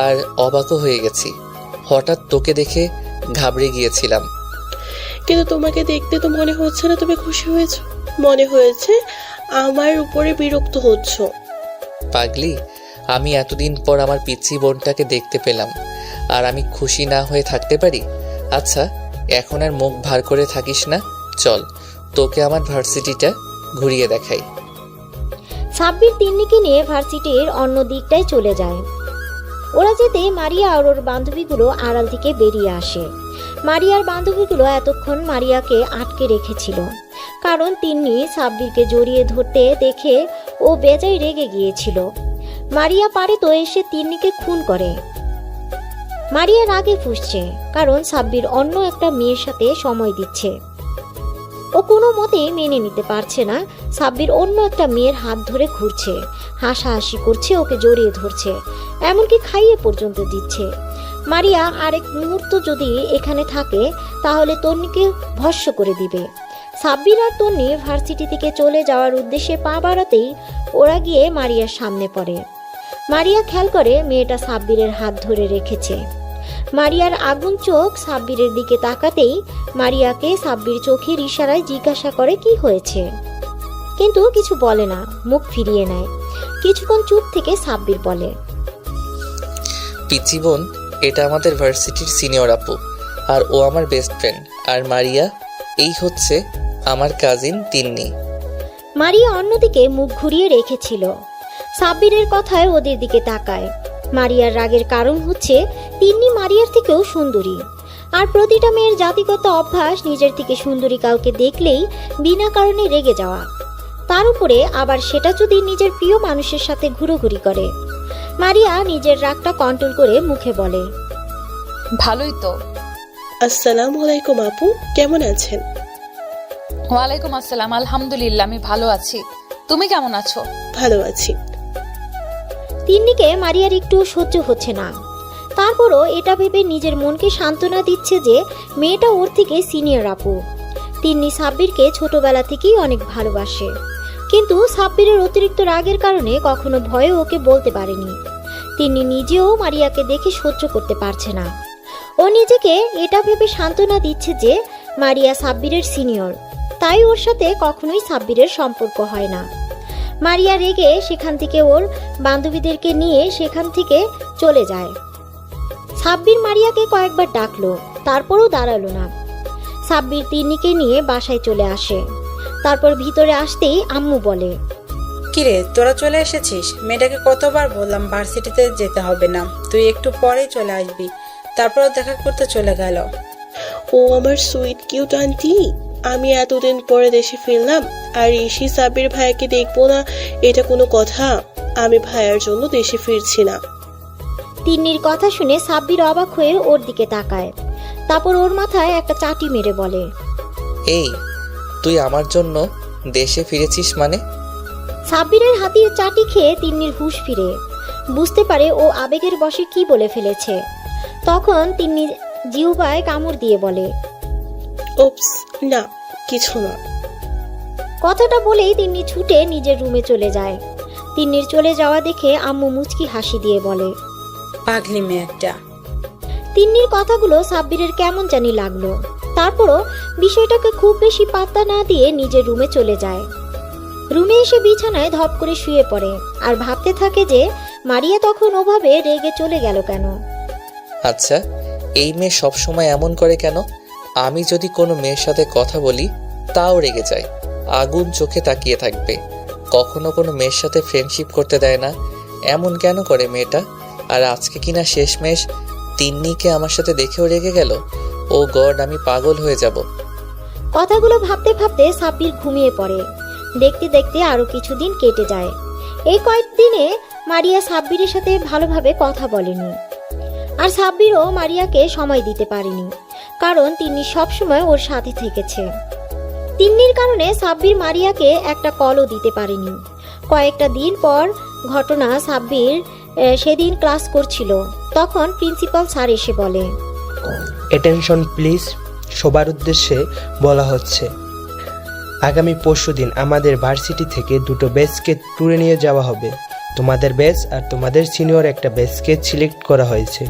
Speaker 4: আর অবাকও হয়ে গেছি। হঠাৎ তোকে দেখে ঘাবড়ে গিয়েছিলাম।
Speaker 12: কিন্তু তোমাকে দেখতে তো মনে হচ্ছে না তুমি খুশি হয়েছো। মনে হয়েছে আমার উপরে বিরক্ত হচ্ছ।
Speaker 4: পাগলি, আমি এতদিন পর আমার পিচ্ছি বোনটাকে দেখতে পেলাম, আর আমি খুশি না হয়ে থাকতে পারি? আচ্ছা, এখন আর মুখ ভার করে থাকিস না, চল তোকে আমার ভার্সিটিটা ঘুরিয়ে দেখাই।
Speaker 1: সাব্বির তিন্নিকে নিয়ে ভার্সিটির অন্য দিকটায় চলে যায়। ওরা যেতে মারিয়া আর ওর বান্ধবীগুলো আড়াল থেকে বেরিয়ে আসে। মারিয়ার বান্ধবীগুলো এতক্ষণ মারিয়াকে আটকে রেখেছিল, কারণ তিন্নি সাব্বিরকে জড়িয়ে ধরতে দেখে ও বেজায় রেগে গিয়েছিল। মারিয়া পারে তো এসে তিন্নিকে খুন করে। মারিয়া রাগে ফুঁসছে, কারণ সাব্বির অন্য একটা মেয়ের সাথে সময় দিচ্ছে। ও কোনো মতেই মেনে নিতে পারছে না সাব্বির অন্য একটা মেয়ের হাত ধরে ঘুরছে, হাসাহাসি করছে, ওকে জড়িয়ে ধরছে, এমনকি খাইয়ে পর্যন্ত দিচ্ছে। মারিয়া আরেক মুহূর্ত যদি এখানে থাকে তাহলে তন্নিকে ভস্ম করে দিবে। সাব্বির আর তন্নি ভার্সিটি থেকে চলে যাওয়ার উদ্দেশ্যে পা বাড়াতেই ওরা গিয়ে মারিয়ার সামনে পড়ে। মারিয়া খেয়াল করে মেয়েটা সাব্বিরের হাত ধরে রেখেছে। মারিয়ার আগুন চোখ সাব্বিরের দিকে তাকাতেই মারিয়াকে সাব্বির চোখের ইশারায় জিজ্ঞাসা করে কি হয়েছে, কিন্তু কিছু বলে না, মুখ ফিরিয়ে নেয়। কিছুক্ষণ চুপ থেকে সাব্বির বলে,
Speaker 4: পিচি বোন, এটা আমাদের ভার্সিটির সিনিয়র আপু, আর ও আমার বেস্ট ফ্রেন্ড। আর মারিয়া, এই হচ্ছে আমার কাজিন তিন্নি।
Speaker 1: মারিয়া অন্যদিকে মুখ ঘুরিয়ে রেখেছিল। সাব্বিরের কথায় ওদের দিকে তাকায়। মারিয়ার রাগের কারণ হচ্ছে তিন্নি মারিয়ার থেকেও সুন্দরী, আর প্রতিটা মেয়ের জাতিগত অভ্যাস নিজের থেকে সুন্দরী কাউকে দেখলেই বিনা কারণে রেগে যাওয়া, তার উপরে আবার সেটা যদি নিজের প্রিয় মানুষের সাথে ঘুরোঘুরি করে। মারিয়া নিজের রাগটা কন্ট্রোল করে মুখে বলে,
Speaker 5: ভালোই তো।
Speaker 12: আসসালামু আলাইকুম আপু, কেমন আছেন?
Speaker 5: ওয়ালাইকুম আসসালাম, আলহামদুলিল্লাহ আমি ভালো আছি। তুমি কেমন আছো?
Speaker 12: ভালো আছি।
Speaker 1: তিন্নিকে মারিয়ার একটু সহ্য হচ্ছে না। তারপরও এটা ভেবে নিজের মনকে সান্ত্বনা দিচ্ছে যে মেয়েটা ওর থেকে সিনিয়র আপু। তিন্নি সাব্বিরকে ছোটবেলা থেকেই অনেক ভালোবাসে, কিন্তু সাব্বিরের অতিরিক্ত রাগের কারণে কখনো ভয়ে ওকে বলতে পারেনি। তিন্নি নিজেও মারিয়াকে দেখে সহ্য করতে পারছে না। ও নিজেকে এটা ভেবে সান্ত্বনা দিচ্ছে যে মারিয়া সাব্বিরের সিনিয়র, তাই ওর সাথে কখনোই সাব্বিরের সম্পর্ক হয় না। মারিয়া রেগে সেখান থেকে ওর বান্ধবীদেরকে নিয়ে সেখান থেকে চলে যায়। সাব্বির মারিয়াকে কয়েকবার ডাকলো, তারপরও দাঁড়ালো না। সাব্বির তিন্নিকে নিয়ে বাসায় চলে আসে। তারপর ভিতরে আসতেই আম্মু বলে,
Speaker 6: কিরে, তোরা চলে এসেছিস? মেয়েটাকে কতবার বললাম ভার্সিটিতে যেতে হবে না, তুই একটু পরেই চলে আসবি, তারপর দেখা করতে চলে গেল।
Speaker 12: ও আমার সুইট কিউট আন্টি, আমি এতদিন পরে দেশে ফিরলাম আর এসে সাব্বির ভাইয়াকে দেখবো না, এটা কোনো কথা? আমি ভাইয়ার জন্য দেশে ফিরছি না।
Speaker 1: তিন্নির কথা শুনে সাব্বির অবাক হয়ে ওর দিকে তাকায়। তারপর ওর মাথায় একটা চাটি মেরে বলে,
Speaker 4: এই, তুই আমার জন্য দেশে ফিরেছিস মানে?
Speaker 1: সাব্বিরের হাতির চাটি খেয়ে তিন্নির হুঁশ ফিরে। বুঝতে পারে ও আবেগের বশে কি বলে ফেলেছে। তখন তিন্নি জিহ্বায় কামড় দিয়ে বলে,
Speaker 12: ওপস, না কিছু না।
Speaker 1: কথাটা বলেই তিন্নি ছুটে নিজের রুমে চলে যায়। তিন্নির চলে যাওয়া দেখে আম্মু মুচকি হাসি দিয়ে বলে,
Speaker 6: পাগলি মেয়ে একটা।
Speaker 1: তিন্নির কথাগুলো সাব্বিরের কেমন জানি লাগলো। তারপরও বিষয়টাকে খুব বেশি পাত্তা না দিয়ে নিজের রুমে চলে যায়। রুমে এসে বিছানায় ধপ করে শুয়ে পড়ে আর ভাবতে থাকে যে মারিয়া তখন ওভাবে রেগে চলে গেল কেন।
Speaker 4: আচ্ছা, এই মেয়ে সবসময় এমন করে কেন? আমি যদি কোনো মেয়ের সাথে কথা বলি তাও রেগে যায়, আগুন চোখে তাকিয়ে থাকবে, কখনো কোনো মেয়ের সাথে ফ্রেন্ডশিপ করতে দেয় না। এমন কেন করে মেয়েটা? আর আজকে কিনা শেষমেশ তিন্নিকে আমার সাথে দেখেও রেগে গেল। ও গড, আমি পাগল হয়ে যাব।
Speaker 1: কথাগুলো ভাবতে ভাবতে সাব্বির ঘুমিয়ে পড়ে। দেখতে দেখতে আরো কিছুদিন কেটে যায়। এই কয়েকদিনে মারিয়া সাব্বিরের সাথে ভালোভাবে কথা বলেনি, আর সাব্বিরও মারিয়াকে সময় দিতে পারেনি, কারণ তিন্নি সবসময় ওর সাথে থেকেছে। তিন্নির কারণে সাব্বির মারিয়াকে একটা কলও দিতে পারেনি। কয়েকটা দিন পর ঘটনা, সাব্বির সেদিন ক্লাস করছিল, তখন প্রিন্সিপাল স্যার এসে বলে,
Speaker 9: অ্যাটেনশন প্লিজ, সবার উদ্দেশ্যে বলা হচ্ছে, আগামী পরশুদিন আমাদের ভার্সিটি থেকে দুটো ব্যাচকে ট্যুরে নিয়ে যাওয়া হবে। তোমাদের ব্যাচ আর তোমাদের সিনিয়র একটা ব্যাচকে সিলেক্ট করা হয়েছে।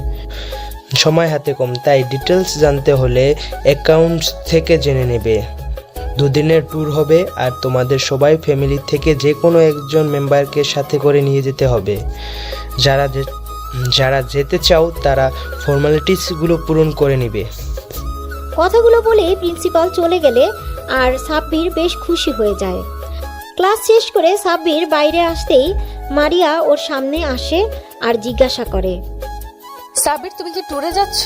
Speaker 9: সময় হাতে কম, তাই ডিটেলস জানতে হলে অ্যাকাউন্টস থেকে জেনে নেবে। দুদিনের ট্যুর হবে আর তোমাদের সবাই ফ্যামিলি থেকে যে কোনো একজন মেম্বারকে সাথে করে নিয়ে যেতে হবে। যারা যেতে চাও তারা ফর্মালিটিসগুলো পূরণ করে নেবে।
Speaker 1: কথাগুলো বলে প্রিন্সিপাল চলে গেলে আর সাব্বির বেশ খুশি হয়ে যায়। ক্লাস শেষ করে সাব্বির বাইরে আসতেই মারিয়া ওর সামনে আসে আর জিজ্ঞাসা করে,
Speaker 5: সাব্বির, তুমি কি ট্যুরে যাচ্ছ?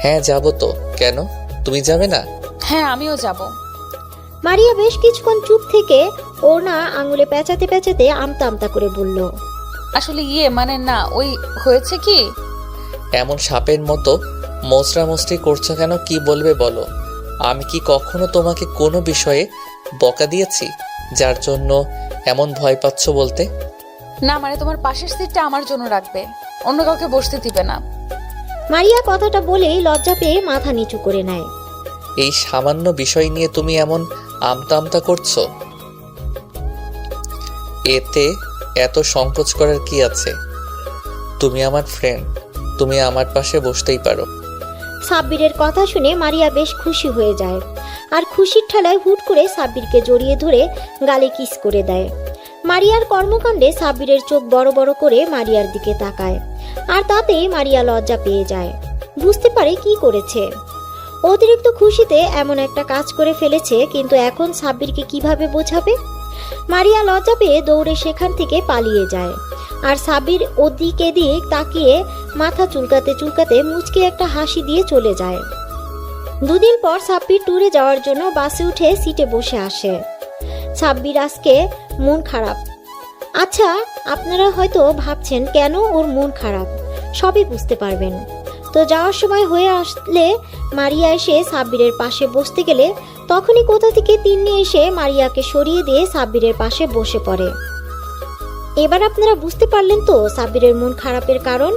Speaker 4: হ্যাঁ যাব তো, কেন তুমি যাবে না?
Speaker 5: হ্যাঁ, আমিও যাব।
Speaker 1: মারিয়া বেশ কিছুক্ষণ চুপ থেকে ওর না আঙুলে পেঁচাতে পেঁচাতে আমতা আমতা করে বলল,
Speaker 5: আসলে মানে না, ওই হয়েছে কি,
Speaker 4: এমন সাপের মতো মোচড়ামোচড়ি করছো কেন? কি বলবে বলো? আমি কি কখনো তোমাকে কোনো বিষয়ে বকা দিয়েছি যার জন্য এমন ভয় পাচ্ছ বলতে?
Speaker 5: না মানে তোমার পাশের সিটটা আমার জন্য রাখবে, অন্য কাউকে বসতে দিবে না।
Speaker 1: মারিয়া কথাটা বলেই লজ্জা পেয়ে মাথা নিচু করে নেয়।
Speaker 4: এই সামান্য বিষয় নিয়ে তুমি এমন আমতা আমতা করছো, এতে এত সংকোচ করার কি আছে? তুমি আমার ফ্রেন্ড, তুমি আমার পাশে বসতেই পারো।
Speaker 1: সাব্বিরের কথা শুনে মারিয়া বেশ খুশি হয়ে যায় আর খুশির ঠেলায় হুট করে সাব্বিরকে জড়িয়ে ধরে গালে কিস করে দেয়। মারিয়ার কর্মকাণ্ডে সাব্বিরের চোখ বড় বড় করে মারিয়ার দিকে তাকায়, আর তাতেই মারিয়া লজ্জা পেয়ে যায়। বুঝতে পারে কি করেছে। অতিরিক্ত খুশিতে এমন একটা কাজ করে ফেলেছে, কিন্তু এখন সাব্বিরকে কিভাবে বোঝাবে? মারিয়া লজ্জা পেয়ে দৌড়ে সেখান থেকে পালিয়ে যায়, আর সাব্বির ওদিক এদিক তাকিয়ে মাথা চুলকাতে চুলকাতে মুচকে একটা হাসি দিয়ে চলে যায়। দুদিন পর সাব্বির ট্যুরে যাওয়ার জন্য বাসে উঠে সিটে বসে আসে। সাব্বির আজকে মন খারাপ। আচ্ছা, আপনারা হয়তো ভাবছেন কেন ওর মন খারাপ, সবই বুঝতে পারবেন। তো যাওয়ার সময় হয়ে আসলে মারিয়া এসে সাব্বিরের পাশে বসতে গেলে তখনই কোথা থেকে তিন্নি এসে মারিয়াকে সরিয়ে দিয়ে সাব্বিরের পাশে বসে পড়ে। এবার আপনারা বুঝতে পারলেন তো সাব্বিরের মন খারাপের কারণ।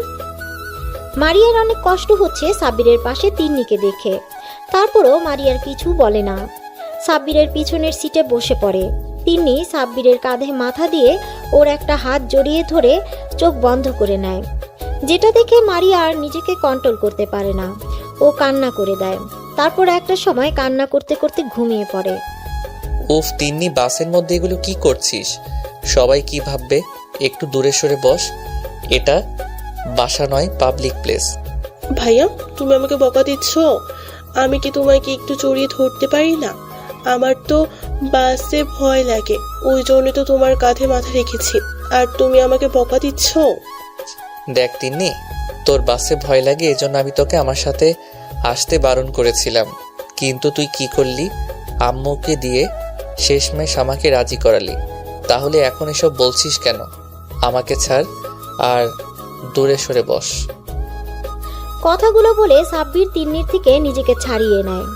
Speaker 1: মারিয়ার অনেক কষ্ট হচ্ছে সাব্বিরের পাশে তিন্নিকে দেখে, তারপরও মারিয়ার কিছু বলে না। সাব্বিরের পিছনের সিটে বসে পড়ে। তিন্নি সাব্বিরের কাঁধে মাথা দিয়ে ওর একটা হাত জড়িয়ে ধরে চোখ বন্ধ করে নেয়, যেটা দেখে মারিয়া আর নিজেকে কন্ট্রোল করতে পারে না। ও কান্না করে দেয়। তারপর একটা সময় কান্না করতে করতে ঘুমিয়ে পড়ে।
Speaker 4: উফ তিন্নি, বাসের মধ্যে এগুলো কি করছিস? সবাই কি ভাববে? একটু দূরে সরে বস, এটা বাসা নয়, পাবলিক প্লেস।
Speaker 12: ভাইয়া, তুমি আমাকে বকা দিচ্ছ? আমি কি তোমাকে একটু জড়িয়ে ধরতে পারি না? আমার তো বাসে ভয় লাগে, ওই জন্য তো তোমার কাঁধে মাথা রেখেছি, আর তুমি আমাকে বকা দিচ্ছ।
Speaker 4: দেখ তিন্নি, তোর বাসে ভয় লাগে এজন্য আমি তোকে আমার সাথে আসতে বারণ করেছিলাম, কিন্তু তুই কি করলি? আম্মুকে দিয়ে শেষমেশ আমাকে রাজি করালি। তাহলে এখন এসব বলছিস কেন? আমাকে ছাড় আর দূরে সরে বস।
Speaker 1: কথাগুলো বলে সাব্বির তিন্নির থেকে নিজেকে ছাড়িয়ে নেয়।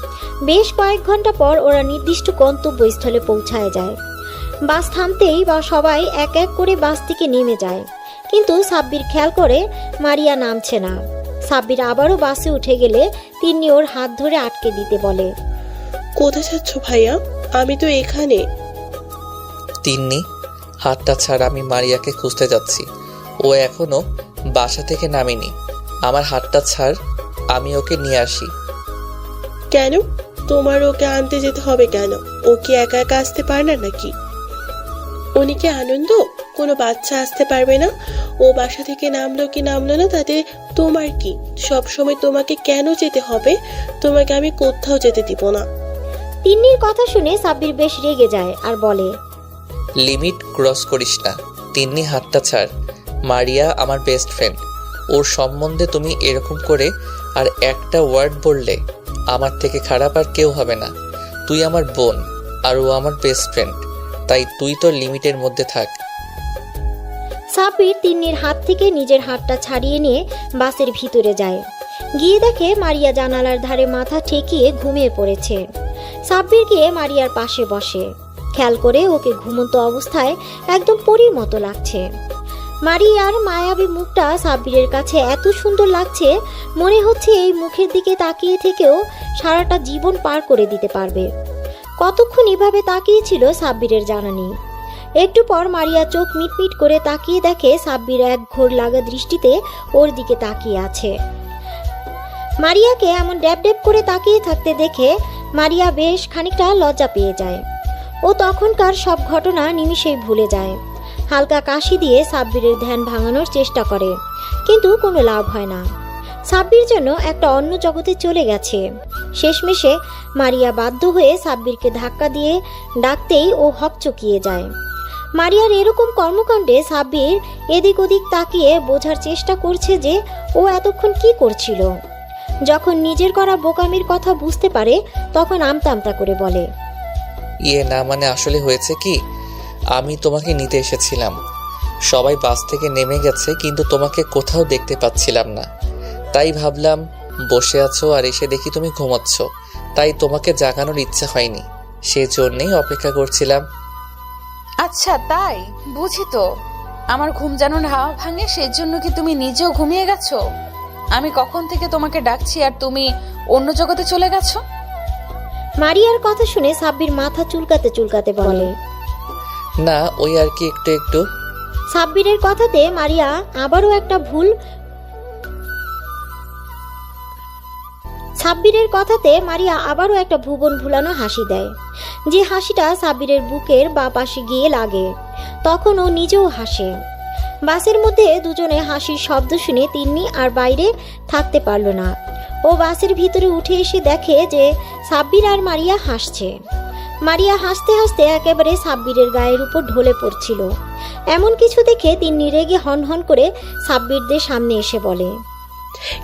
Speaker 1: বেশ কয়েক ঘন্টা পর ওরা নির্দিষ্ট গন্তব্যস্থলে পৌঁছায় যায়। বাস থামতেই বা সবাই এক এক করে বাস থেকে নেমে যায়, কিন্তু সাব্বির খেয়াল করে মারিয়া নামছে না। সাব্বির আবারও বাসে উঠে গেলে তিন্নি ওর হাত ধরে আটকে দিতে বলে।
Speaker 12: কোথায় যাচ্ছ ভাইয়া? আমি তো এখানে।
Speaker 4: তিন্নি, হাতটা ছাড়, আমি মারিয়াকে খুঁজতে যাচ্ছি। ও এখনো বাসা থেকে নামেনি। আমার হাতটা ছাড়, আমি ওকে নিয়ে আসি।
Speaker 12: কেন? তোমার ওকে আনতে যেতে হবে কেন? ও কি একা একা আসতে পারে না নাকি? উনি কি আনন্দ? কোনো বাচ্চা আসতে পারবে না? ও বাসা থেকে নামলো কি নামলো না তাতে তোমার কি? সব সময় তোমাকে কেন যেতে হবে? তোমাকে আমি কোথাও যেতে দিব না।
Speaker 1: তিন্নির কথা শুনে সাব্বির বেশ রেগে যায় আর বলে,
Speaker 4: লিমিট ক্রস করিস না। তিন্নি, হাতটা ছাড়। মারিয়া আমার বেস্ট ফ্রেন্ড, ওর সম্বন্ধে তুমি এরকম করে আর একটা ওয়ার্ড বললে আমার থেকে খারাপ আর কেউ হবে না। তুই আমার বোন আর ও আমার বেস্ট ফ্রেন্ড, তাই তুই তোর লিমিটের মধ্যে থাক।
Speaker 1: সাব্বির তিন্নির হাত থেকে নিজের হাতটা ছাড়িয়ে নিয়ে বাসের ভিতরে যায়। গিয়ে দেখে মারিয়া জানালার ধারে মাথা ঠেকিয়ে ঘুমিয়ে পড়েছে। সাব্বির গিয়ে মারিয়ার পাশে বসে। খেয়াল করে ওকে ঘুমন্ত অবস্থায় একদম পরীর মতো লাগছে। মারিয়ার মায়াবী মুখটা সাব্বিরের কাছে এত সুন্দর লাগছে, মনে হচ্ছে এই মুখের দিকে তাকিয়ে থেকেও সারাটা জীবন পার করে দিতে পারবে। কতক্ষণ এভাবে তাকিয়েছিল সাব্বিরের জানা নেই। একটু পর মারিয়া চোখ মিটমিট করে তাকিয়ে দেখে সাব্বির এক ঘোর লাগা দৃষ্টিতে ওর দিকে তাকিয়ে আছে। মারিয়াকে এমন ড্যাব ড্যাব করে তাকিয়ে থাকতে দেখে মারিয়া বেশ খানিকটা লজ্জা পেয়ে যায়। ও তখনকার সব ঘটনা নিমিষেই ভুলে যায়। হালকা কাশি দিয়ে সাব্বিরের ধ্যান ভাঙানোর চেষ্টা করে, কিন্তু কোনো লাভ হয় না। সাব্বির যেন একটা অন্য জগতে চলে গেছে। শেষমেশে মারিয়া বাধ্য হয়ে সাব্বিরকে ধাক্কা দিয়ে ডাকতেই ও হকচকিয়ে যায়। মারিয়ার এরকম কর্মকাণ্ডে সাব্বির এদিক ওদিক তাকিয়ে বোঝার চেষ্টা করছে যে ও এতক্ষণ কি করছিল। যখন নিজের করা বোকামির কথা বুঝতে পারে তখন আমতা আমতা করে বলে,
Speaker 4: না মানে আসলে হয়েছে কি, আমি তোমাকে নিতে এসেছিলাম। সবাই বাস থেকে নেমে গেছে, কিন্তু তোমাকে কোথাও দেখতে পাচ্ছিলাম না। তাই ভাবলাম বসে আছো আর এসে দেখি তুমি ঘুমাচ্ছ, তাই তোমাকে জাগানোর ইচ্ছা হয়নি, সেজন্যই অপেক্ষা করছিলাম।
Speaker 5: আচ্ছা তাই বুঝি। তো আমার ঘুম যেন হাওয়া ভাঙে, সেজন্য কি তুমি নিজেও ঘুমিয়ে গেছো? আমি কখন থেকে তোমাকে ডাকছি আর তুমি অন্য জগতে চলে গেছো?
Speaker 1: মারিয়ার কথা শুনে সাব্বির মাথা চুলকাতে চুলকাতে বলে,
Speaker 4: না ওই আর কি একটু একটু।
Speaker 1: সাব্বিরের কথাতে মারিয়া আবারও একটা ভুল সাব্বিরের কথাতে মারিয়া আবারও একটা ভুবন ভুলানো হাসি দেয়, যে হাসিটা সাব্বিরের বুকের বা পাশে গিয়ে লাগে। তখন ও নিজেও হাসে। বাসের মধ্যে দুজনে হাসির শব্দ শুনে তিন্নি আর বাইরে থাকতে পারল না। ও বাসের ভিতরে উঠে এসে দেখে যে সাব্বির আর মারিয়া হাসছে। মারিয়া হাসতে হাসতে একেবারে সাব্বিরের গায়ের উপর ঢলে পড়ছিল। এমন কিছু দেখে তিন্নি রেগে হনহন করে সাব্বিরদের সামনে এসে বলে,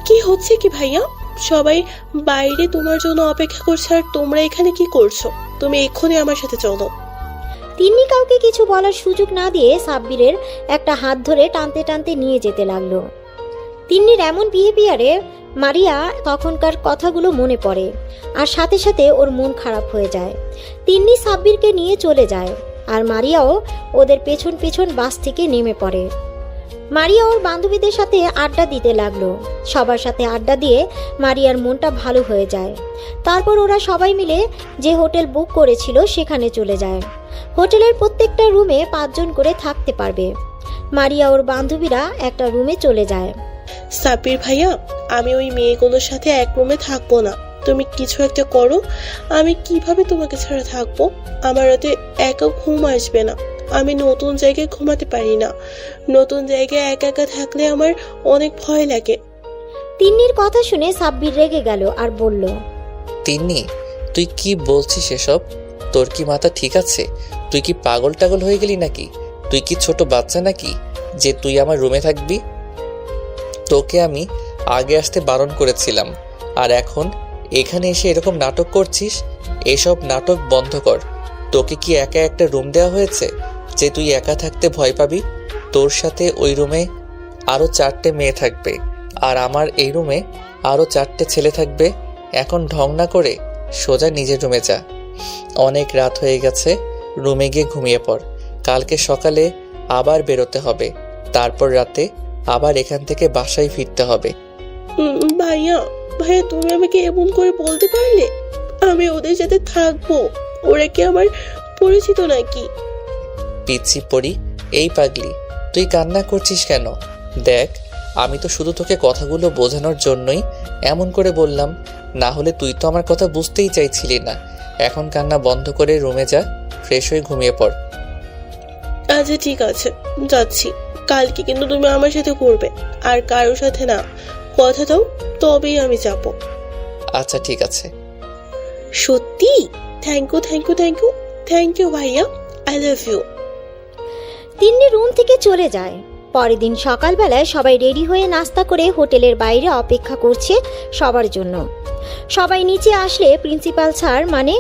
Speaker 12: কি হচ্ছে কি ভাইয়া? সবাই বাইরে তোমার জন্য অপেক্ষা করছে আর তোমরা এখানে কি করছো? তুমি এক্ষুনি আমার সাথে চলো।
Speaker 1: তিন্নি কাউকে কিছু বলার সুযোগ না দিয়ে সাব্বিরের একটা হাত ধরে টানতে টানতে নিয়ে যেতে লাগলো। তিন্নির এমন বিহেভিয়ারে মারিয়া তখনকার কথাগুলো মনে পড়ে, আর সাথে সাথে ওর মন খারাপ হয়ে যায়। তিন্নি সাব্বিরকে নিয়ে চলে যায়, আর মারিয়াও ওদের পেছন পেছন বাস থেকে নেমে পড়ে। মারিয়া ওর বান্ধবীদের সাথে আড্ডা দিতে লাগলো। সবার সাথে আড্ডা দিয়ে মারিয়ার মনটা ভালো হয়ে যায়। তারপর ওরা সবাই মিলে যে হোটেল বুক করেছিল সেখানে চলে যায়। হোটেলের প্রত্যেকটা রুমে 5 জন করে থাকতে পারবে। মারিয়া ওর বান্ধবীরা একটা রুমে চলে যায়।
Speaker 12: সাব্বির ভাইয়া, আমি ওই মেয়েগুলোর সাথে এক রুমে থাকবো না। তুমি কিছু একটা করো। আমি কিভাবে তোমাকে ছাড়া থাকবো? আমার রাতে একা ঘুম আসবে না। আমি নতুন জায়গায় ঘুমাতে পারি না। নতুন জায়গায় একা একা থাকলে আমার অনেক ভয় লাগে।
Speaker 1: তিন্নির কথা শুনে সাব্বির রেগে গেল আর বলল,
Speaker 4: তিন্নি, তুই কি বলছিস এসব? তোর কি মাথা ঠিক আছে? তুই কি পাগল টাগল হয়ে গেলি নাকি? তুই কি ছোট বাচ্চা নাকি যে তুই আমার রুমে থাকবি? তোকে আমি আগে আসতে বারণ করেছিলাম, আর এখন এখানে এসে এরকম নাটক করছিস? এসব নাটক বন্ধ কর। তোকে কি একা একটা রুম দেওয়া হয়েছে যে তুই একা থাকতে ভয় পাবি? তোর সাথে ওই রুমে আরও 4টে মেয়ে থাকবে, আর আমার এই রুমে আরও 4টে ছেলে থাকবে। এখন ঢং না করে সোজা নিজের রুমে যা। অনেক রাত হয়ে গেছে, রুমে গিয়ে ঘুমিয়ে পড়। কালকে সকালে আবার বেরোতে হবে, তারপর রাতে আবার এখান থেকে বাসায় ফিরতে হবে।
Speaker 12: ভাইয়া ভাইয়া, তুমি আমাকে এমন করে বলতে পারলে? আমি ওদের সাথে থাকবো। ওরা কি আমার পরিচিত নাকি?
Speaker 4: পিচ্ছি পড়ি, এই পাগলি, তুই কান্না করছিস কেন? দেখ, আমি তো শুধু তোকে কথাগুলো বোঝানোর জন্যই এমন করে বললাম, না হলে তুই তো আমার কথা বুঝতেই চাইছিলি না। এখন কান্না বন্ধ করে রুমে যা, ফ্রেশ হয়ে ঘুমিয়ে পড়।
Speaker 12: আচ্ছা ঠিক আছে, যাচ্ছি। কালকে কিন্তু তুমি আমার সাথে করবে, আর কারোর সাথে না। কথা দাও, তবেই আমি যাব।
Speaker 4: আচ্ছা ঠিক আছে।
Speaker 12: সত্যি? Thank you thank you thank you thank you ভাইয়া, I love you.
Speaker 1: Tinni room থেকে চলে যায়। পরের দিন সকালবেলায় সবাই রেডি হয়ে নাস্তা করে হোটেলের বাইরে অপেক্ষা করছে সবার জন্য। সবাই নিচে আসলে প্রিন্সিপাল স্যার মানে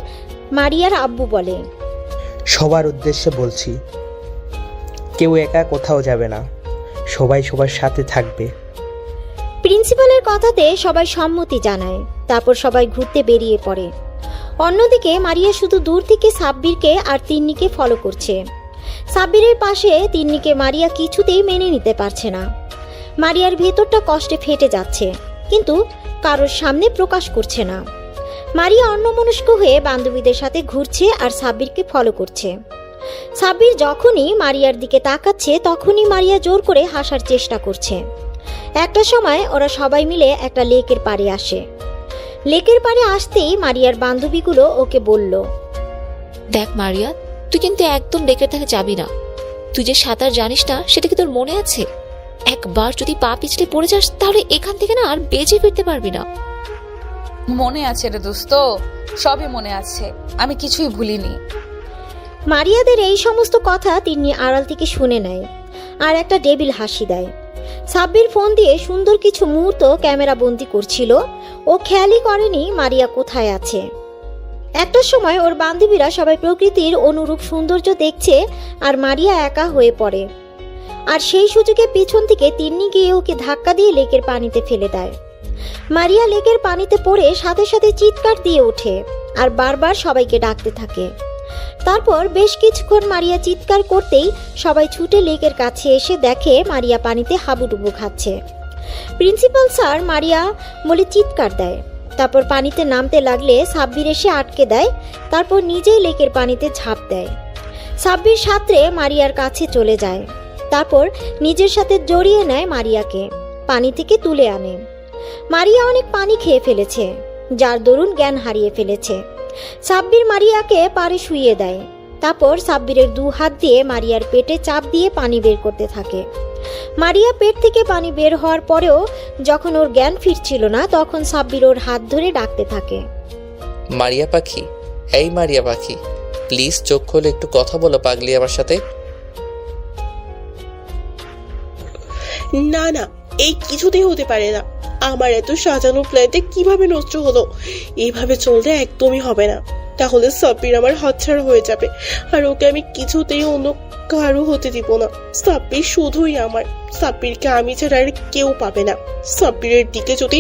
Speaker 1: মারিয়ার আব্বু বলে,
Speaker 9: সবার উদ্দেশ্যে বলছি, কেউ একা কোথাও যাবে না, সবাই সবার সাথে থাকবে।
Speaker 1: প্রিন্সিপালের কথাতে সবাই সম্মতি জানায়। তারপর সবাই ঘুরতে বেরিয়ে পড়ে। অন্যদিকে মারিয়া শুধু দূর থেকে সাব্বিরকে আর তিন্নিকে ফলো করছে। সাব্বিরের পাশে তিন্নিকে মারিয়া কিছুতেই মেনে নিতে পারছে না। মারিয়ার ভেতরটা কষ্টে ফেটে যাচ্ছে, কিন্তু কারোর সামনে প্রকাশ করছে না। মারিয়া অন্যমনস্ক হয়ে বান্ধবীদের সাথে ঘুরছে আর সাব্বিরকে ফলো করছে। সাব্বির যখনই মারিয়ার দিকে তাকাচ্ছে তখনই মারিয়া জোর করে হাসার চেষ্টা করছে। একটা সময় ওরা সবাই মিলে একটা লেকের পাড়ে আসে। লেকের পাড়ে আসতেই মারিয়ার বান্ধবীগুলো ওকে বলল,
Speaker 3: দেখ মারিয়া, তুই কিন্তু একদম লেকের ধারে যাবি না। তুই যে সাঁতার জানিস না সেটা কি তোর মনে আছে? একবার যদি পা পিছলে পড়ে যাস তাহলে এখান থেকে না আর বেঁচে ফিরতে পারবি না।
Speaker 5: মনে আছে রে দোস্ত, সবই মনে আছে, আমি কিছুই ভুলিনি।
Speaker 1: মারিয়াদের এই সমস্ত কথা তিন্নি আড়াল থেকে শুনে নেয় আর একটা ডেবিল হাসি দেয়। সাব্বির ফোন দিয়ে সুন্দর কিছু মুহূর্ত ক্যামেরা বন্দি করছিল। ও খেয়ালই করেনি মারিয়া কোথায় আছে। একটা সময় ওর বান্ধবীরা সবাই প্রকৃতির অনুরূপ সৌন্দর্য দেখছে আর মারিয়া একা হয়ে পড়ে। আর সেই সুযোগে পিছন থেকে তিন্নি গিয়ে ওকে ধাক্কা দিয়ে লেকের পানিতে ফেলে দেয়। মারিয়া লেকের পানিতে পড়ে সাথে সাথে চিৎকার দিয়ে ওঠে আর বারবার সবাইকে ডাকতে থাকে। তারপর বেশ কিছুক্ষণ মারিয়া চিৎকার করতেই সবাই ছুটে লেকের কাছে এসে দেখে মারিয়া পানিতে হাবুডুবু খাচ্ছে। প্রিন্সিপাল স্যার মারিয়া বলে চিৎকার দেয়। তারপর পানিতে নামতে লাগলে সাব্বির এসে আটকে দেয়। তারপর নিজেই লেকের পানিতে ঝাঁপ দেয়। সাব্বির সাঁতরে মারিয়ার কাছে চলে যায়। তারপর নিজের সাথে জড়িয়ে নেয় মারিয়াকে, পানি থেকে তুলে আনে। মারিয়া অনেক পানি খেয়ে ফেলেছে। যার দরুন জ্ঞান হারিয়ে ফেলেছে। সাব্বির মারিয়াকে পাড়ে শুইয়ে দেয়। তারপর সাব্বিরের 2 হাত দিয়ে মারিয়ার পেটে চাপ দিয়ে পানি বের করতে থাকে। মারিয়া পেট থেকে পানি বের হওয়ার পরেও যখন ওর জ্ঞান ফিরছিল না, তখন সাব্বির ওর হাত ধরে ডাকতে থাকে,
Speaker 4: মারিয়া পাখি, এই মারিয়া পাখি, প্লিজ চোখ খোলে, একটু কথা বলো পাগলি আমার সাথে।
Speaker 12: না না, এই কিছুতেই হতে পারে না। আমার এত সাজানো প্ল্যানটা কিভাবে নষ্ট হলো? এইভাবে চললে একদমই হবে না। তাহলে সাব্বির আমার হাতছাড়া হয়ে যাবে, আর ওকে আমি কিছুতেই অন্য কারো হতে দিব না। সাব্বির শুধুই আমার। সাব্বিরকে আমি ছাড়া আর কেউ পাবে না। সাব্বিরের দিকে যদি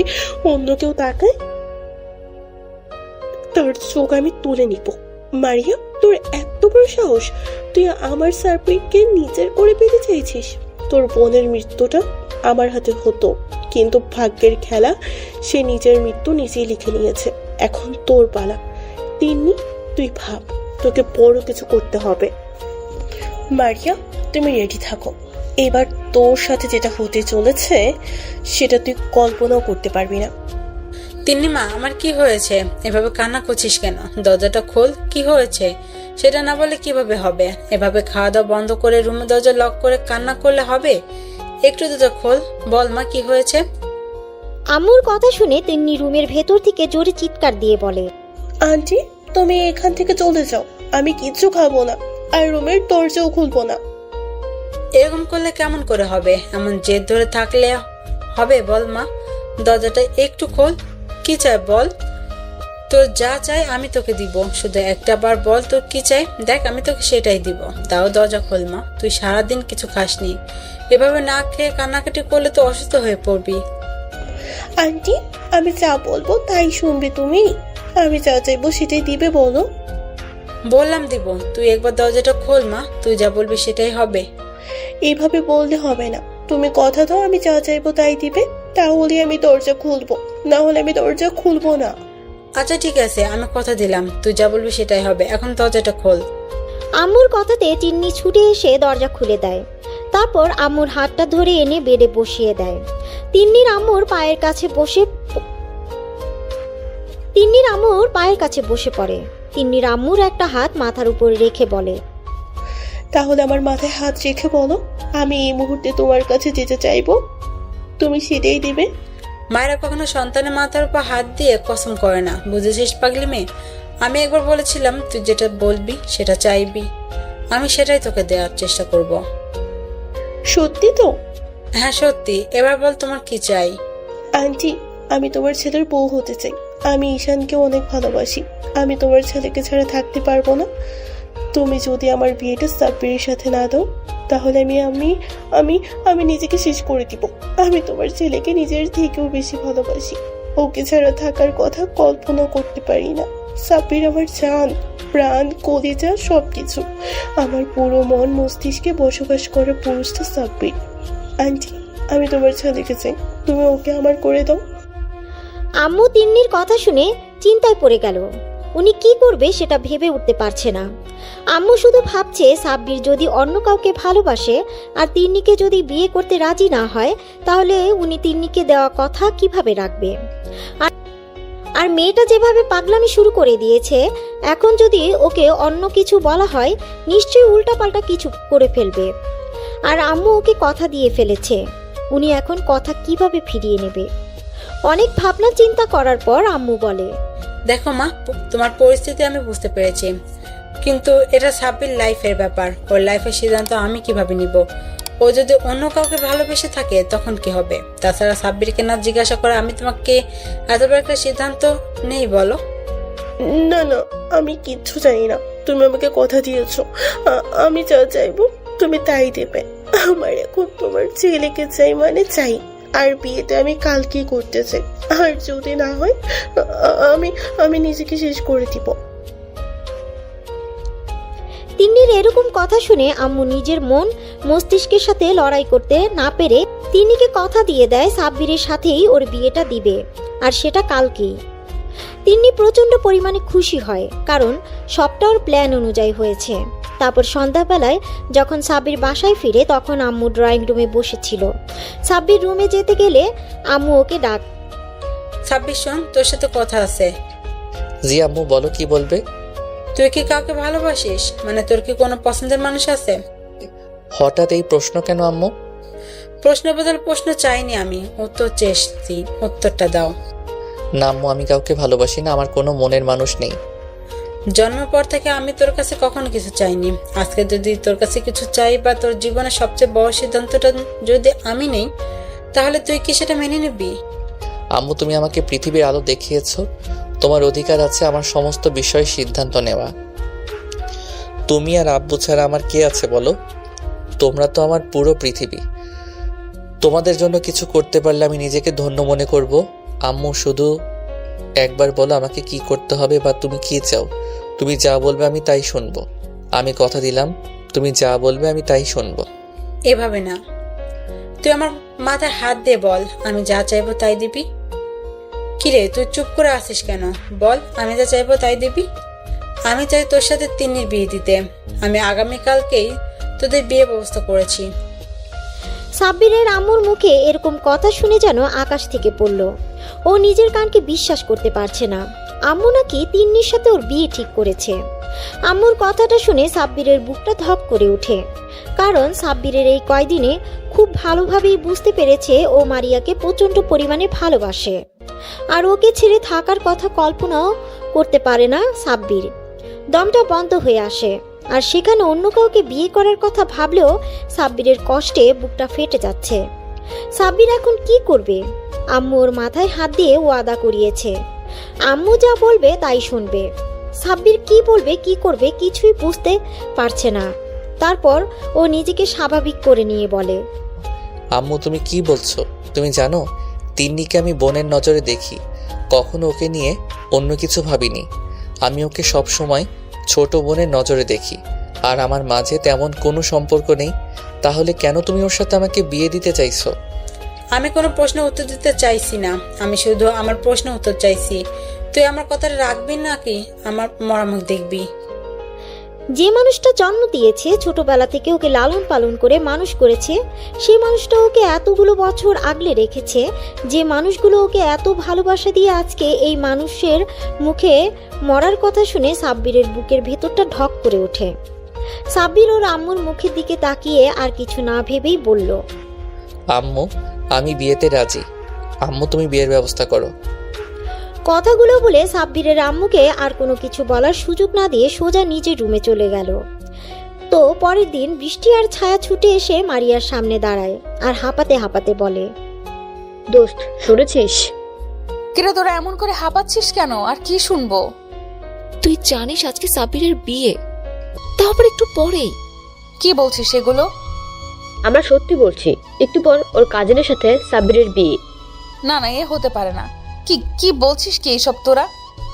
Speaker 12: অন্য কেউ তাকায়, তার চোখ আমি তুলে নিব। মারিয়া, তোর এত বড় সাহস! তুই আমার সাব্বিরকে নিজের করে পেতে চাইছিস? তোর বোনের মৃত্যুটা আমার হাতে হতো, কিন্তু ভাগ্যের খেলা, সে নিজের মৃত্যু নিজেই লিখে নিয়েছে। এখন তোর পালা। তিন্নি, তুই ভাব, তোকে বড় কিছু করতে হবে। মারিয়া, তুমি রেডি থাকো। এবার তোর সাথে যেটা হতে চলেছে সেটা তুই কল্পনাও করতে পারবি না।
Speaker 6: তিন্নিমা, আমার কি হয়েছে? এভাবে কান্না করছিস কেন? দরজাটা খোল, কি হয়েছে সেটা না বলে কিভাবে হবে? এভাবে খাওয়া দাওয়া বন্ধ করে রুমে দরজা লক করে কান্না করলে হবে? একটু দরজা খোল, বল মা কি হয়েছে?
Speaker 1: আম্মুর কথা শুনে তিন্নি রুমের ভেতর থেকে জোরে চিৎকার দিয়ে বলে,
Speaker 12: আন্টি, তুমি এখান থেকে চলে যাও। আমি কিচ্ছু খাবো না, আর রুমের দরজাও খুলবো না।
Speaker 6: এরকম করলে কেমন করে হবে? এমন জেদ ধরে থাকলে হবে? বল মা, দরজাটা একটু খোল। কি চাই বল? তোর যা চাই আমি তোকে দিব, শুধু একটা বার বল তোর কি চাই। দেখ, আমি তোকে সেটাই দিব। তাও দরজা খোল মা। তুই সারাদিন কিছু খাসনি, এভাবে না খেয়ে কান্নাকাটি করলে তো অসুস্থ হয়ে পড়বি।
Speaker 12: আন্টি, আমি যা বলবো তাই শুনবে তুমি? আমি যা চাইবো সেটাই দিবে, বলো।
Speaker 6: বললাম দিব, তুই একবার দরজাটা খোল মা। তুই যা বলবি সেটাই হবে।
Speaker 12: এইভাবে বললে হবে না। তুমি কথা দাও আমি যা চাইবো তাই দিবে, তাহলে আমি দরজা খুলবো, না হলে আমি দরজা খুলবো না।
Speaker 6: আচ্ছা ঠিক আছে, আমি কথা দিলাম, তুই যা বলবি সেটাই হবে। এখন দরজাটা খোল।
Speaker 1: আম্মুর কথাতে তিন্নি ছুটে এসে দরজা খুলে দেয়। তারপর আম্মুর হাতটা ধরে এনে বেডে বসিয়ে দেয়। তিন্নির আম্মুর পায়ের কাছে বসে পড়ে। তিন্নির আম্মুর একটা হাত মাথার উপর রেখে বলে,
Speaker 12: তাহলে আমার মাথায় হাত রেখে বলো, আমি এই মুহূর্তে তোমার কাছে যেতে চাইবো, তুমি সেটাই দিবে।
Speaker 6: মায়েরা কখনো সন্তানের মাথার উপর হাত দিয়ে কসম করে না, বুঝেছিস পাগলি মেয়ে? আমি একবার বলেছিলাম তুই যেটা বলবি সেটা চাইবি, আমি সেটাই তোকে দেওয়ার চেষ্টা করব।
Speaker 12: সত্যি তো?
Speaker 6: হ্যাঁ সত্যি। এবার বল তোমার কি চাই?
Speaker 12: আন্টি, আমি তোমার ছেলের বউ হতে চাই। আমি ঈশানকে অনেক ভালোবাসি। আমি তোমার ছেলেকে ছাড়া থাকতে পারবো না। তুমি যদি আমার বিয়েটা সাব্বিরের সাথে না দাও, তাহলে আমি নিজেকে শেষ করে দিব। আমি তোমার ছেলেকে নিজের থেকেও বেশি ভালোবাসি। ওকে ছাড়া থাকার কথা কল্পনা করতে পারি না। সাব্বির আমার জান, প্রাণ, কলিজা, সবকিছু। আমার পুরো মন মস্তিষ্কে বসবাস করে পুরুষটা সাব্বির। আন্টি, আমি তোমার ছেলেকে চাই, তুমি ওকে আমার করে দাও।
Speaker 1: আম্মু তিন্নির কথা শুনে চিন্তায় পড়ে গেল। উনি কি করবে সেটা ভেবে উঠতে পারছে না। আম্মু শুধু ভাবছে সাব্বির যদি অন্য কাউকে ভালোবাসে আর তিন্নিকে যদি বিয়ে করতে রাজি না হয়, তাহলে উনি তিন্নিকে দেওয়া কথা কিভাবে রাখবে। আর মেয়েটা যেভাবে পাগলামি শুরু করে দিয়েছে, এখন যদি ওকে অন্য কিছু বলা হয়, নিশ্চয়ই উল্টাপাল্টা কিছু করে ফেলবে। আর আম্মু ওকে কথা দিয়ে ফেলেছে, উনি এখন কথা কিভাবে ফিরিয়ে নেবে। অনেক ভাবনা চিন্তা করার পর আম্মু বলে,
Speaker 6: দেখো মা, তোমার পরিস্থিতি আমি বুঝতে পেরেছি, কিন্তু এটা সাব্বির লাইফের ব্যাপার। ওর লাইফের সিদ্ধান্ত আমি কিভাবে নিব? ও যদি অন্য কাউকে ভালোবেসে থাকে তখন কি হবে? তাছাড়া সাব্বিরকে না জিজ্ঞাসা করে আমি তোমাকে এত বড় একটা সিদ্ধান্ত নেই বলো?
Speaker 12: না না, আমি কিচ্ছু জানি না। তুমি আমাকে কথা দিয়েছো, আমি যা চাইবো তুমি তাই দেবে। আমার এখন তোমার ছেলেকে চাই, মানে চাই। আর বিয়েটা আমি কালকেই করতে চাই। আর যদি না হয়, আমি নিজেকে শেষ করে দিব।
Speaker 1: তিন্নির এরকম কথা শুনে আম্মু নিজের মন মস্তিষ্কের সাথে লড়াই করতে না পেরে তিন্নিকে কথা দিয়ে দেয় সাব্বিরের সাথেই ওর বিয়েটা দিবে, আর সেটা কালকেই। তিন্নি প্রচন্ড পরিমাণে খুশি হয়, কারণ সবটা ওর প্ল্যান অনুযায়ী হয়েছে। তারপর সন্ধ্যাবেলায় যখন সাব্বির বাসায় ফিরে, তখন আম্মু ড্রয়িং রুমে বসেছিল। সাব্বির রুমে যেতে গেলে আম্মু ওকে
Speaker 6: 26 শোন, তোর সাথে কথা আছে।
Speaker 4: জি আম্মু, বলো কি বলবে?
Speaker 6: তুই কি কাউকে ভালোবাসিস? মানে তোর কি কোনো পছন্দের মানুষ আছে?
Speaker 4: হঠাৎ এই প্রশ্ন কেন আম্মু?
Speaker 6: প্রশ্ন বদল প্রশ্ন চাইনি আমি, উত্তর চেয়েছি, উত্তরটা দাও।
Speaker 4: না আম্মু, আমি কাউকে ভালোবাসি না, আমার কোনো মনের মানুষ নেই।
Speaker 6: জন্মের পর থেকে আমি তোর কাছে কখনো কিছু চাইনি। আজকে যদি তোর কাছে কিছু চাই বা তোর জীবনের সবচেয়ে বড় সিদ্ধান্তটা যদি আমি নেই, তাহলে তুই কি সেটা মেনে নিবি?
Speaker 4: আম্মু, তুমি আমাকে পৃথিবীর আলো দেখিয়েছো, তোমার অধিকার আছে আমার সমস্ত বিষয়ে সিদ্ধান্ত নেওয়া। তুমি আর আব্বু ছাড়া আমার কে আছে বলো? তোমরা তো আমার পুরো পৃথিবী। তোমাদের জন্য কিছু করতে পারলে আমি নিজেকে ধন্য মনে করব। আম্মু, শুধু একবার বলো আমাকে কি করতে হবে বা তুমি কি চাও। তুমি যা বলবে আমি তাই শুনবো। আমি কথা দিলাম, তুমি যা বলবে আমি তাই শুনবো।
Speaker 6: এভাবে না, তুই আমার মাথায় হাত দিয়ে বল, আমি যা চাইবো তাই দিবি। কিরে, তুই চুপ করে আসিস কেন? বল, আমি যা চাইবো তাই দিবি। আমি চাই তোর সাথে তিন্নির বিয়ে দিতে। আমি আগামীকালকেই তোদের বিয়ে ব্যবস্থা করেছি।
Speaker 1: সাব্বিরের আম্মুর মুখে এরকম কথা শুনে যেন আকাশ থেকে পড়ল। ও নিজের কানকে বিশ্বাস করতে পারছে না। আম্মু নাকি তিন্নির সাথে ওর বিয়ে ঠিক করেছে। আম্মুর কথাটা শুনে সাব্বিরের বুকটা ধপ করে ওঠে, কারণ সাব্বিরের এই কয়দিনে খুব ভালোভাবেই বুঝতে পেরেছে ও মারিয়াকে প্রচণ্ড পরিমাণে ভালোবাসে, আর ওকে ছেড়ে থাকার কথা কল্পনাও করতে পারে না সাব্বির। দমটা বন্ধ হয়ে আসে, আর সেখানে অন্য কাউকে বিয়ে করার কথা ভাবলেও সাব্বিরের কষ্টে বুকটা ফেটে যাচ্ছে। সাব্বির এখন কি করবে? আম্মু ওর মাথায় হাত দিয়ে ওয়াদা করিয়েছে, আম্মু যা বলবে তাই শুনবে। সাব্বির কি বলবে কি করবে কিছুই বুঝতে পারছে না। তারপর ও নিজেকে স্বাভাবিক করে নিয়ে বলে,
Speaker 4: আম্মু, তুমি কি বলছো? তুমি জানো তিন্নিকে আমি বোনের নজরে দেখি, কখনো ওকে নিয়ে অন্য কিছু ভাবিনি। আমি ওকে সব সময় ছোট বোনের নজরে দেখি, আর আমার মাঝে তেমন কোনো সম্পর্ক নেই। তাহলে কেন তুমি ওর সাথে আমাকে বিয়ে দিতে চাইছো?
Speaker 6: আমি কোনো প্রশ্নের উত্তর দিতে চাইছি না, আমি শুধু আমার প্রশ্নের উত্তর চাইছি। তুই আমার কথাটা রাখবি নাকি আমার মরামুখ দেখবি?
Speaker 1: যে মানুষটা জন্ম দিয়েছে, ছোটবেলা থেকে ওকে লালন পালন করে মানুষ করেছে, সেই মানুষটা ওকে এতগুলো বছর আগলে রেখেছে, যে মানুষগুলো ওকে এত ভালোবাসা দিয়ে আজকে এই মানুষের মুখে মরার কথা শুনে সাব্বিরের বুকের ভেতরটা ঢক করে ওঠে। সাব্বির ওর আম্মুর মুখের দিকে তাকিয়ে আর কিছু না ভেবেই বলল,
Speaker 4: আম্মু, আমি বিয়েতে রাজি। আম্মু, তুমি বিয়ের ব্যবস্থা করো।
Speaker 1: কথাগুলো বলে সাব্বিরের আম্মুকে আর কোনো কিছু বলার সুযোগ না দিয়ে সোজা নিজের রুমে চলে গেল। তো পরের দিন বৃষ্টি আর ছায়া ছুটে এসে মারিয়ার সামনে দাঁড়ায় আর হাঁপাতে হাঁপাতে বলে,
Speaker 2: দোস্ত, শুনেছিস?
Speaker 5: কিরে, তোরা এমন করে হাঁপাচ্ছিস কেন? আর কি শুনবো?
Speaker 3: তুই জানিস আজকে সাব্বিরের বিয়ে, তারপর একটু পরেই।
Speaker 5: কি বলছিস এগুলো?
Speaker 2: আমরা সত্যি বলছি, একটু পর ওর কাজিনের সাথে সাব্বিরের বিয়ে।
Speaker 5: না না, এ হতে পারে না। কি কি বলছিস কি এইসব?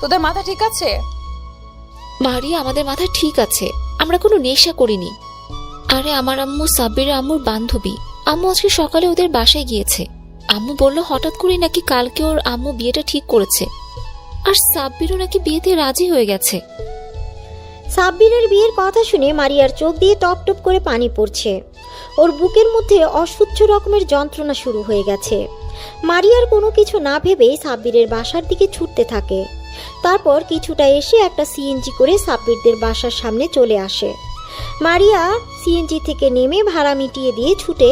Speaker 5: তোদের মাথা ঠিক আছে?
Speaker 3: মারিয়া, আমাদের মাথা ঠিক আছে, আমরা কোনো নেশা করিনি। আরে আমার আম্মু সাব্বিরের আম্মুর বান্ধবী। আম্মু আজকে সকালে ওদের বাসায় গিয়েছে। আম্মু বলল হঠাৎ করে নাকি কালকে ওর আম্মু বিয়েটা ঠিক করেছে, আর সাব্বিরও নাকি বিয়েতে রাজি হয়ে গেছে।
Speaker 1: সাব্বিরের বিয়ের কথা শুনে মারিয়ার চোখ দিয়ে টপ টপ করে পানি পড়ছে। ওর বুকের মধ্যে অসহ্য রকমের যন্ত্রণা শুরু হয়ে গেছে। মারিয়ার কোনো কিছু না ভেবেই সাব্বিরের বাসার দিকে ছুটতে থাকে। তারপর কিছুটা এসে একটা সিএনজি করে সাব্বিরদের বাসার সামনে চলে আসে। মারিয়া সিএনজি থেকে নেমে ভাড়া মিটিয়ে দিয়ে ছুটে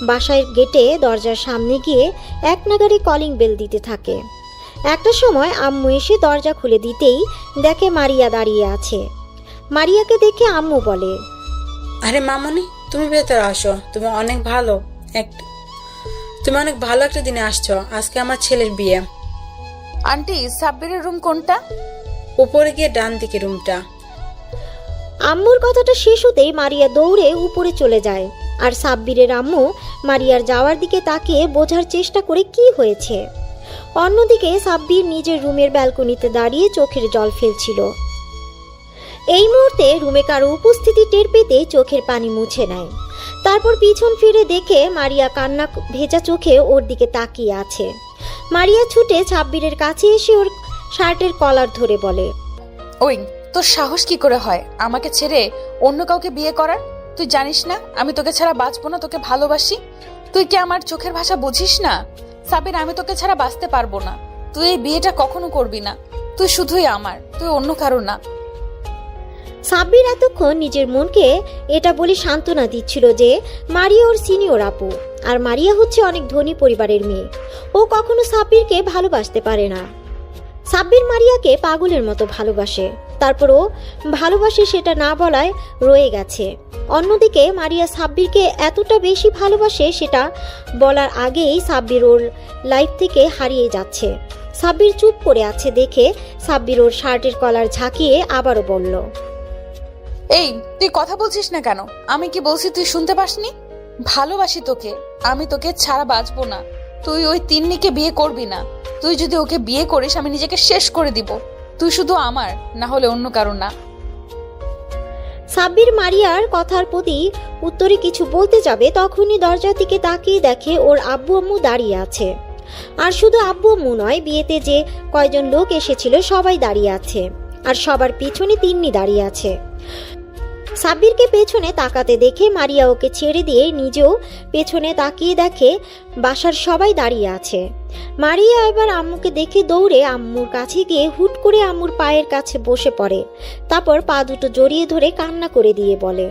Speaker 1: বাসার গেটে দরজার সামনে গিয়ে এক নাগাড়ে কলিং বেল দিতে থাকে। একটা সময় আম্মু এসে দরজা খুলে দিতেই দেখে মারিয়া দাঁড়িয়ে আছে। মারিয়াকে দেখে আম্মু বলে,
Speaker 6: আরে মামনি, তুমি ভেতরে আসো। তুমি অনেক ভালো একটা দিনে আসছো। আজকে আমার ছেলের বিয়ে।
Speaker 5: আন্টি, সাব্বিরের রুম কোনটা?
Speaker 6: উপরে গিয়ে ডান দিকে রুমটা।
Speaker 1: আম্মুর কথাটা শেষ হতেই মারিয়া দৌড়ে উপরে চলে যায়, আর সাব্বিরের আম্মু মারিয়ার যাওয়ার দিকে তাকিয়ে বোঝার চেষ্টা করে কি হয়েছে। অন্যদিকে সাব্বির নিজের রুমের ব্যালকনিতে দাঁড়িয়ে চোখের জল ফেলছিল। এই মুহূর্তে রুমে কারো উপস্থিতি টের পেতে চোখের পানি মুছে নেয়। তারপর পিছন ফিরে দেখে মারিয়া কান্না ভেজা চোখে ওর দিকে তাকিয়ে আছে। মারিয়া ছুটে সাব্বিরের কাছে এসে ওর শার্টের কলার ধরে বলে,
Speaker 5: ওই, তোর সাহস কি করে হয় আমাকে ছেড়ে অন্য কাউকে বিয়ে করার? তুই জানিস না আমি তোকে ছাড়া বাঁচবো না, তোকে ভালোবাসি। তুই কি আমার চোখের ভাষা বুঝিস না? সাব্বির, আমি তোকে ছাড়া বাঁচতে পারবো না। তুই এই বিয়েটা কখনো করবি না। তুই শুধুই আমার, তুই অন্য কারো না।
Speaker 1: সাব্বির এতক্ষণ নিজের মনকে এটা বলে সান্ত্বনা দিচ্ছিল যে মারিয়া ওর সিনিয়র আপু, আর মারিয়া হচ্ছে অনেক ধনী পরিবারের মেয়ে। ও কখনো সাব্বিরকে ভালোবাসতে পারে না। সাব্বির মারিয়াকে পাগলের মতো ভালোবাসে, তারপরও ভালোবাসে সেটা না বলায় রয়ে গেছে। অন্যদিকে মারিয়া সাব্বিরকে এতটা বেশি ভালোবাসে সেটা বলার আগেই সাব্বির ওর লাইফ থেকে হারিয়ে যাচ্ছে। সাব্বির চুপ করে আছে দেখে সাব্বির ওর শার্টের কলার ঝাঁকিয়ে আবারও বলল,
Speaker 5: এই তুই কথা বলছিস না কেন? আমি কি বলছি তুই শুনতে পাসনি? ভালোবাসি তোকে, আমি তোকে ছাড়া বাঁচবো না। তুই ওই তিন্নিকে বিয়ে করবি না। তুই যদি ওকে বিয়ে করিস আমি নিজেকে শেষ করে দিব। তুই শুধু আমার, না হলে অন্য কারো না।
Speaker 1: সাব্বির মারিয়ার কথার প্রতি উত্তরে কিছু বলতে যাবে তখনই দরজার দিকে তাকিয়ে দেখে ওর আব্বু আম্মু দাঁড়িয়ে আছে। আর শুধু আব্বু আম্মু নয়, বিয়েতে যে কয়জন লোক এসেছিল সবাই দাঁড়িয়ে আছে, আর সবার পিছনে তিন্নি দাঁড়িয়ে আছে। সাব্বিরকে পেছনে তাকাতে দেখে মারিয়া ওকে ছেড়ে দিয়ে নিজেও পেছনে তাকিয়ে দেখে বাসার সবাই দাঁড়িয়ে আছে। মারিয়া এবার আম্মুকে দেখে দৌড়ে আম্মুর কাছে গিয়ে হুট করে আম্মুর পায়ের কাছে বসে পড়ে, তারপর পা দুটো জড়িয়ে ধরে কান্না করে দিয়ে বলে,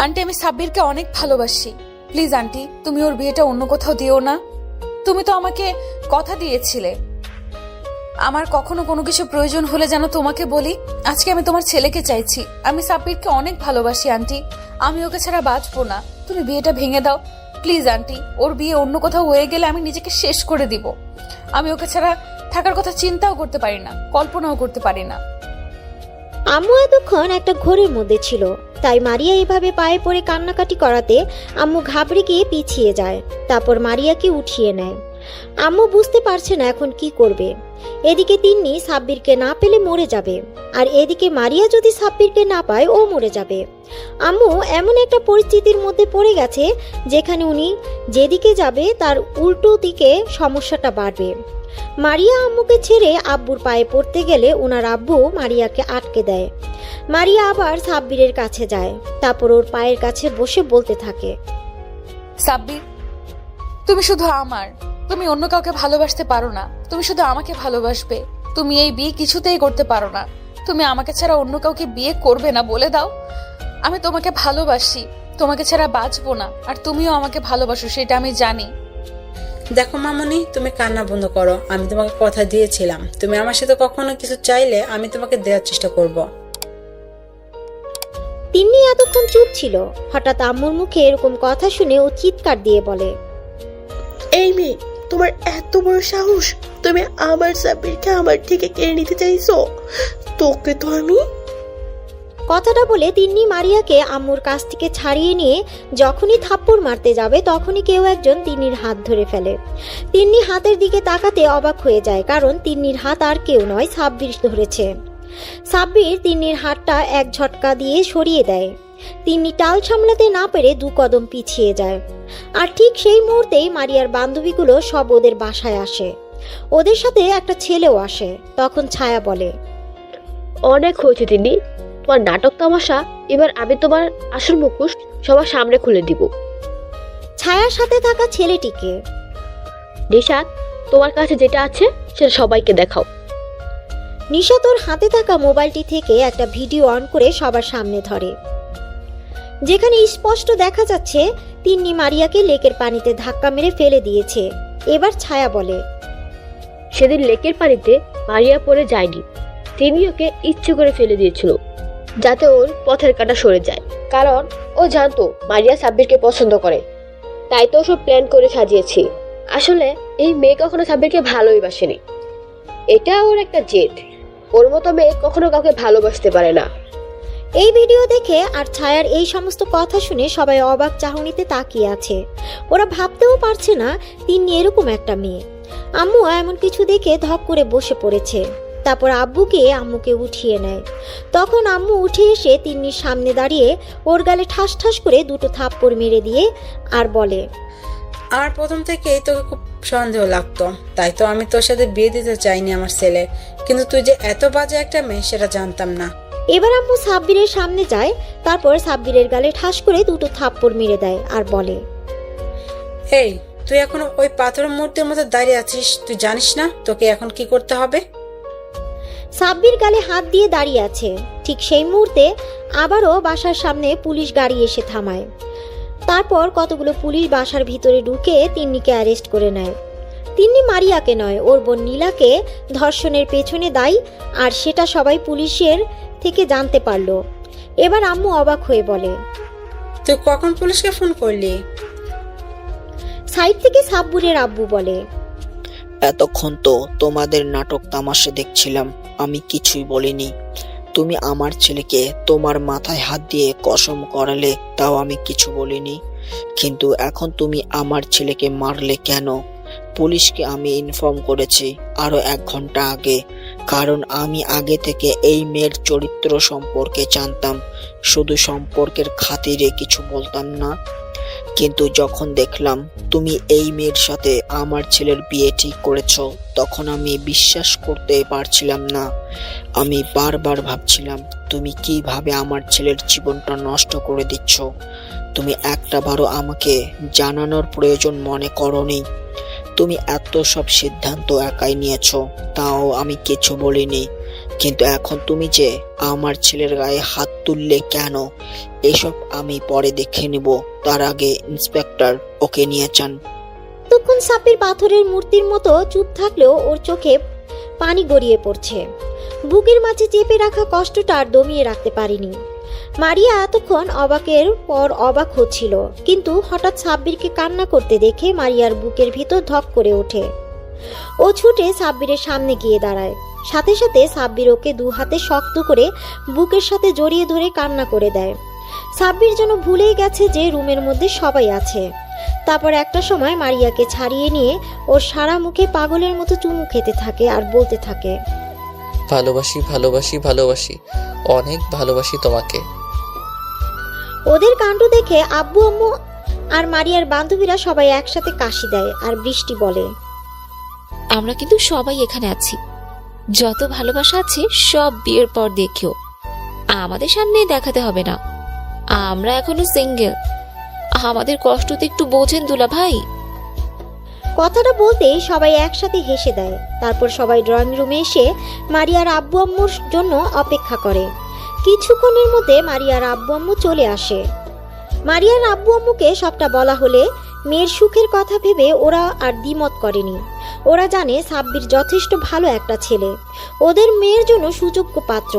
Speaker 5: আন্টি আমি সাব্বিরকে অনেক ভালোবাসি। প্লিজ আন্টি, তুমি ওর বিয়েটা অন্য কোথাও দিও না। তুমি তো আমাকে কথা দিয়েছিলে আমার কখনো কোনো কিছু প্রয়োজন হলে যেন তোমাকে বলি। আজকে আমি তোমার ছেলেকে চাইছি। আমি সাব্বিরকে অনেক ভালোবাসি আন্টি, আমি ওকে ছাড়া বাঁচবো না। তুমি বিয়েটা ভেঙে দাও প্লিজ আন্টি। ওর বিয়ে অন্য কোথাও হয়ে গেলে আমি নিজেকে শেষ করে দিব। আমি ওকে ছাড়া থাকার কথা চিন্তাও করতে পারি না, কল্পনাও করতে পারি না।
Speaker 1: আম্মু এতক্ষণ একটা ঘোরের মধ্যে ছিল, তাই মারিয়া এভাবে পায়ে পড়ে কান্নাকাটি করাতে আম্মু ঘাবড়ে গিয়ে পিছিয়ে যায়, তারপর মারিয়াকে উঠিয়ে নেয়। আম্মু বুঝতে পারছে না এখন কি করবে। এদিকে তিন্নি সাব্বিরকে না পেলে মরে যাবে, আর এদিকে মারিয়া যদি সাব্বিরকে না পায় ও মরে যাবে। আম্মু এমন একটা পরিস্থিতির মধ্যে পড়ে গেছে যেখানে উনি যেদিকে যাবে তার উল্টো দিকে সমস্যাটা বাড়বে। মারিয়া আম্মুকে ছেড়ে আব্বুর পায়ে পড়তে গেলে ওনার আব্বু মারিয়াকে আটকে দেয়। মারিয়া আবার সাব্বিরের কাছে যায়, তারপর ওর পায়ের কাছে বসে বলতে থাকে,
Speaker 5: সাব্বির তুমি শুধু আমার, তুমি অন্য কাউকে ভালোবাসতে পারো না। তুমি শুধু আমাকে ভালোবাসবে। তুমি এই বিয়ে কিছুতেই করতে পারো না। তুমি আমাকে ছাড়া অন্য কাউকে বিয়ে করবে না, বলে দাও। আমি তোমাকে ভালোবাসি, তোমাকে ছাড়া বাঁচবো না। আর তুমিও আমাকে ভালোবাসো, সেটা আমি জানি।
Speaker 6: দেখো মামনি, তুমি কান্না বন্ধ করো। আমি তোমাকে কথা দিয়েছিলাম, তুমি আমার সাথে কখনো কিছু চাইলে আমি তোমাকে দেওয়ার চেষ্টা করব।
Speaker 1: তিন্নি এতক্ষণ চুপ ছিল, হঠাৎ আম্মুর মুখে এরকম কথা শুনে ও চিৎকার দিয়ে বলে,
Speaker 12: এই মেয়ে, তোমার এত বড় সাহস! তুমি আমার সাব্বিরকে আমার থেকে কেড়ে নিতে চাইছো? তোকে তো আমি।
Speaker 1: কথাটা বলে তিন্নি মারিয়াকে আম্মুর কাছ থেকে ছাড়িয়ে নিয়ে যখনই থাপ্পড় মারতে যাবে তখনই কেউ একজন তিন্নির হাত ধরে ফেলে। তিন্নি হাতের দিকে তাকাতে অবাক হয়ে যায়, কারণ তিন্নির হাত আর কেউ নয়, সাব্বির ধরেছে। সাব্বির তিন্নির হাতটা এক ঝটকা দিয়ে সরিয়ে দেয়। তিন্নি টাল সামলাতে না পেরে 2 কদম পিছিয়ে যায়। আর ঠিক সেই মুহূর্তেই মারিয়ার বান্ধবীগুলো সব ওদের বাসায় আসে। ওদের সাথে একটা ছেলেও আসে। তখন ছায়া বলে,
Speaker 2: অনেক হয়েছে তিনি, তোমার নাটক তামাশা। এবার আমি তোমার আসল মুখোশ সবার সামনে খুলে দিব।
Speaker 1: ছায়ার সাথে থাকা ছেলেটিকে,
Speaker 2: নিশাত, তোমার কাছে যেটা আছে সেটা সবাইকে দেখাও।
Speaker 1: নিশা তোর হাতে থাকা মোবাইলটি থেকে একটা ভিডিও অন করে সবার সামনে ধরে, যেখানে স্পষ্ট দেখা যাচ্ছে তিন্নি মারিয়াকে লেকের পানিতে ধাক্কা মেরে ফেলে দিয়েছে। এবার ছায়া বলে,
Speaker 2: সেদিন লেকের পানিতে মারিয়া পড়ে যায়নি, তিনি ওকে ইচ্ছে করে ফেলে দিয়েছিল যাতে ওর পথের কাঁটা সরে যায়। কারণ ও জানতো মারিয়া সাব্বিরকে পছন্দ করে, তাই তো সব প্ল্যান করে সাজিয়েছি। আসলে এই মেয়ে কখনো সাব্বিরকে ভালোই বাসেনি, এটা ওর একটা জেদ। ওর মতো মেয়ে কখনো কাউকে ভালোবাসতে পারে না।
Speaker 1: এই ভিডিও দেখে আর ছায়ার এই সমস্ত কথা শুনে সবাই অবাক চাহনিতে তাকিয়ে আছে। ওরা ভাবতেও পারছে না তিন্নি এরকম একটা মেয়ে। আম্মু এমন কিছু দেখে ধপ করে বসে পড়েছে। তারপর আব্বুকে আম্মুকে উঠিয়ে নেয়। তখন আম্মু উঠে এসে তিন্নির সামনে দাঁড়িয়ে ওর গালে ঠাস ঠাস করে 2 থাপ্পড় মেরে দিয়ে আর বলে,
Speaker 6: আমার প্রথম থেকেই তোকে খুব সন্দেহ লাগতো, তাই তো আমি তোর সাথে বিয়ে দিতে চাইনি আমার ছেলে। কিন্তু তুই যে এত বাজে একটা মেয়ে সেটা জানতাম না।
Speaker 1: এবার আম্মু সাব্বিরের সামনে যায়, তারপর সাব্বিরের গালে ঠাস করে 2 থাপ্পড় মেরে দেয় আর বলে,
Speaker 6: এই তুই এখন ওই পাথরের মূর্তির মতো দাঁড়িয়ে আছিস, তুই জানিস না তোকে এখন কি করতে হবে?
Speaker 1: সাব্বির গালে হাত দিয়ে দাঁড়িয়ে আছে। ঠিক সেই মুহূর্তে আবারও বাসার সামনে পুলিশ গাড়ি এসে থামায়। তারপর কতগুলো পুলিশ বাসার ভিতরে ঢুকে তিন্নিকে অ্যারেস্ট করে নেয়। তিন্নি মারিয়াকে নয়, ওর বোন নীলাকে ধর্ষণের পেছনে দায়ী, আর সেটা সবাই পুলিশের থেকে জানতে পারলো। এবার আম্মু অবাক হয়ে বলে,
Speaker 6: তুই কখন পুলিশকে ফোন করলি?
Speaker 1: সাইড থেকে সাব্বুরের আব্বু বলে,
Speaker 8: এতক্ষণ তো তোমাদের নাটক তামাশা দেখছিলাম, আমি কিছুই বলিনি। তুমি আমার ছেলেকে তোমার মাথায় হাত দিয়ে কসম করালে, তাও আমি কিছু বলিনি। কিন্তু এখন তুমি আমার ছেলেকে মারলে কেন? পুলিশকে আমি ইনফর্ম করেছি আরো 1 ঘন্টা আগে, কারণ আমি আগে থেকে এই মেয়ের চরিত্র সম্পর্কে জানতাম। শুধু সম্পর্কের খাতিরে কিছু বলতাম না। কিন্তু যখন দেখলাম তুমি এই মেয়ের সাথে আমার ছেলের বিয়ে ঠিক করেছ, তখন আমি বিশ্বাস করতে পারছিলাম না। আমি বারবার ভাবছিলাম তুমি কিভাবে আমার ছেলের জীবনটা নষ্ট করে দিচ্ছ। তুমি একটাবারও আমাকে জানানোর প্রয়োজন মনে করোনি। তুমি এত সব সিদ্ধান্ত একাই নিয়েছো, তাও আমি কিছু বলিনি। কিন্তু এখন তুমি যে আমার ছেলের গায়ে হাত তুললে কেন, এসব আমি পরে দেখে নিব। তার আগে ইন্সপেক্টর ওকে নিয়ে যান।
Speaker 1: তখন সাব্বির পাথরের মূর্তির মতো চুপ থাকলেও ওর চোখে পানি গড়িয়ে পড়ছে। বুকের মাঝে চেপে রাখা কষ্টটা আর দমিয়ে রাখতে পারিনি। মারিয়া এতক্ষণ অবাকের পর অবাক হচ্ছিল, কিন্তু হঠাৎ সাব্বিরকে কান্না করতে দেখে মারিয়ার বুকের ভিতর ধক করে ওঠে। ও ছুটে সাব্বিরের সামনে গিয়ে দাঁড়ায়। সাথে সাথে সাব্বির ওকে 2 হাতে শক্ত করে বুকের সাথে জড়িয়ে ধরে কান্না করে দেয়। সাব্বির যেন ভুলেই গেছে যে রুমের মধ্যে সবাই আছে। তারপর একটা সময় মারিয়াকে ছাড়িয়ে নিয়ে ওর সারা মুখে পাগলের মতো চুমু খেতে থাকে আর বলতে থাকে,
Speaker 4: ভালোবাসি ভালোবাসি ভালোবাসি, অনেক ভালোবাসি তোমাকে।
Speaker 1: ওদের কাণ্ড দেখে আব্বু আম্মু আর মারিয়ার বান্ধবীরা সবাই একসাথে কাশি দেয়। আর বৃষ্টি বলে,
Speaker 3: আমরা কিন্তু সবাই এখানে আছি। যত ভালোবাসা আছে সব বিয়ের পর দেখিও, আমাদের সামনে দেখাতে হবে না। আমরা এখনো সিঙ্গেল, আমাদের কষ্ট তো একটু বোঝেন দুলা ভাই।
Speaker 1: কথাটা বলতেই সবাই একসাথে হেসে দেয়। তারপর সবাই ড্রয়িং রুমে এসে মারিয়ার আব্বু আম্মুর জন্য অপেক্ষা করে। কিছুক্ষণের মধ্যে মারিয়ার আব্বু আম্মু চলে আসে। মারিয়ার আব্বু আম্মুকে সবটা বলা হলে মেয়ের সুখের কথা ভেবে ওরা আর দ্বিমত করেনি। ওরা জানে সাব্বির যথেষ্ট ভালো একটা ছেলে, ওদের মেয়ের জন্য সুযোগ্য পাত্র।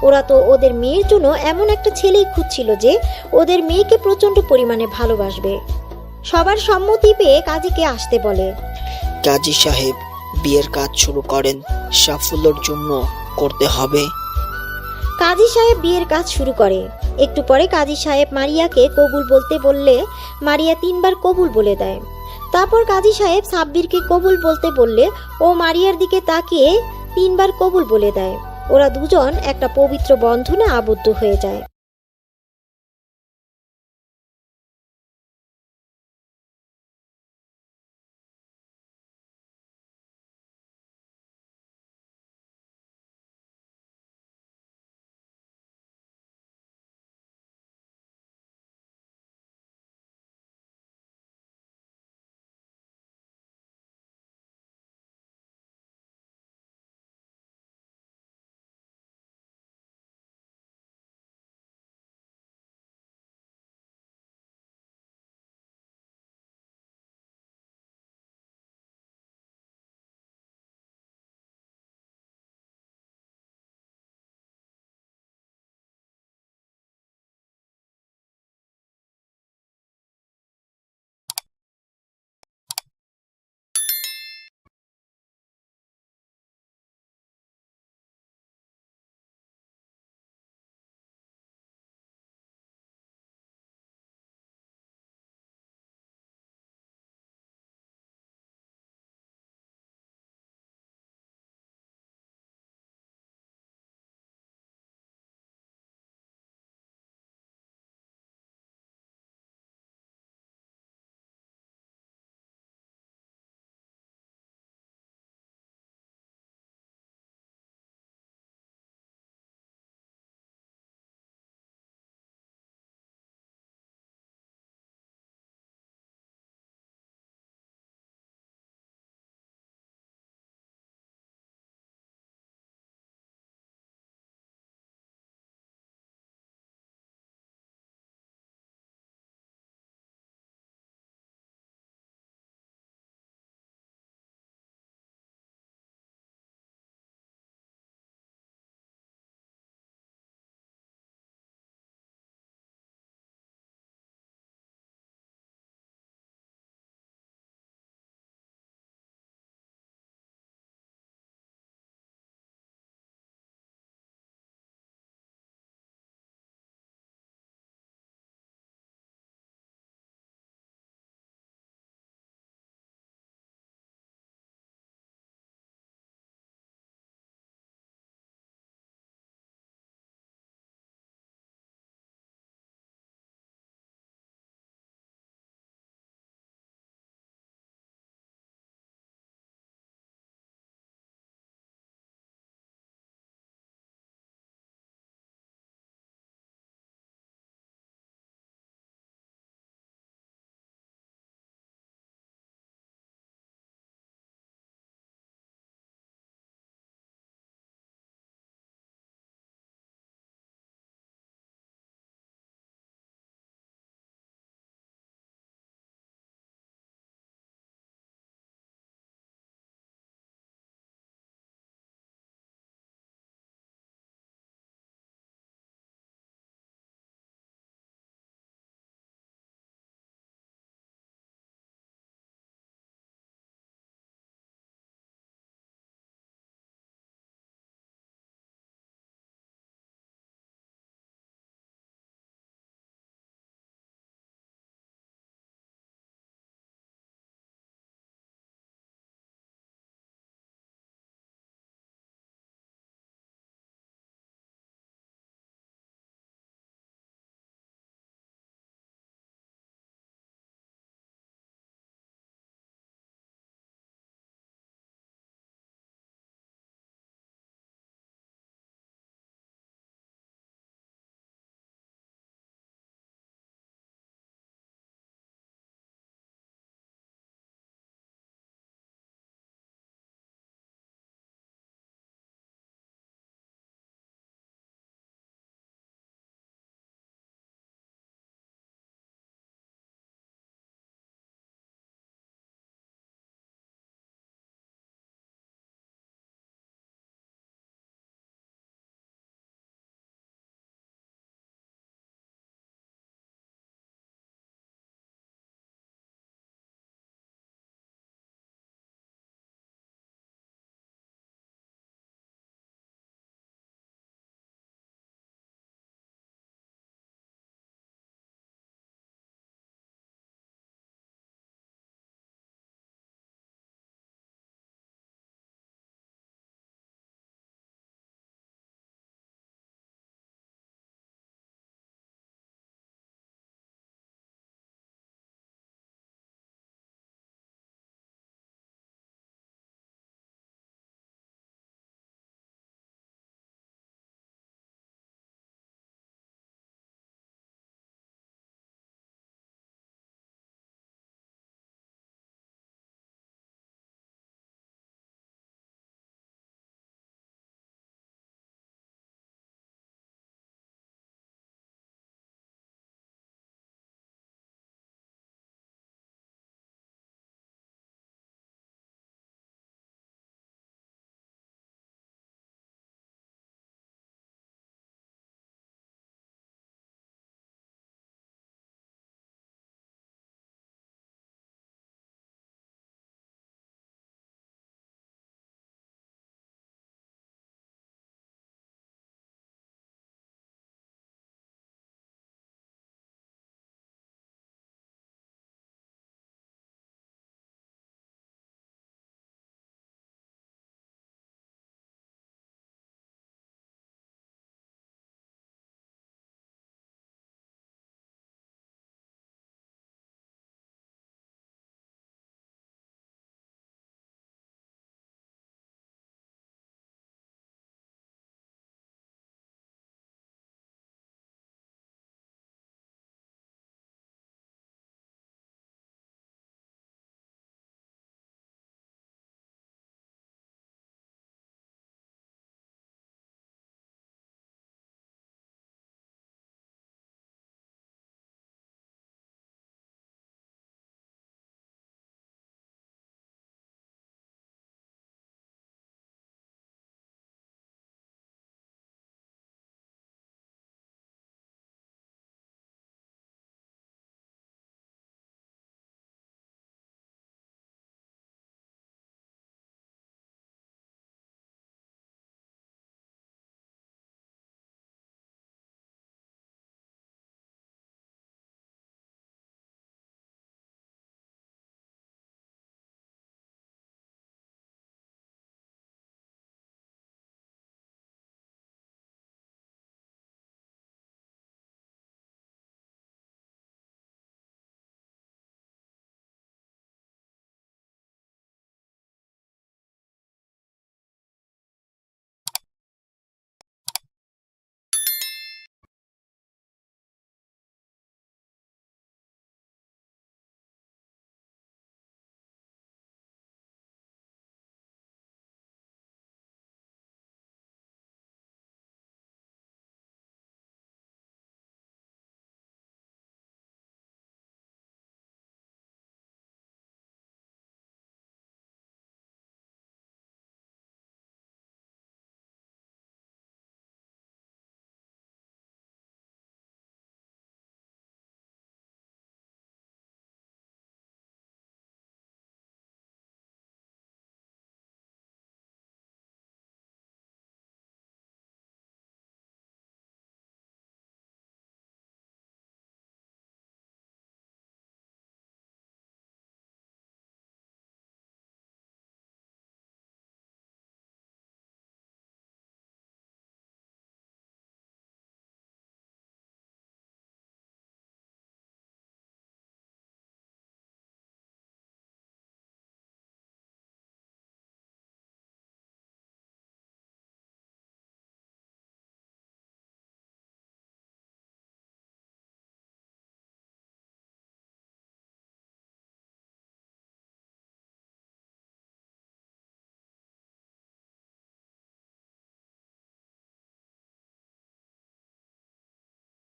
Speaker 1: ওরা তো ওদের মেয়ের জন্য এমন একটা ছেলেই খুঁজছিল যে ওদের মেয়েকে প্রচন্ড পরিমাণে ভালোবাসবে। সবার সম্মতি পেয়ে কাজীকে আসতে বলে।
Speaker 8: কাজী সাহেব, বিয়ের কাজ শুরু করেন, সাফল্যের জন্য করতে হবে।
Speaker 1: কাজী সাহেব বিয়ের কাজ শুরু করে। একটু পরে কাজী সাহেব মারিয়াকে কবুল বলতে বললে মারিয়া 3 বার কবুল বলে দেয়। তারপর কাজী সাহেব সাব্বিরকে কবুল বলতে বললে ও মারিয়ার দিকে তাকিয়ে 3 বার কবুল বলে দেয়। ওরা দুজন একটা পবিত্র বন্ধনে আবদ্ধ হয়ে যায়।